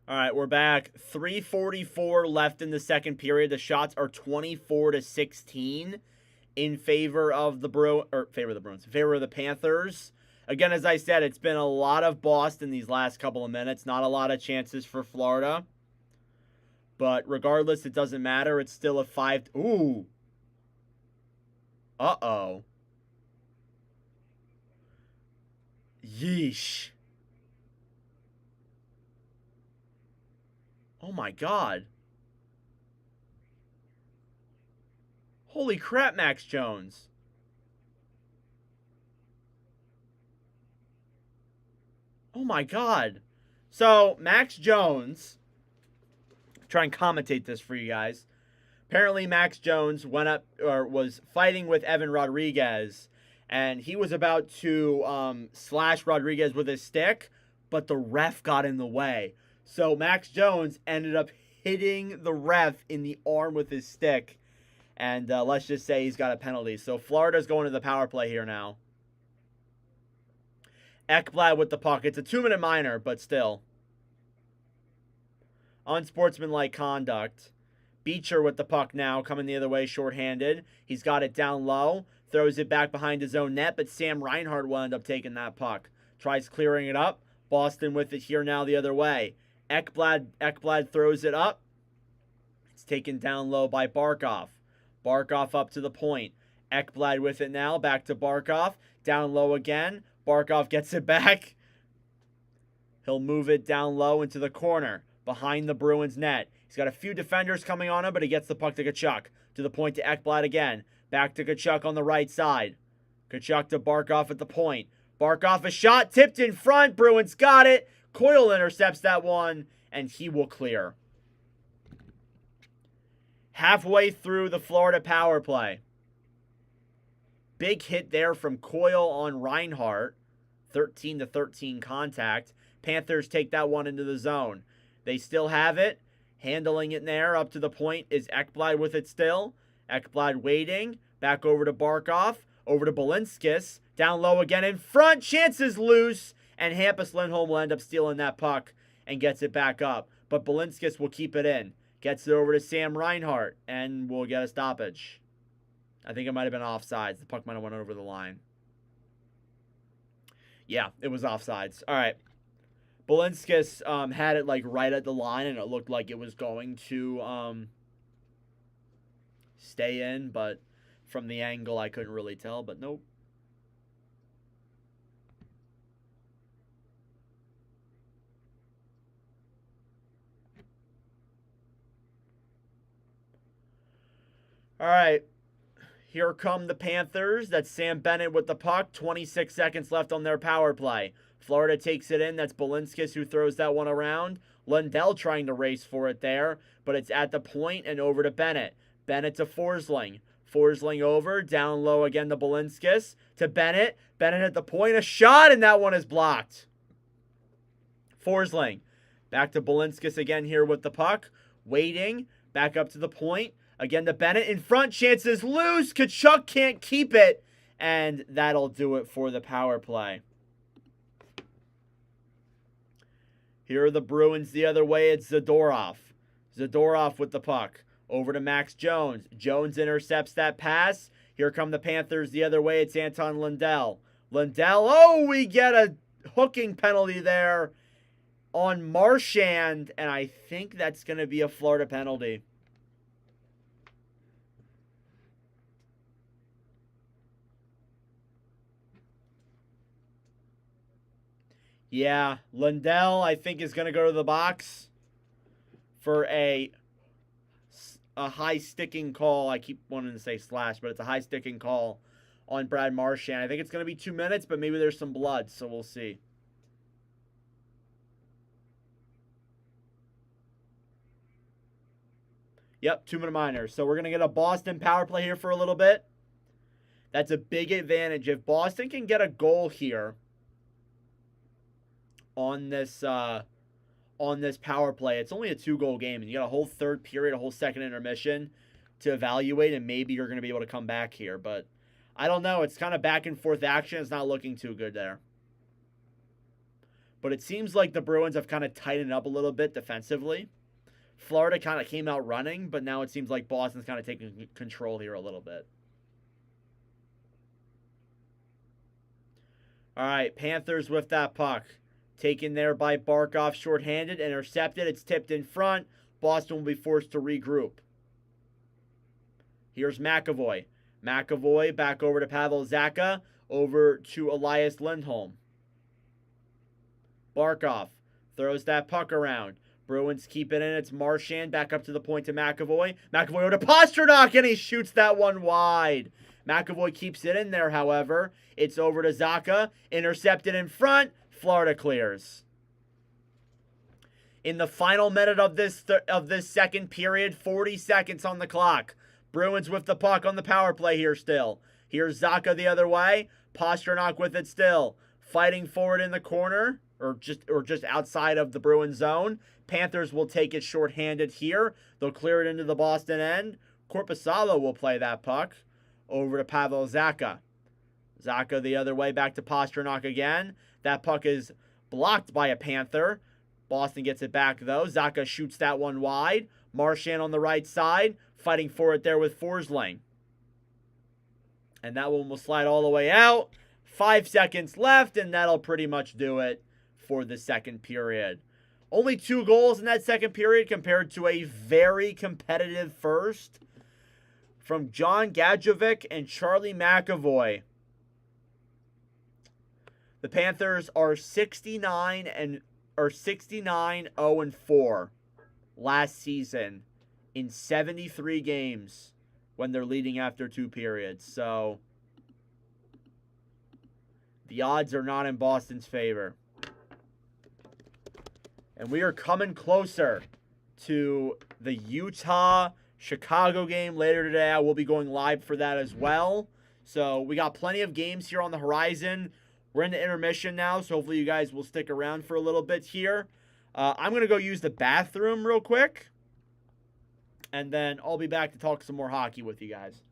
All right, we're back. 3:44 left in the second period. The shots are 24-16 in favor of the favor of the Panthers. Again, as I said, it's been a lot of Boston these last couple of minutes. Not a lot of chances for Florida. But regardless, it doesn't matter. It's still a 5. Ooh. Uh-oh. Yeesh. Oh my God. Holy crap, Max Jones. Oh my God. So, Max Jones, try and commentate this for you guys. Apparently, Max Jones was fighting with Evan Rodriguez, and he was about to slash Rodriguez with his stick, but the ref got in the way. So Max Jones ended up hitting the ref in the arm with his stick, and let's just say he's got a penalty. So Florida's going to the power play here now. Ekblad with the puck. It's a 2-minute minor, but still. Unsportsmanlike conduct. Beecher with the puck now, coming the other way, shorthanded. He's got it down low, throws it back behind his own net, but Sam Reinhart will end up taking that puck. Tries clearing it up. Boston with it here now the other way. Ekblad throws it up. It's taken down low by Barkov. Barkov up to the point. Ekblad with it now, back to Barkov. Down low again. Barkov gets it back. He'll move it down low into the corner, behind the Bruins net. He's got a few defenders coming on him, but he gets the puck to Tkachuk. To the point to Ekblad again. Back to Tkachuk on the right side. Tkachuk to Barkov at the point. Barkov a shot, tipped in front. Bruins got it. Coyle intercepts that one, and he will clear. Halfway through the Florida power play. Big hit there from Coyle on Reinhart. 13-13 contact. Panthers take that one into the zone. They still have it. Handling it there up to the point is Ekblad with it still. Ekblad waiting. Back over to Barkov. Over to Balinskis. Down low again in front. Chances loose. And Hampus Lindholm will end up stealing that puck and gets it back up. But Balinskis will keep it in. Gets it over to Sam Reinhart. And we'll get a stoppage. I think it might have been offsides. The puck might have went over the line. Yeah, it was offsides. All right. Balinskis had it like right at the line, and it looked like it was going to stay in. But from the angle, I couldn't really tell. But nope. All right. Here come the Panthers. That's Sam Bennett with the puck. 26 seconds left on their power play. Florida takes it in. That's Balinskis who throws that one around. Lundell trying to race for it there, but it's at the point and over to Bennett. Bennett to Forsling. Forsling over. Down low again to Balinskis. To Bennett. Bennett at the point. A shot, and that one is blocked. Forsling. Back to Balinskis again here with the puck. Waiting. Back up to the point. Again to Bennett in front. Chances loose. Tkachuk can't keep it. And that'll do it for the power play. Here are the Bruins the other way. It's Zadorov. Zadorov with the puck. Over to Max Jones. Jones intercepts that pass. Here come the Panthers the other way. It's Anton Lundell. Lundell. Oh, we get a hooking penalty there on Marchand. And I think that's going to be a Florida penalty. Yeah, Lundell, I think, is going to go to the box for a high sticking call. I keep wanting to say slash, but it's a high sticking call on Brad Marchand. I think it's going to be 2 minutes, but maybe there's some blood, so we'll see. Yep, 2-minute minors. So we're going to get a Boston power play here for a little bit. That's a big advantage. If Boston can get a goal here on this power play, it's only a 2-goal game, and you got a whole third period, a whole second intermission to evaluate, and maybe you're going to be able to come back here. But I don't know. It's kind of back and forth action. It's not looking too good there. But it seems like the Bruins have kind of tightened up a little bit defensively. Florida kind of came out running, but now it seems like Boston's kind of taking control here a little bit. All right, Panthers with that puck. Taken there by Barkov, shorthanded, intercepted. It's tipped in front. Boston will be forced to regroup. Here's McAvoy. McAvoy back over to Pavel Zacha, over to Elias Lindholm. Barkov throws that puck around. Bruins keep it in. It's Marchand back up to the point to McAvoy. McAvoy over to Pastrnak, and he shoots that one wide. McAvoy keeps it in there, however. It's over to Zacha. Intercepted in front. Florida clears. In the final minute of this second period, 40 seconds on the clock. Bruins with the puck on the power play here still. Here's Zacha the other way. Pastrnak with it still. Fighting forward in the corner, or just outside of the Bruins zone. Panthers will take it shorthanded here. They'll clear it into the Boston end. Korpisalo will play that puck over to Pavel Zacha. Zacha the other way back to Pastrnak again. That puck is blocked by a Panther. Boston gets it back though. Zacha shoots that one wide. Marchand on the right side, fighting for it there with Forsling. And that one will slide all the way out. 5 seconds left, and that'll pretty much do it for the second period. Only 2 goals in that second period compared to a very competitive first from John Gadjovic and Charlie McAvoy. The Panthers are 69-0-4 last season in 73 games when they're leading after 2 periods. So the odds are not in Boston's favor. And we are coming closer to the Utah-Chicago game later today. I will be going live for that as well. So we got plenty of games here on the horizon. We're in the intermission now, so hopefully you guys will stick around for a little bit here. I'm going to go use the bathroom real quick. And then I'll be back to talk some more hockey with you guys.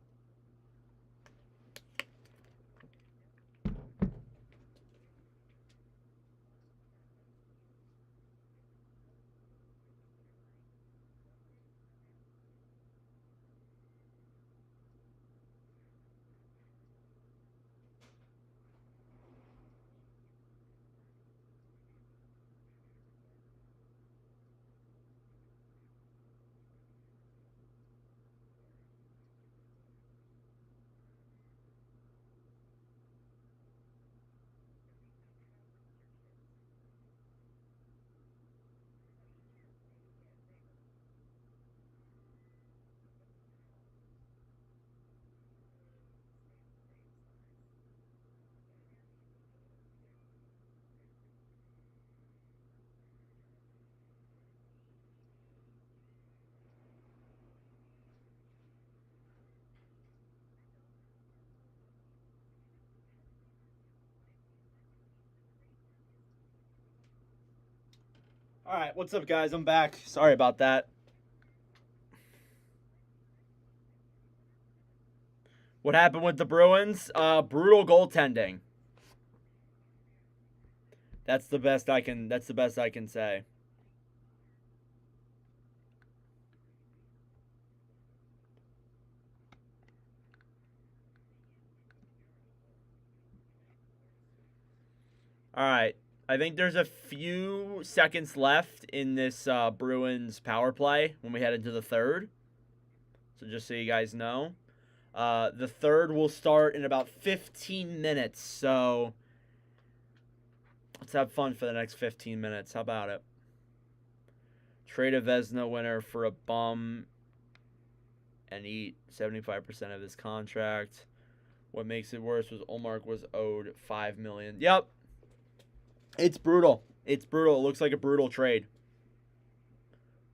All right, what's up, guys? I'm back. Sorry about that. What happened with the Bruins? Brutal goaltending. That's the best I can say. All right. I think there's a few seconds left in this Bruins power play when we head into the third. So just so you guys know. The third will start in about 15 minutes. So let's have fun for the next 15 minutes. How about it? Trade a Vezina winner for a bum and eat 75% of his contract. What makes it worse was Olmark was owed $5 million. Yep. It's brutal. It's brutal. It looks like a brutal trade.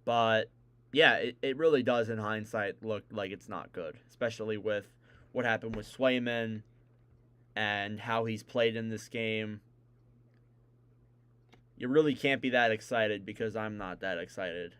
But, yeah, it really does, in hindsight, look like it's not good. Especially with what happened with Swayman and how he's played in this game. You really can't be that excited because I'm not that excited.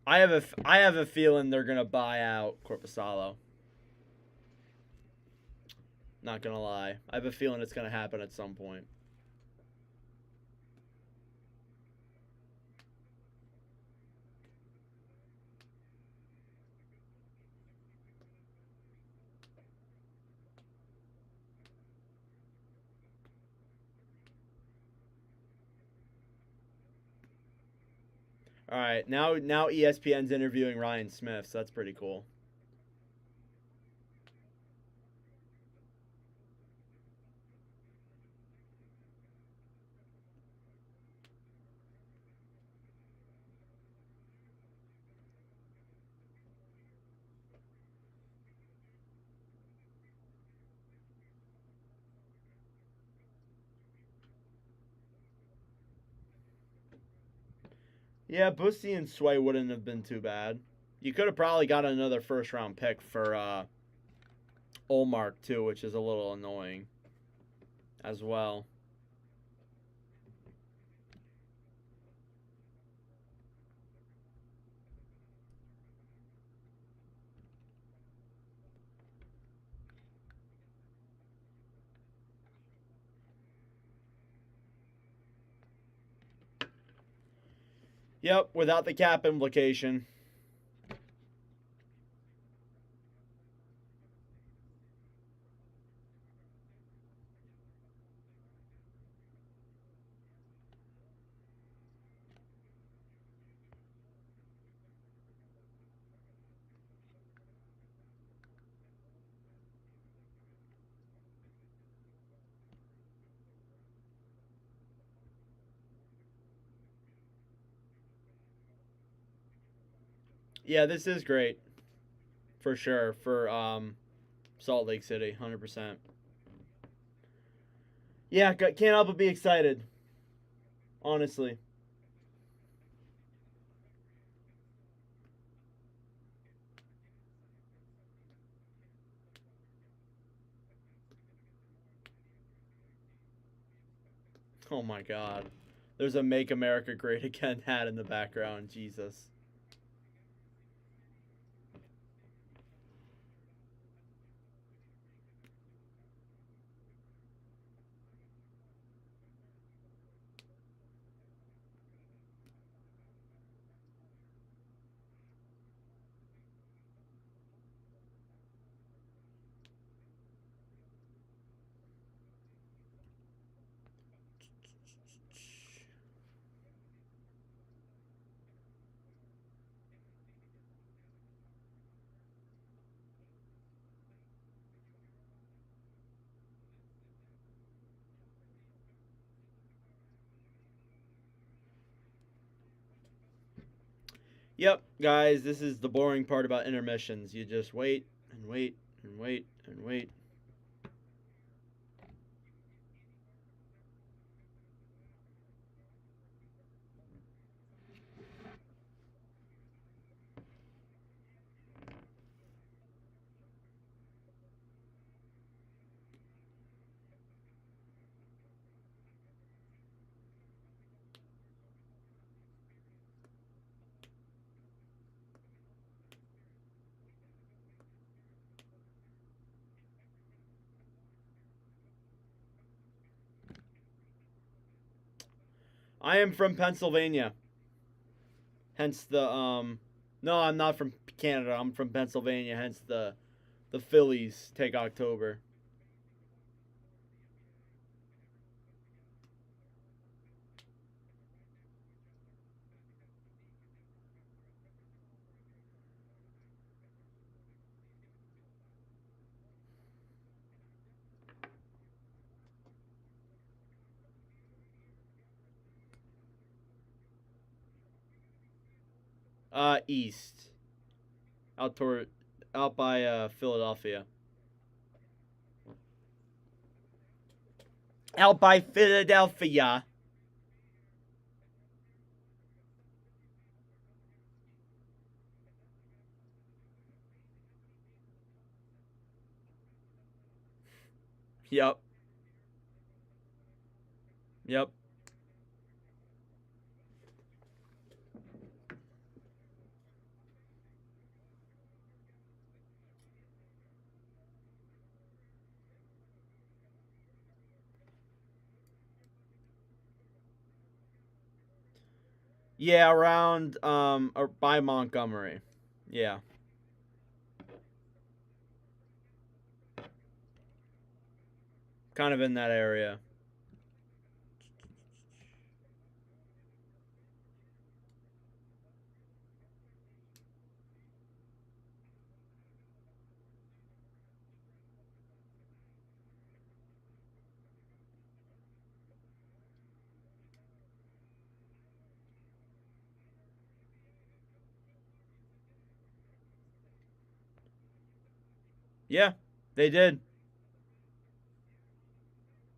I have a feeling they're gonna buy out Corpusalo. Not gonna lie, I have a feeling it's gonna happen at some point. All right, now ESPN's interviewing Ryan Smith, so that's pretty cool. Yeah, Bussy and Sway wouldn't have been too bad. You could have probably got another first round pick for Olmark too, which is a little annoying as well. Yep, without the cap implication. Yeah, this is great for sure for Salt Lake City, 100%. Yeah, can't help but be excited, honestly. Oh my God, there's a "Make America Great Again" hat in the background. Jesus. Yep, guys, this is the boring part about intermissions. You just wait and wait and wait and wait. I am from Pennsylvania. Hence the no, I'm not from Canada. I'm from Pennsylvania. Hence the The Phillies take October. East. Out by Philadelphia. Out by Philadelphia. Yep. Yep. Yeah, around or by Montgomery. Yeah. Kind of in that area. Yeah, they did.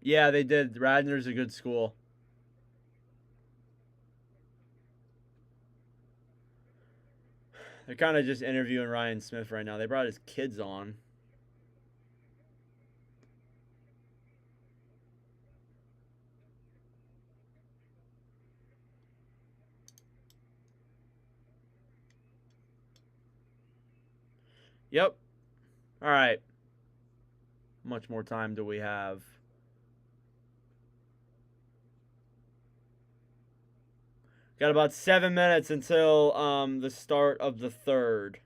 Yeah, they did. Radnor's a good school. They're kind of just interviewing Ryan Smith right now. They brought his kids on. Yep. All right. How much more time do we have? Got about 7 minutes until the start of the third.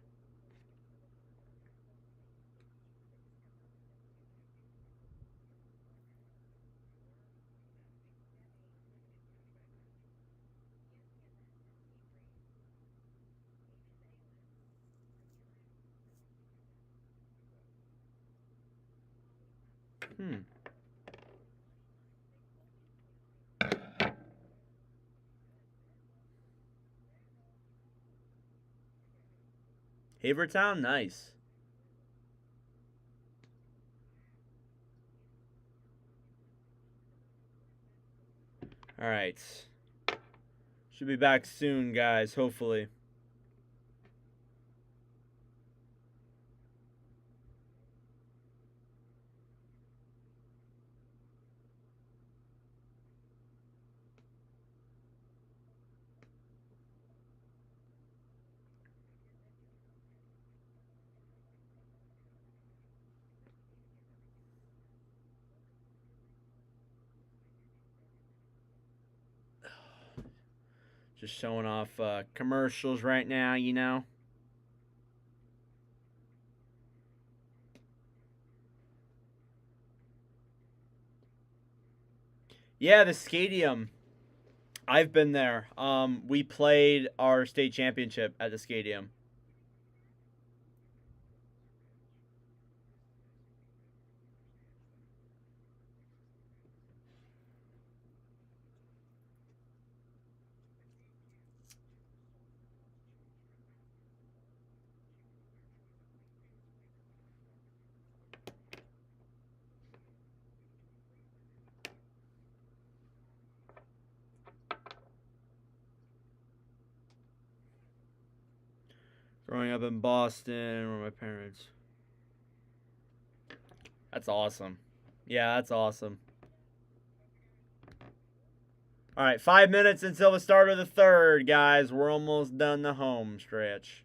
Havertown, nice. All right. Should be back soon, guys, hopefully. Just showing off commercials right now, you know. Yeah, the stadium. I've been there. We played our state championship at the stadium. Growing up in Boston, where my parents. That's awesome. Yeah, that's awesome. All right, 5 minutes until the start of the third, guys. We're almost done the home stretch.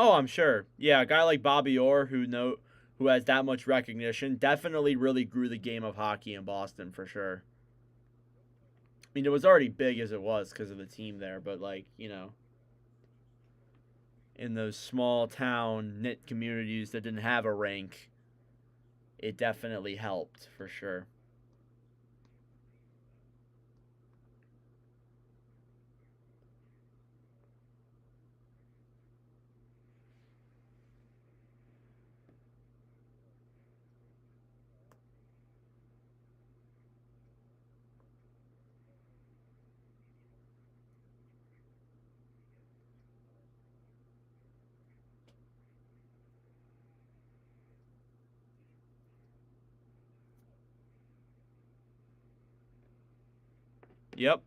Oh, I'm sure. Yeah, a guy like Bobby Orr who has that much recognition definitely really grew the game of hockey in Boston for sure. I mean, it was already big as it was because of the team there, but like, in those small town knit communities that didn't have a rink, it definitely helped for sure. Yep.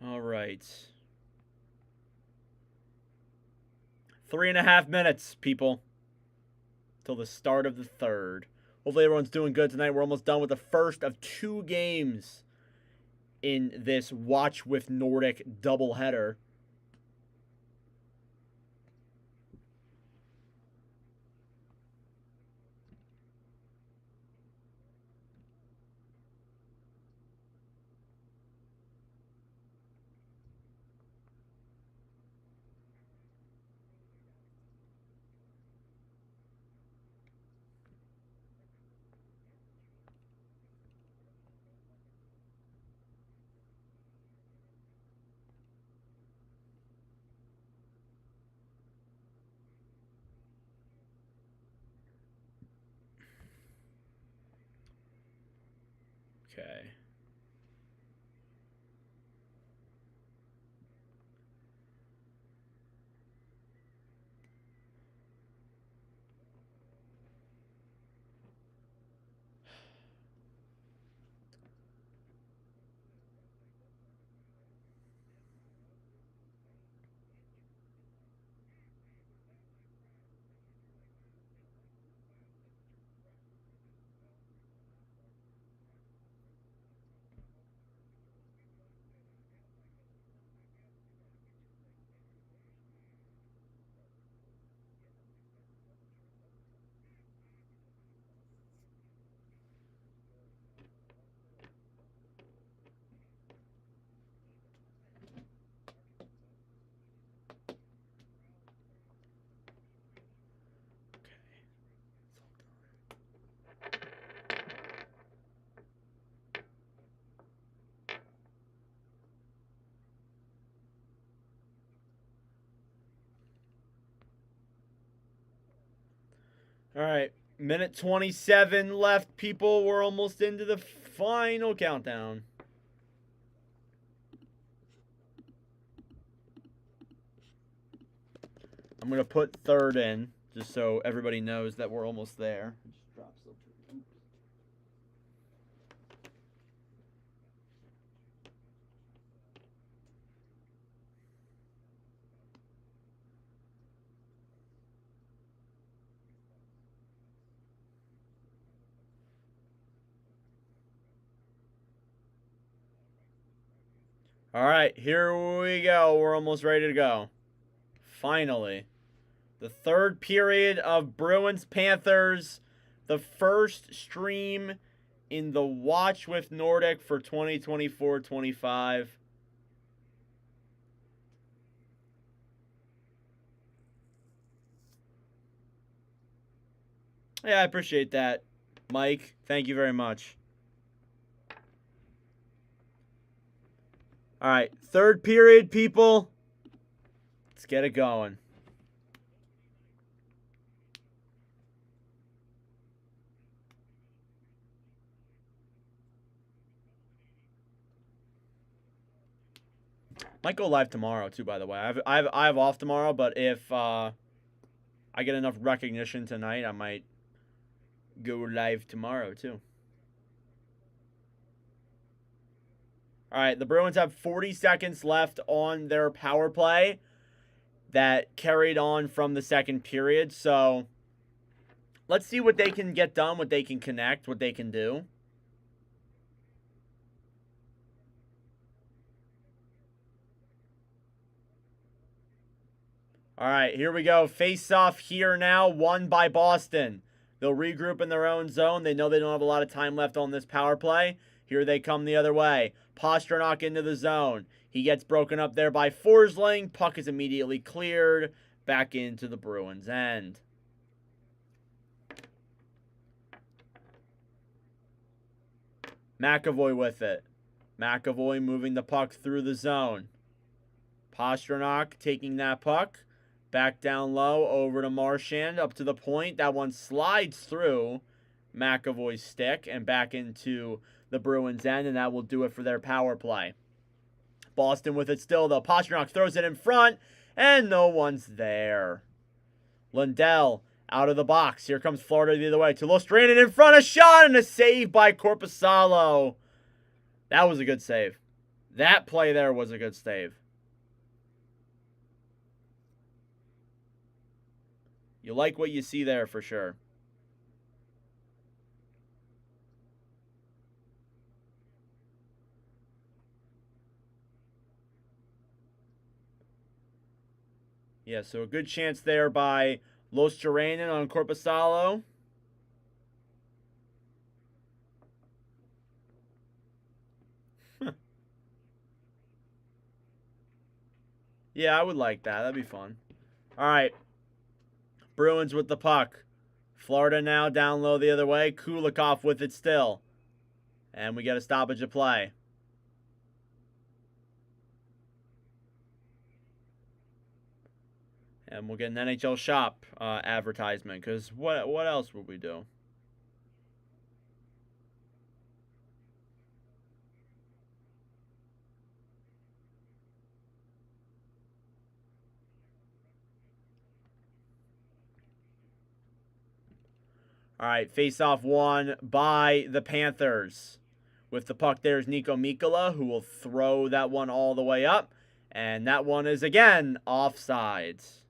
All right. 3.5 minutes, people, till the start of the third. Hopefully everyone's doing good tonight. We're almost done with the first of 2 games in this Watch with Nordic doubleheader. Okay. All right. Minute 27 left, people. We're almost into the final countdown. I'm going to put third in just so everybody knows that we're almost there. Just drop something. All right, here we go. We're almost ready to go. Finally. The third period of Bruins Panthers. The first stream in the Watch with Nordic for 2024-25. Yeah, I appreciate that, Mike. Thank you very much. All right, third period, people. Let's get it going. Might go live tomorrow too. By the way, I have off tomorrow, but if I get enough recognition tonight, I might go live tomorrow too. All right, the Bruins have 40 seconds left on their power play that carried on from the second period. So let's see what they can get done, what they can connect, what they can do. All right, here we go. Face off here now, won by Boston. They'll regroup in their own zone. They know they don't have a lot of time left on this power play. Here they come the other way. Pastrnak into the zone. He gets broken up there by Forsling. Puck is immediately cleared. Back into the Bruins' end. McAvoy with it. McAvoy moving the puck through the zone. Pastrnak taking that puck. Back down low, over to Marchand, up to the point. That one slides through McAvoy's stick and back into the Bruins' end, and that will do it for their power play. Boston with it still, though. Pastrnak throws it in front, and no one's there. Lundell out of the box. Here comes Florida the other way. To Lustranen in front, a shot, and a save by Korpisalo. That was a good save. That play there was a good save. You like what you see there for sure. Yeah, so a good chance there by Lustranen on Korpisalo. Yeah, I would like that. That'd be fun. All right. Bruins with the puck. Florida now down low the other way. Kulikov with it still. And we get a stoppage of play. And we'll get an NHL shop advertisement. Because what else would we do? All right, face-off won by the Panthers. With the puck, there's Nico Mikkola, who will throw that one all the way up. And that one is, again, offsides.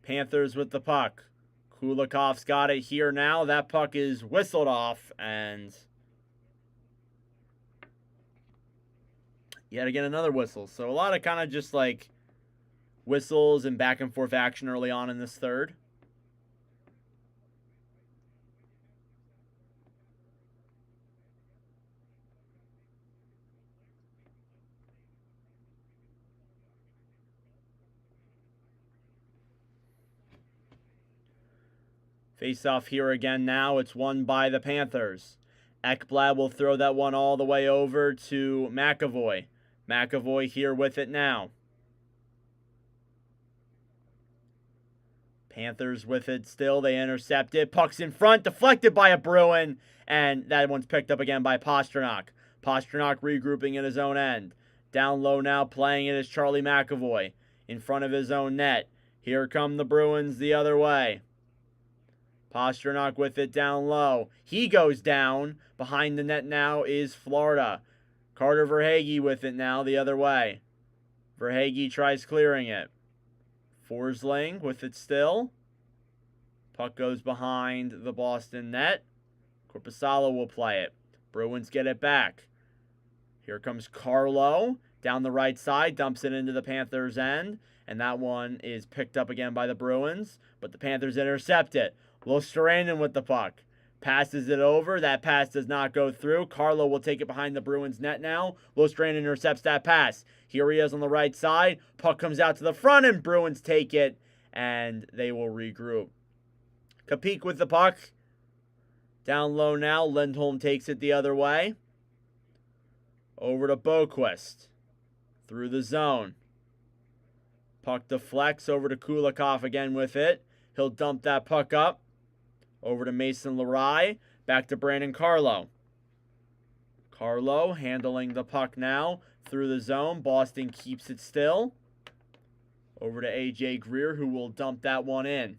Panthers with the puck. Kulikov's got it here now. That puck is whistled off, and yet again another whistle. So a lot of kind of just like whistles and back and forth action early on in this third. Face off here again now. It's won by the Panthers. Ekblad will throw that one all the way over to McAvoy. McAvoy here with it now. Panthers with it still. They intercept it. Puck's in front. Deflected by a Bruin. And that one's picked up again by Pastrnak. Pastrnak regrouping in his own end. Down low now, playing it is Charlie McAvoy. In front of his own net. Here come the Bruins the other way. Pastrnak with it down low. He goes down. Behind the net now is Florida. Carter Verhaeghe with it now the other way. Verhaeghe tries clearing it. Forsling with it still. Puck goes behind the Boston net. Korpisalo will play it. Bruins get it back. Here comes Carlo. Down the right side. Dumps it into the Panthers' end. And that one is picked up again by the Bruins. But the Panthers intercept it. Lustranen with the puck. Passes it over. That pass does not go through. Carlo will take it behind the Bruins net now. Lustranen intercepts that pass. Here he is on the right side. Puck comes out to the front and Bruins take it. And they will regroup. Kapik with the puck. Down low now. Lindholm takes it the other way. Over to Boquist. Through the zone. Puck deflects over to Kulikov again with it. He'll dump that puck up. Over to Mason Lerai. Back to Brandon Carlo. Carlo handling the puck now through the zone. Boston keeps it still. Over to A.J. Greer, who will dump that one in.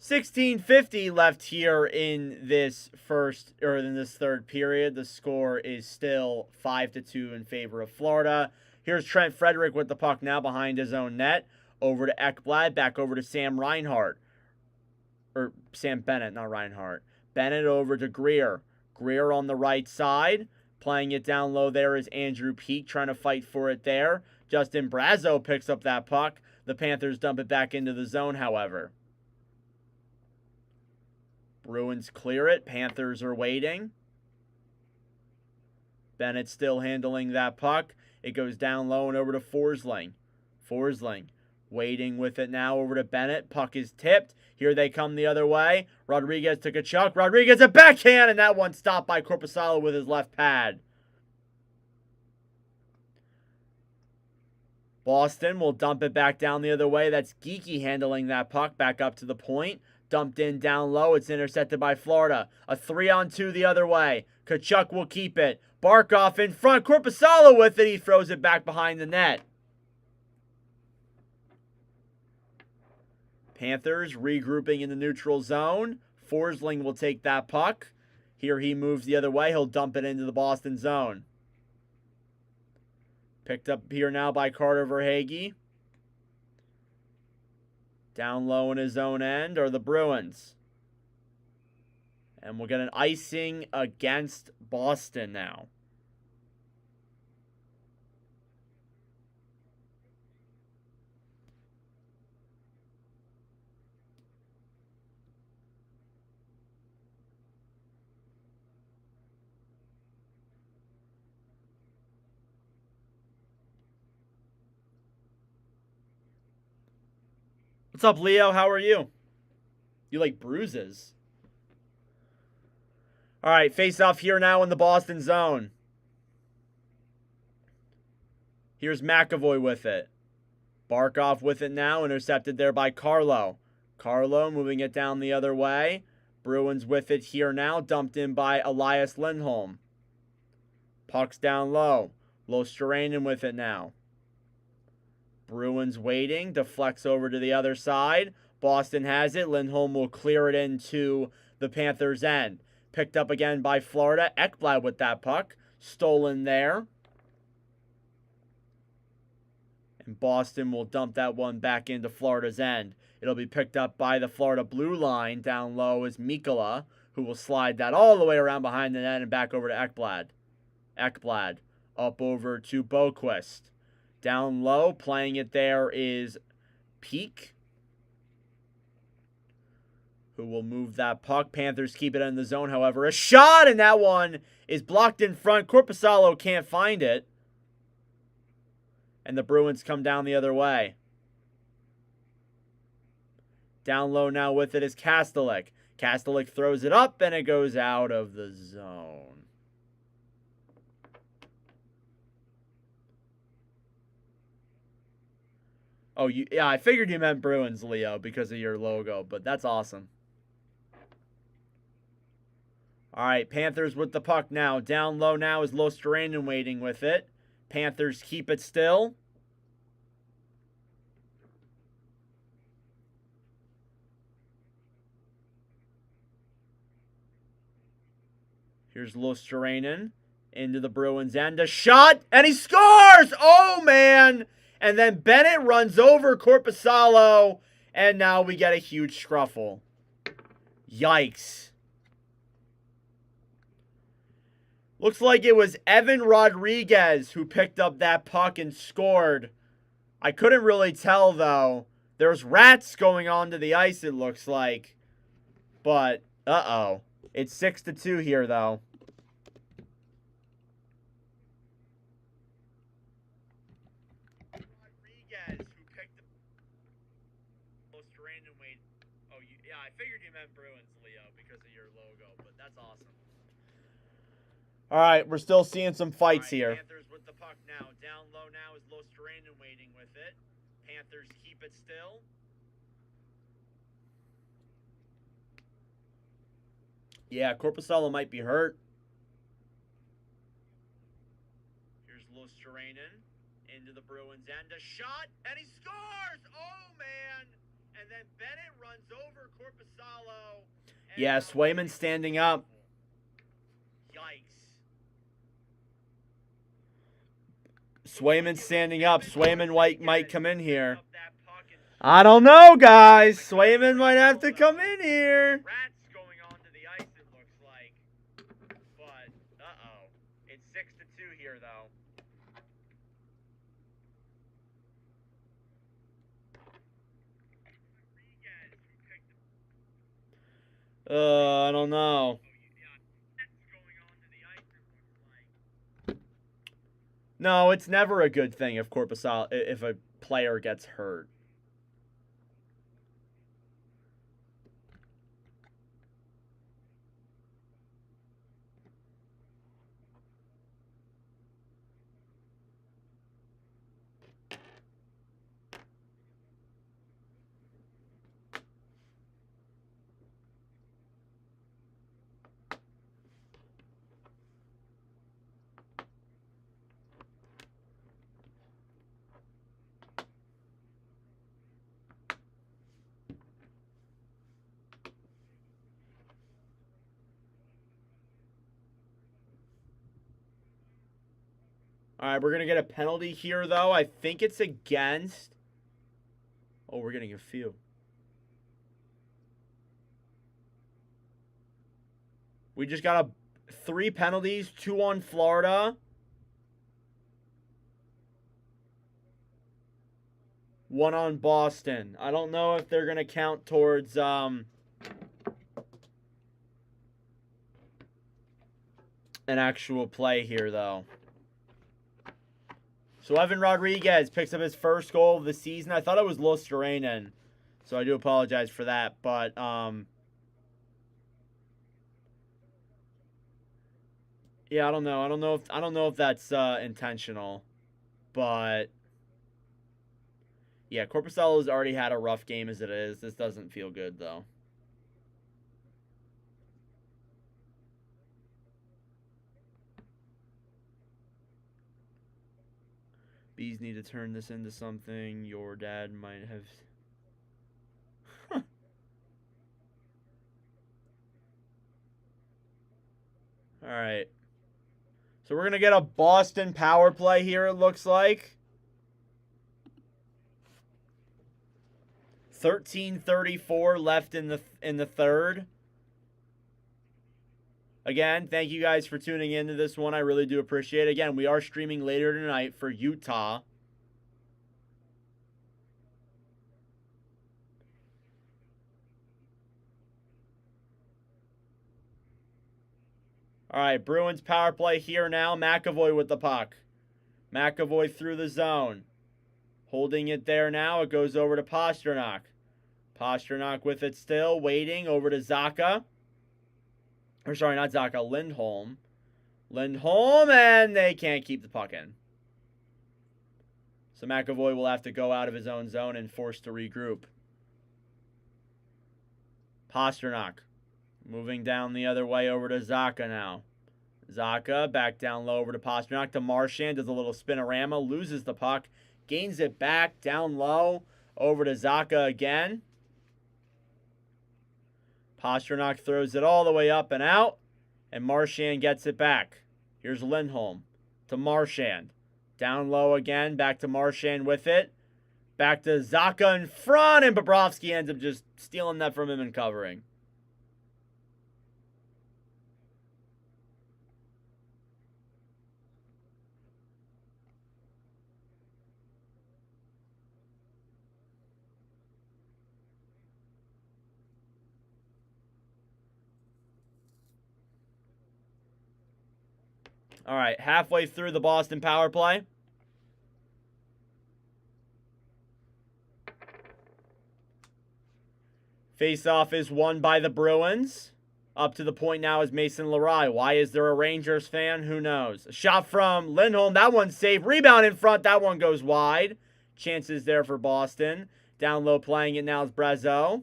16:50 left here in this third period. The score is still 5-2 in favor of Florida. Here's Trent Frederick with the puck now behind his own net. Over to Ekblad, back over to Sam Reinhart. Or Sam Bennett, not Reinhart. Bennett over to Greer. Greer on the right side. Playing it down low there is Andrew Peak trying to fight for it there. Justin Brazeau picks up that puck. The Panthers dump it back into the zone, however. Bruins clear it. Panthers are waiting. Bennett still handling that puck. It goes down low and over to Forsling. Forsling waiting with it now over to Bennett. Puck is tipped. Here they come the other way. Rodriguez took a chuck. Rodriguez a backhand, and that one stopped by Korpisalo with his left pad. Boston will dump it back down the other way. That's Geeky handling that puck back up to the point. Dumped in down low. It's intercepted by Florida. A 3-on-2 the other way. Tkachuk will keep it. Barkov in front. Korpisalo with it. He throws it back behind the net. Panthers regrouping in the neutral zone. Forsling will take that puck. Here he moves the other way. He'll dump it into the Boston zone. Picked up here now by Carter Verhaeghe. Down low in his own end are the Bruins. And we'll get an icing against Boston now. What's up, Leo? How are you? You like bruises? All right, face off here now in the Boston zone. Here's McAvoy with it. Barkov with it now, intercepted there by Carlo. Carlo moving it down the other way. Bruins with it here now, dumped in by Elias Lindholm. Puck's down low. Losterainen with it now. Bruins waiting, deflects over to the other side. Boston has it. Lindholm will clear it into the Panthers' end. Picked up again by Florida. Ekblad with that puck. Stolen there. And Boston will dump that one back into Florida's end. It'll be picked up by the Florida blue line. Down low is Mikkola, who will slide that all the way around behind the net and back over to Ekblad. Ekblad up over to Boquist. Down low, playing it there is Peak, who will move that puck. Panthers keep it in the zone, however. A shot, and that one is blocked in front. Korpisalo can't find it. And the Bruins come down the other way. Down low now with it is Kastelik. Kastelik throws it up, and it goes out of the zone. Oh, yeah, I figured you meant Bruins, Leo, because of your logo, but that's awesome. All right, Panthers with the puck now. Down low now is Losterainen waiting with it. Panthers keep it still. Here's Losterainen into the Bruins end. A shot, and he scores! Oh, man! And then Bennett runs over Korpisalo, and now we get a huge scruffle. Yikes. Looks like it was Evan Rodriguez who picked up that puck and scored. I couldn't really tell, though. There's rats going onto the ice, it looks like. But, uh-oh. It's 6-2 here, though. I figured you meant Bruins, Leo, because of your logo, but that's awesome. All right, we're still seeing some fights here. Panthers with the puck now. Down low now is Lostrainen waiting with it. Panthers keep it still. Yeah, Korpisalo might be hurt. Here's Lostrainen into the Bruins end. A shot, and he scores! Oh, man! And then Bennett runs over Korpisalo. Yeah, Swayman standing up. Yikes. Swayman standing up. Swayman might come in here. I don't know, guys. Swayman might have to come in here. Rats going onto the ice, it looks like. But, uh-oh. It's 6-2 here, though. I don't know. No, it's never a good thing if if a player gets hurt. All right, we're going to get a penalty here, though. I think it's against... Oh, we're getting a few. We just got 3 penalties, 2 on Florida. 1 on Boston. I don't know if they're going to count towards... an actual play here, though. So Evan Rodriguez picks up his first goal of the season. I thought it was Lostrainen, so I do apologize for that. But yeah, I don't know. I don't know if that's intentional, but yeah, Korpisalo's already had a rough game as it is. This doesn't feel good though. Bees need to turn this into something. Your dad might have... All right. So we're going to get a Boston power play here, it looks like. 13:34 left in the third. Again, thank you guys for tuning into this one. I really do appreciate it. Again, we are streaming later tonight for Utah. All right, Bruins power play here now. McAvoy with the puck. McAvoy through the zone. Holding it there now. It goes over to Pasternak. Pasternak with it still. Waiting over to Zacha. Or sorry, not Zacha, Lindholm. Lindholm, and they can't keep the puck in. So McAvoy will have to go out of his own zone and forced to regroup. Pasternak moving down the other way over to Zacha now. Zacha back down low over to Pasternak to Marchand. Does a little spinorama, loses the puck, gains it back down low over to Zacha again. Pasternak throws it all the way up and out, and Marchand gets it back. Here's Lindholm to Marchand. Down low again, back to Marchand with it. Back to Zacha in front, and Bobrovsky ends up just stealing that from him and covering. All right, halfway through the Boston power play. Face-off is won by the Bruins. Up to the point now is Mason Lerai. Why is there a Rangers fan? Who knows? A shot from Lindholm. That one's safe. Rebound in front. That one goes wide. Chances there for Boston. Down low playing it now is Brazeau.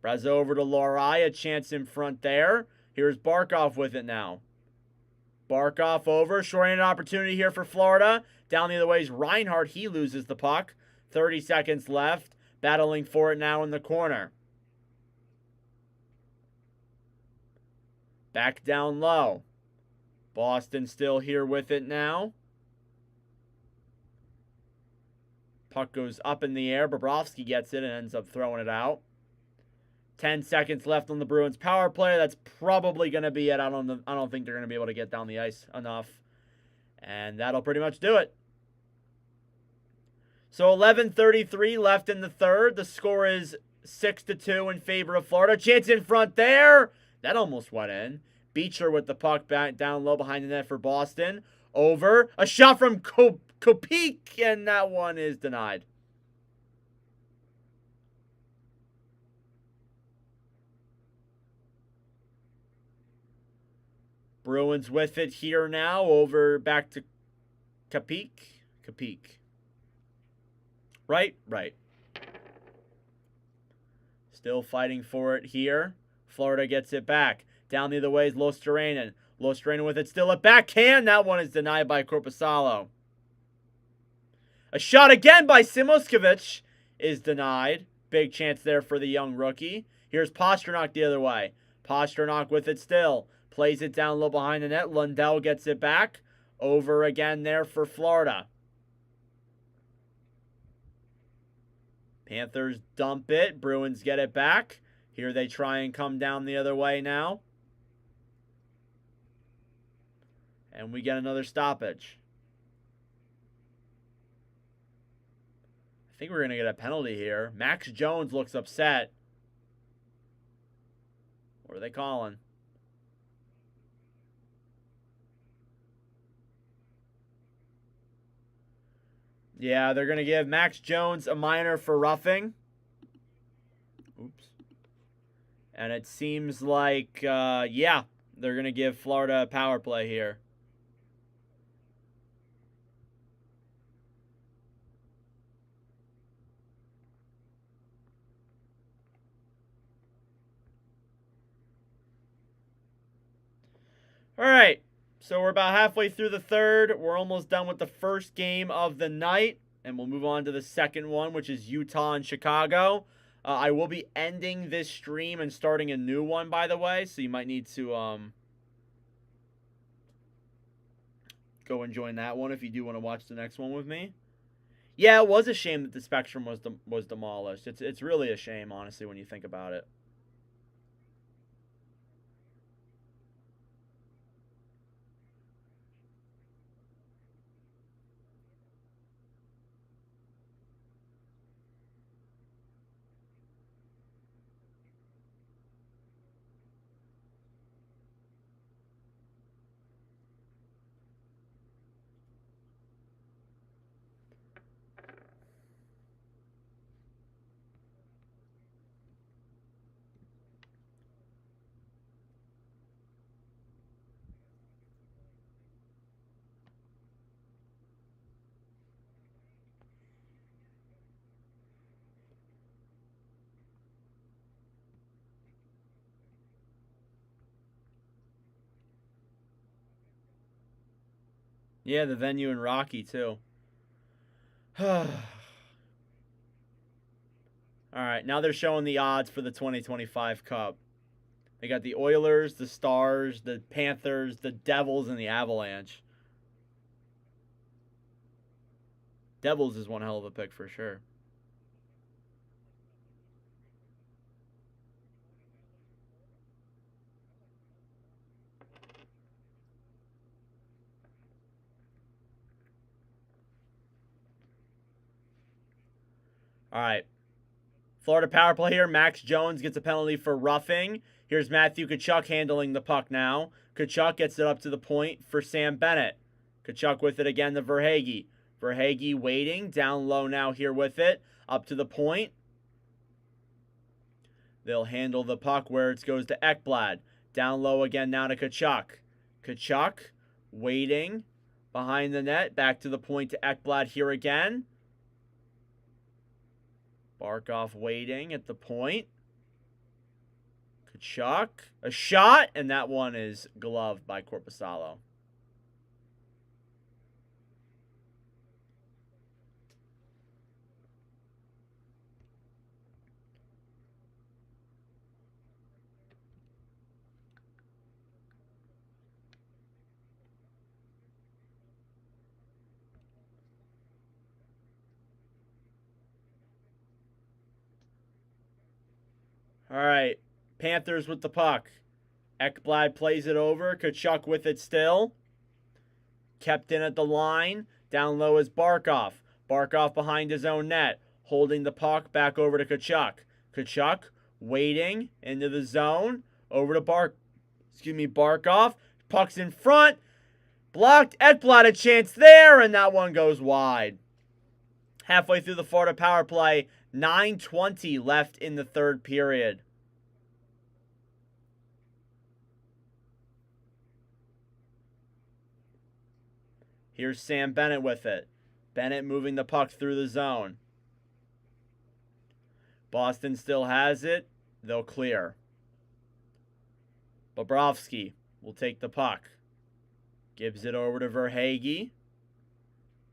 Brazeau over to Lerai. A chance in front there. Here's Barkov with it now. Barkov over. Short-handed opportunity here for Florida. Down the other way is Reinhart. He loses the puck. 30 seconds left. Battling for it now in the corner. Back down low. Boston still here with it now. Puck goes up in the air. Bobrovsky gets it and ends up throwing it out. 10 seconds left on the Bruins power play. That's probably going to be it. I don't think they're going to be able to get down the ice enough. And that'll pretty much do it. So 11:33 left in the third. The score is 6-2 in favor of Florida. Chance in front there. That almost went in. Beecher with the puck back down low behind the net for Boston. Over. A shot from Kopik, and that one is denied. Bruins with it here now. Over back to Kopik. Right. Still fighting for it here. Florida gets it back. Down the other way is Lostrainen. Lostrainen with it still at backhand. That one is denied by Korpisalo. A shot again by Simoskevich is denied. Big chance there for the young rookie. Here's Pastrnak the other way. Pastrnak with it still. Plays it down low behind the net. Lundell gets it back. Over again there for Florida. Panthers dump it. Bruins get it back. Here they try and come down the other way now. And we get another stoppage. I think we're going to get a penalty here. Max Jones looks upset. What are they calling? Yeah, they're going to give Max Jones a minor for roughing. Oops. And it seems like, yeah, they're going to give Florida a power play here. All right. So we're about halfway through the third. We're almost done with the first game of the night. And we'll move on to the second one, which is Utah and Chicago. I will be ending this stream and starting a new one, by the way. So you might need to go and join that one if you do want to watch the next one with me. Yeah, it was a shame that the Spectrum was demolished. It's really a shame, honestly, when you think about it. Yeah, the venue in Rocky, too. All right, now they're showing the odds for the 2025 Cup. They got the Oilers, the Stars, the Panthers, the Devils, and the Avalanche. Devils is one hell of a pick for sure. All right. Florida power play here. Max Jones gets a penalty for roughing. Here's Matthew Tkachuk handling the puck now. Tkachuk gets it up to the point for Sam Bennett. Tkachuk with it again to Verhaeghe. Verhaeghe waiting. Down low now here with it. Up to the point. They'll handle the puck where it goes to Ekblad. Down low again now to Tkachuk. Tkachuk waiting behind the net. Back to the point to Ekblad here again. Barkov waiting at the point. Tkachuk. A shot, and that one is gloved by Korpisalo. All right, Panthers with the puck. Ekblad plays it over. Tkachuk with it still. Kept in at the line. Down low is Barkov. Barkov behind his own net. Holding the puck back over to Tkachuk. Tkachuk waiting into the zone. Over to Barkov. Puck's in front. Blocked. Ekblad a chance there, and that one goes wide. Halfway through the Florida power play. 9:20 left in the third period. Here's Sam Bennett with it. Bennett moving the puck through the zone. Boston still has it. They'll clear. Bobrovsky will take the puck. Gives it over to Verhaeghe.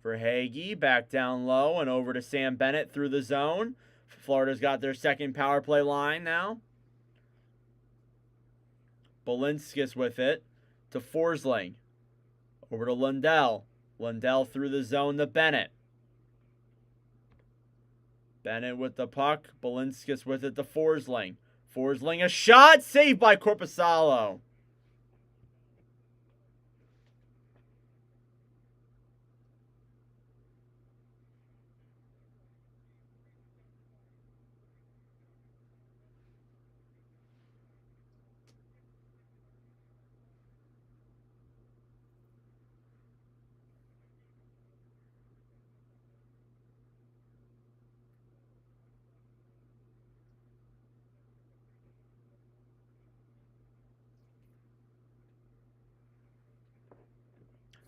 Verhaeghe back down low and over to Sam Bennett through the zone. Florida's got their second power play line now. Balinskis with it to Forsling. Over to Lundell. Lundell through the zone to Bennett. Bennett with the puck. Balinskis with it to Forsling. Forsling a shot. Saved by Korpisalo.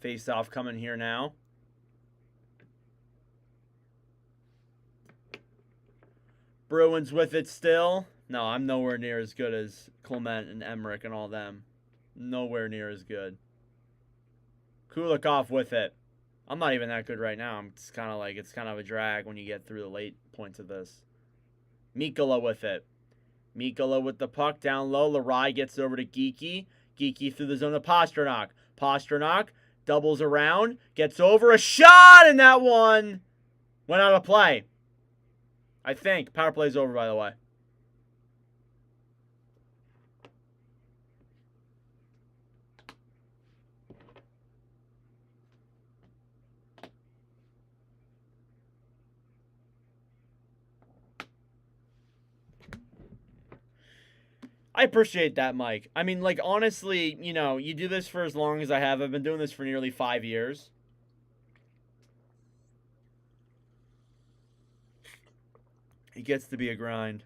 Face off coming here now. Bruins with it still. No, I'm nowhere near as good as Clement and Emmerich and all them. Nowhere near as good. Kulikov with it. I'm not even that good right now. It's kind of a drag when you get through the late points of this. Mikkola with it. Mikkola with the puck down low. Lerai gets over to Geekie. Geekie through the zone to Pasternak. Pasternak doubles around, gets over, a shot, and that one went out of play. I think. Power play's over, by the way. I appreciate that, Mike. I mean, like, honestly, you know, you do this for as long as I have. I've been doing this for nearly 5 years. It gets to be a grind.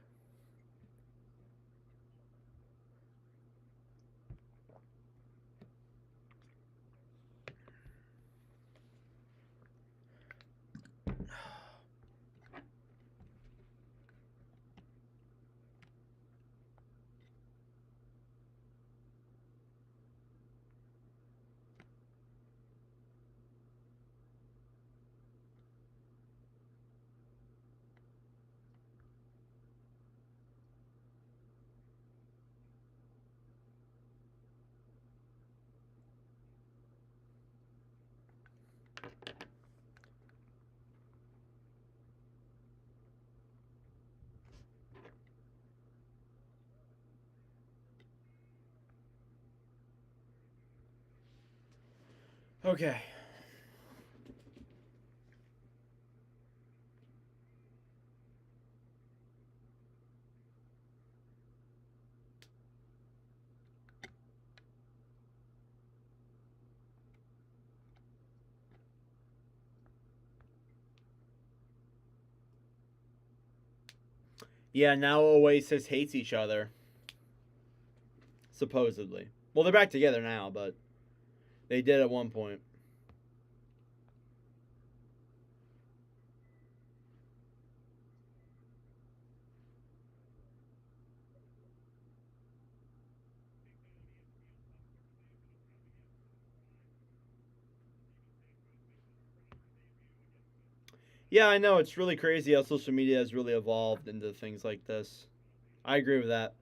Okay. Yeah, now Oasis hates each other. Supposedly. Well, they're back together now, but they did at one point. Yeah, I know. It's really crazy how social media has really evolved into things like this. I agree with that.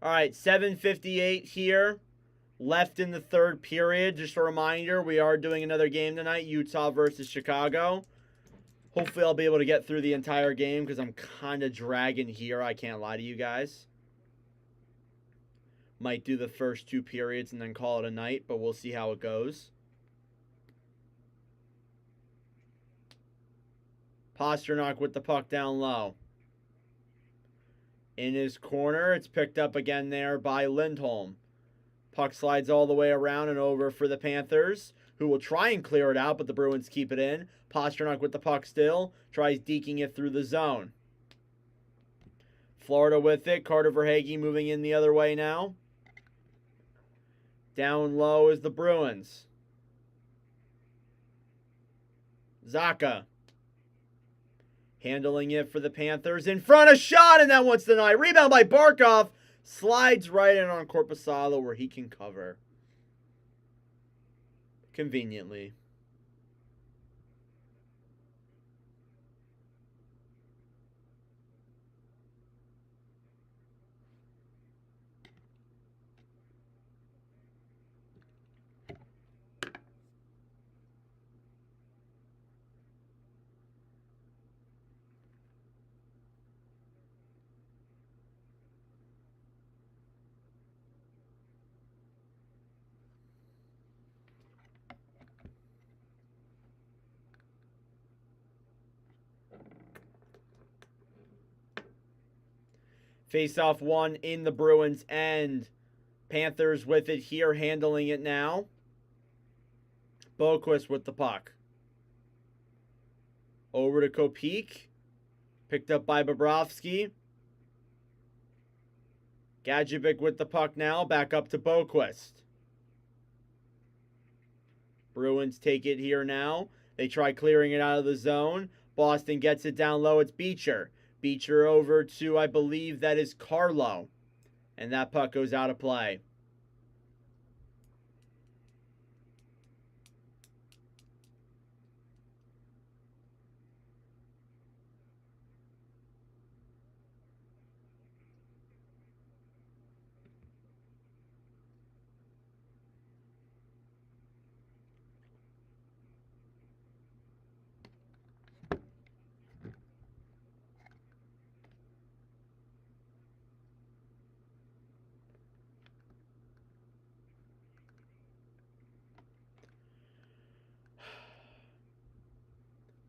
All right, 7:58 here. Left in the third period. Just a reminder, we are doing another game tonight, Utah versus Chicago. Hopefully I'll be able to get through the entire game because I'm kind of dragging here. I can't lie to you guys. Might do the first 2 periods and then call it a night, but we'll see how it goes. Pasternak with the puck down low. In his corner, it's picked up again there by Lindholm. Puck slides all the way around and over for the Panthers, who will try and clear it out, but the Bruins keep it in. Pasternak with the puck still, tries deking it through the zone. Florida with it. Carter Verhaeghe moving in the other way now. Down low is the Bruins. Zacha handling it for the Panthers. In front, a shot, and that one's denied. Rebound by Barkov. Slides right in on Korpisalo where he can cover. Conveniently. Face-off one in the Bruins end. Panthers with it here, handling it now. Boquist with the puck. Over to Kopik. Picked up by Bobrovsky. Gadjevich with the puck now. Back up to Boquist. Bruins take it here now. They try clearing it out of the zone. Boston gets it down low. It's Beecher. Beecher over to, I believe that is Carlo. And that puck goes out of play.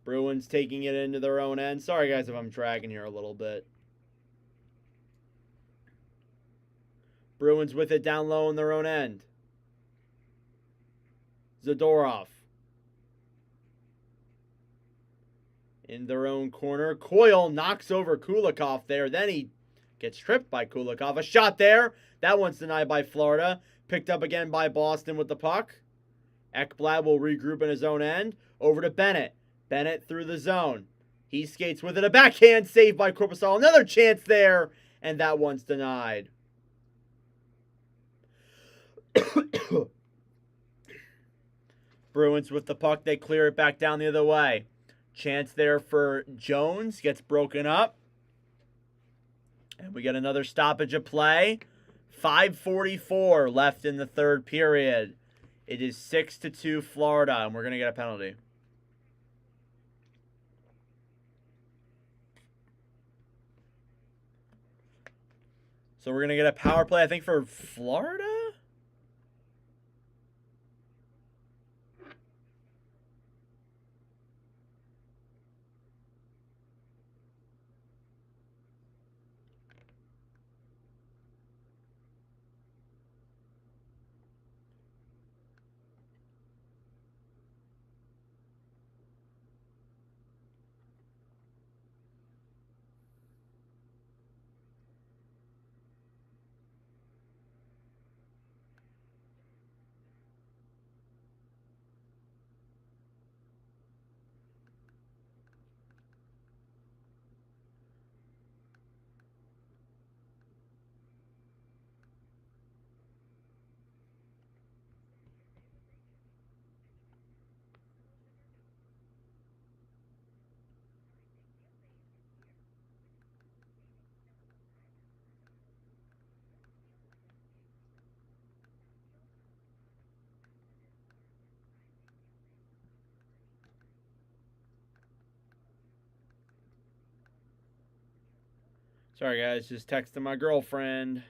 Bruins taking it into their own end. Sorry, guys, if I'm dragging here a little bit. Bruins with it down low in their own end. Zadorov. In their own corner. Coyle knocks over Kulikov there. Then he gets tripped by Kulikov. A shot there. That one's denied by Florida. Picked up again by Boston with the puck. Ekblad will regroup in his own end. Over to Bennett. Bennett through the zone. He skates with it. A backhand save by Korpisalo. Another chance there. And that one's denied. Bruins with the puck. They clear it back down the other way. Chance there for Jones. Gets broken up. And we get another stoppage of play. 5:44 left in the third period. It is 6-2 Florida, and we're going to get a penalty. So we're going to get a power play, I think, for Florida? Sorry, guys. Just texting my girlfriend.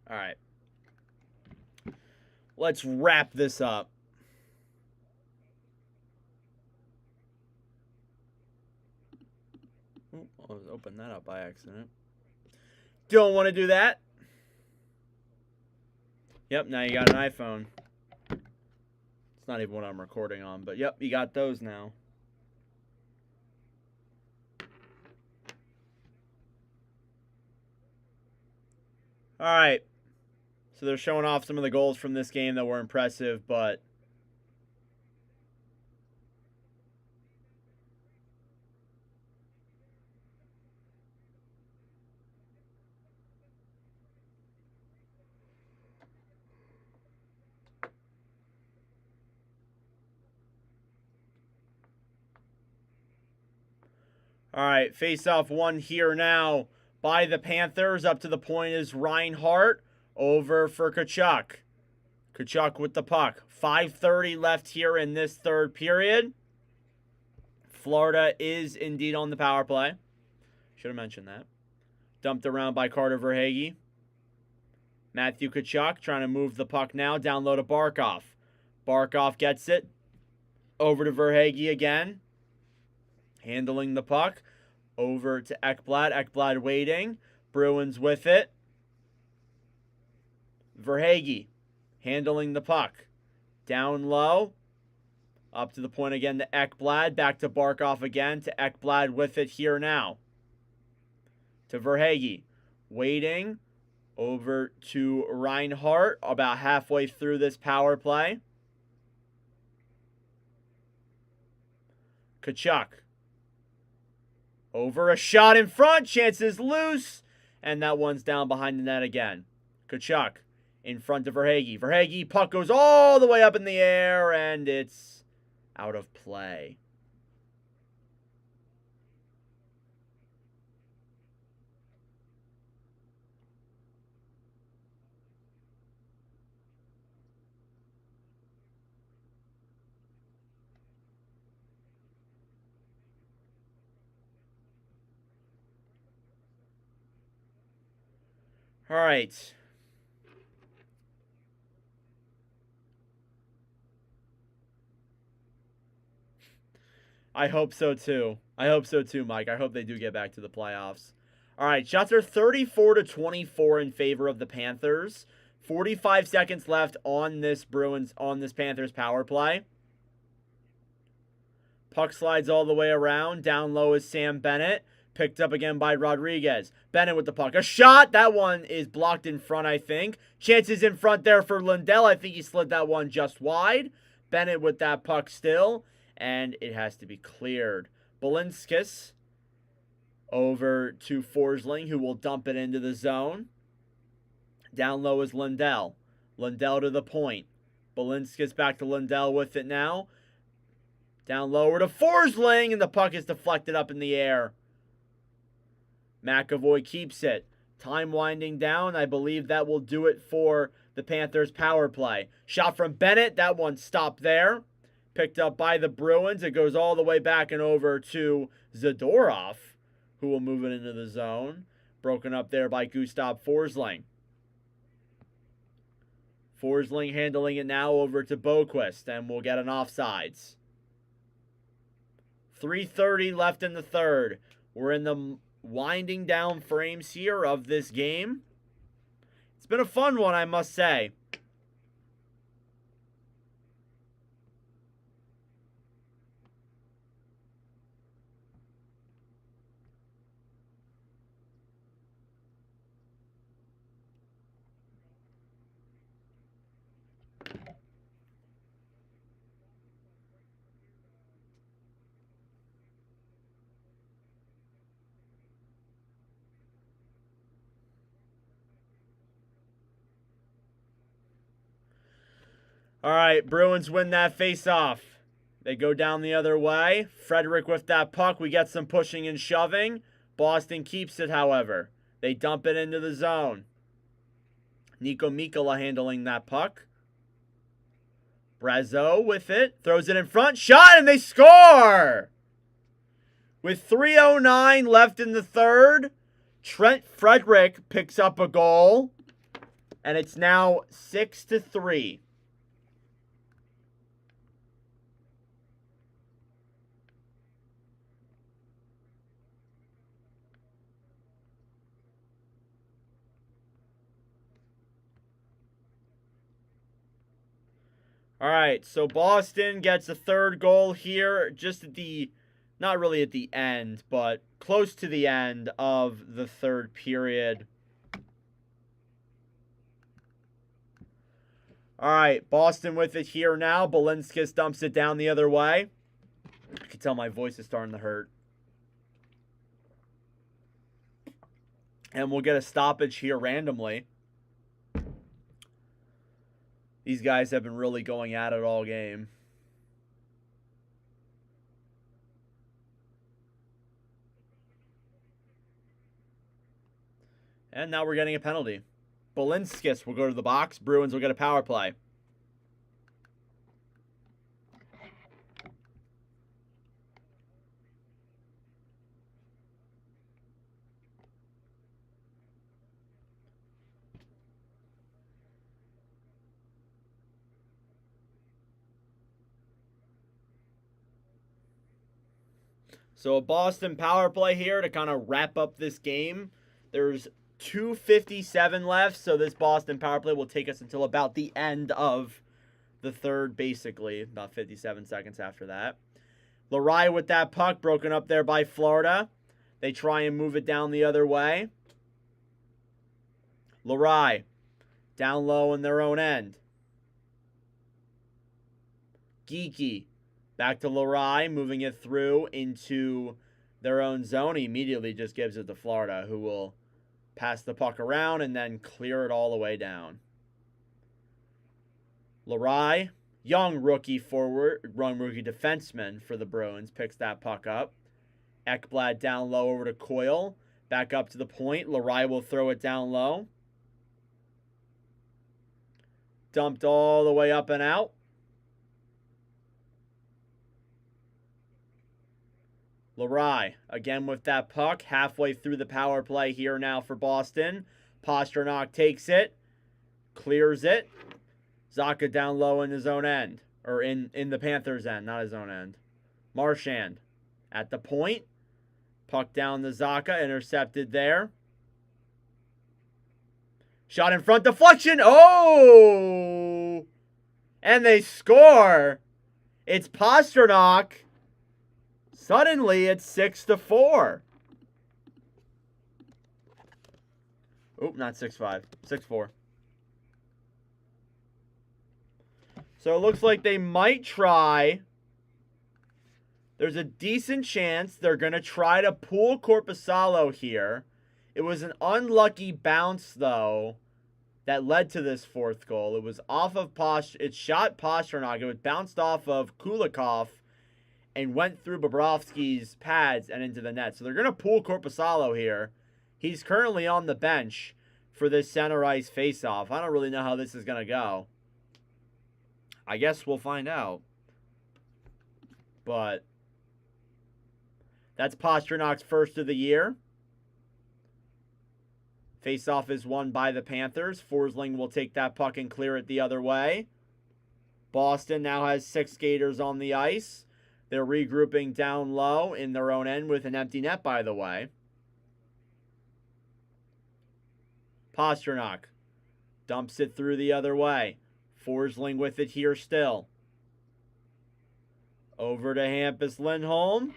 All right. Let's wrap this up. Ooh, I opened that up by accident. Don't want to do that. Yep, now you got an iPhone. It's not even what I'm recording on, but yep, you got those now. All right. So they're showing off some of the goals from this game that were impressive, but all right, face-off one here now by the Panthers. Up to the point is Reinhart. Over for Tkachuk. Tkachuk with the puck. 5:30 left here in this third period. Florida is indeed on the power play. Should have mentioned that. Dumped around by Carter Verhaeghe. Matthew Tkachuk trying to move the puck now. Down low to Barkov. Barkov gets it. Over to Verhaeghe again. Handling the puck. Over to Ekblad. Ekblad waiting. Bruins with it. Verhaeghe handling the puck. Down low. Up to the point again to Ekblad. Back to Barkov again. To Ekblad with it here now. To Verhaeghe. Waiting. Over to Reinhart. About halfway through this power play. Tkachuk. Over a shot in front. Chances loose. And that one's down behind the net again. Tkachuk. In front of Verhaeghe. Verhaeghe, puck goes all the way up in the air, and it's out of play. All right. I hope so too. I hope so too, Mike. I hope they do get back to the playoffs. All right, shots are 34-24 in favor of the Panthers. 45 seconds left on this Panthers power play. Puck slides all the way around. Down low is Sam Bennett. Picked up again by Rodriguez. Bennett with the puck. A shot. That one is blocked in front, I think. Chances in front there for Lundell. I think he slid that one just wide. Bennett with that puck still. And it has to be cleared. Balinskis over to Forsling, who will dump it into the zone. Down low is Lundell. Lundell to the point. Balinskis back to Lundell with it now. Down lower to Forsling, and the puck is deflected up in the air. McAvoy keeps it. Time winding down. I believe that will do it for the Panthers power play. Shot from Bennett. That one stopped there. Picked up by the Bruins. It goes all the way back and over to Zadorov, who will move it into the zone. Broken up there by Gustav Forsling. Forsling handling it now over to Boquist, and we'll get an offsides. 3:30 left in the third. We're in the winding down frames here of this game. It's been a fun one, I must say. All right, Bruins win that face-off. They go down the other way. Frederick with that puck. We get some pushing and shoving. Boston keeps it, however. They dump it into the zone. Nico Mikkola handling that puck. Brazeau with it. Throws it in front. Shot, and they score! With 3:09 left in the third, Trent Frederick picks up a goal, and it's now 6-3. All right, so Boston gets a third goal here just at the, not really at the end, but close to the end of the third period. All right, Boston with it here now. Balinskis dumps it down the other way. I can tell my voice is starting to hurt. And we'll get a stoppage here randomly. These guys have been really going at it all game. And now we're getting a penalty. Balinskis will go to the box. Bruins will get a power play. So a Boston power play here to kind of wrap up this game. There's 2:57 left, so this Boston power play will take us until about the end of the third, basically. About 57 seconds after that. Lariah with that puck, broken up there by Florida. They try and move it down the other way. Lariah down low in their own end. Geeky. Back to Lariah, moving it through into their own zone. He immediately just gives it to Florida, who will pass the puck around and then clear it all the way down. Lariah, young rookie defenseman for the Bruins, picks that puck up. Ekblad down low over to Coyle. Back up to the point. Lariah will throw it down low. Dumped all the way up and out. Lariah, again with that puck, halfway through the power play here now for Boston. Pastrnak takes it, clears it. Zacha down low in his own end, or in the Panthers' end, not his own end. Marchand at the point. Puck down to Zacha, intercepted there. Shot in front, deflection. Oh! And they score. It's Pastrnak. Suddenly, it's 6-4. Oop, not 6-5. 6-4. So it looks like they might try. There's a decent chance they're going to try to pull Korpisalo here. It was an unlucky bounce, though, that led to this fourth goal. It was off of it shot Pastrnak. It was bounced off of Kulikov and went through Bobrovsky's pads and into the net. So they're going to pull Korpisalo here. He's currently on the bench for this center ice faceoff. I don't really know how this is going to go. I guess we'll find out. But that's Pasternak's first of the year. Faceoff is won by the Panthers. Forsling will take that puck and clear it the other way. Boston now has 6 skaters on the ice. They're regrouping down low in their own end with an empty net, by the way. Pastrnak dumps it through the other way. Forsling with it here still. Over to Hampus Lindholm.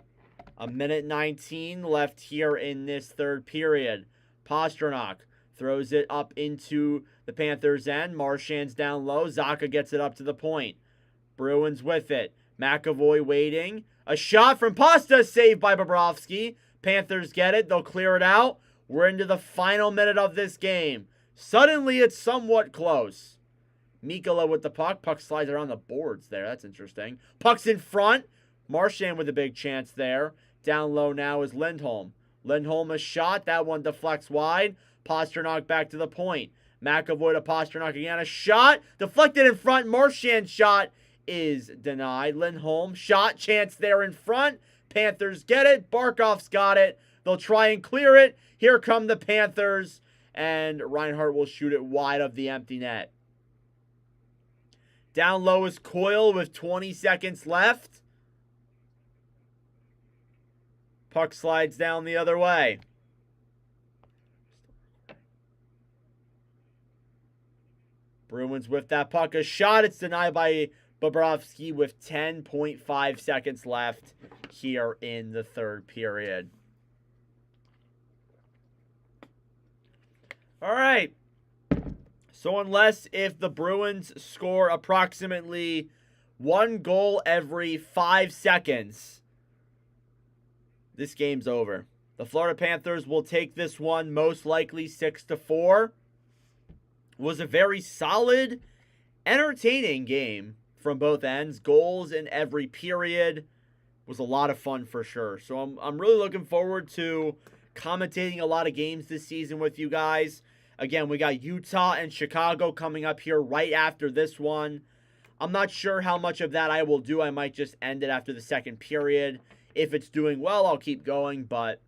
1:19 left here in this third period. Pastrnak throws it up into the Panthers' end. Marchand's down low. Zacha gets it up to the point. Bruins with it. McAvoy waiting. A shot from Pasta, saved by Bobrovsky. Panthers get it. They'll clear it out. We're into the final minute of this game. Suddenly, it's somewhat close. Mikkola with the puck. Puck slides around the boards there. That's interesting. Puck's in front. Marchand with a big chance there. Down low now is Lindholm. Lindholm a shot. That one deflects wide. Pastrnak back to the point. McAvoy to Pastrnak again. A shot. Deflected in front. Marchand's shot is denied. Lindholm, shot chance there in front. Panthers get it. Barkov's got it. They'll try and clear it. Here come the Panthers. And Reinhart will shoot it wide of the empty net. Down low is Coyle with 20 seconds left. Puck slides down the other way. Bruins with that puck. A shot. It's denied by Bobrovsky with 10.5 seconds left here in the third period. All right. So unless if the Bruins score approximately 1 goal every 5 seconds, this game's over. The Florida Panthers will take this one most likely 6-4. Was a very solid, entertaining game from both ends. Goals in every period. Was a lot of fun for sure. So I'm really looking forward to commentating a lot of games this season with you guys. Again, we got Utah and Chicago coming up here right after this one. I'm not sure how much of that I will do. I might just end it after the second period. If it's doing well, I'll keep going, but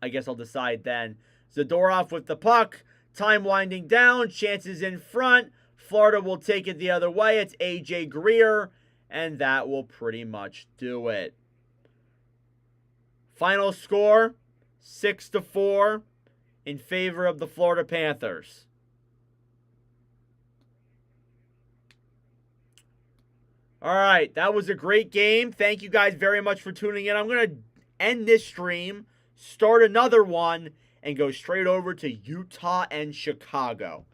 I guess I'll decide then. Zadorov with the puck. Time winding down. Chances in front. Florida will take it the other way. It's A.J. Greer, and that will pretty much do it. Final score, 6-4 in favor of the Florida Panthers. All right, that was a great game. Thank you guys very much for tuning in. I'm going to end this stream, start another one, and go straight over to Utah and Chicago.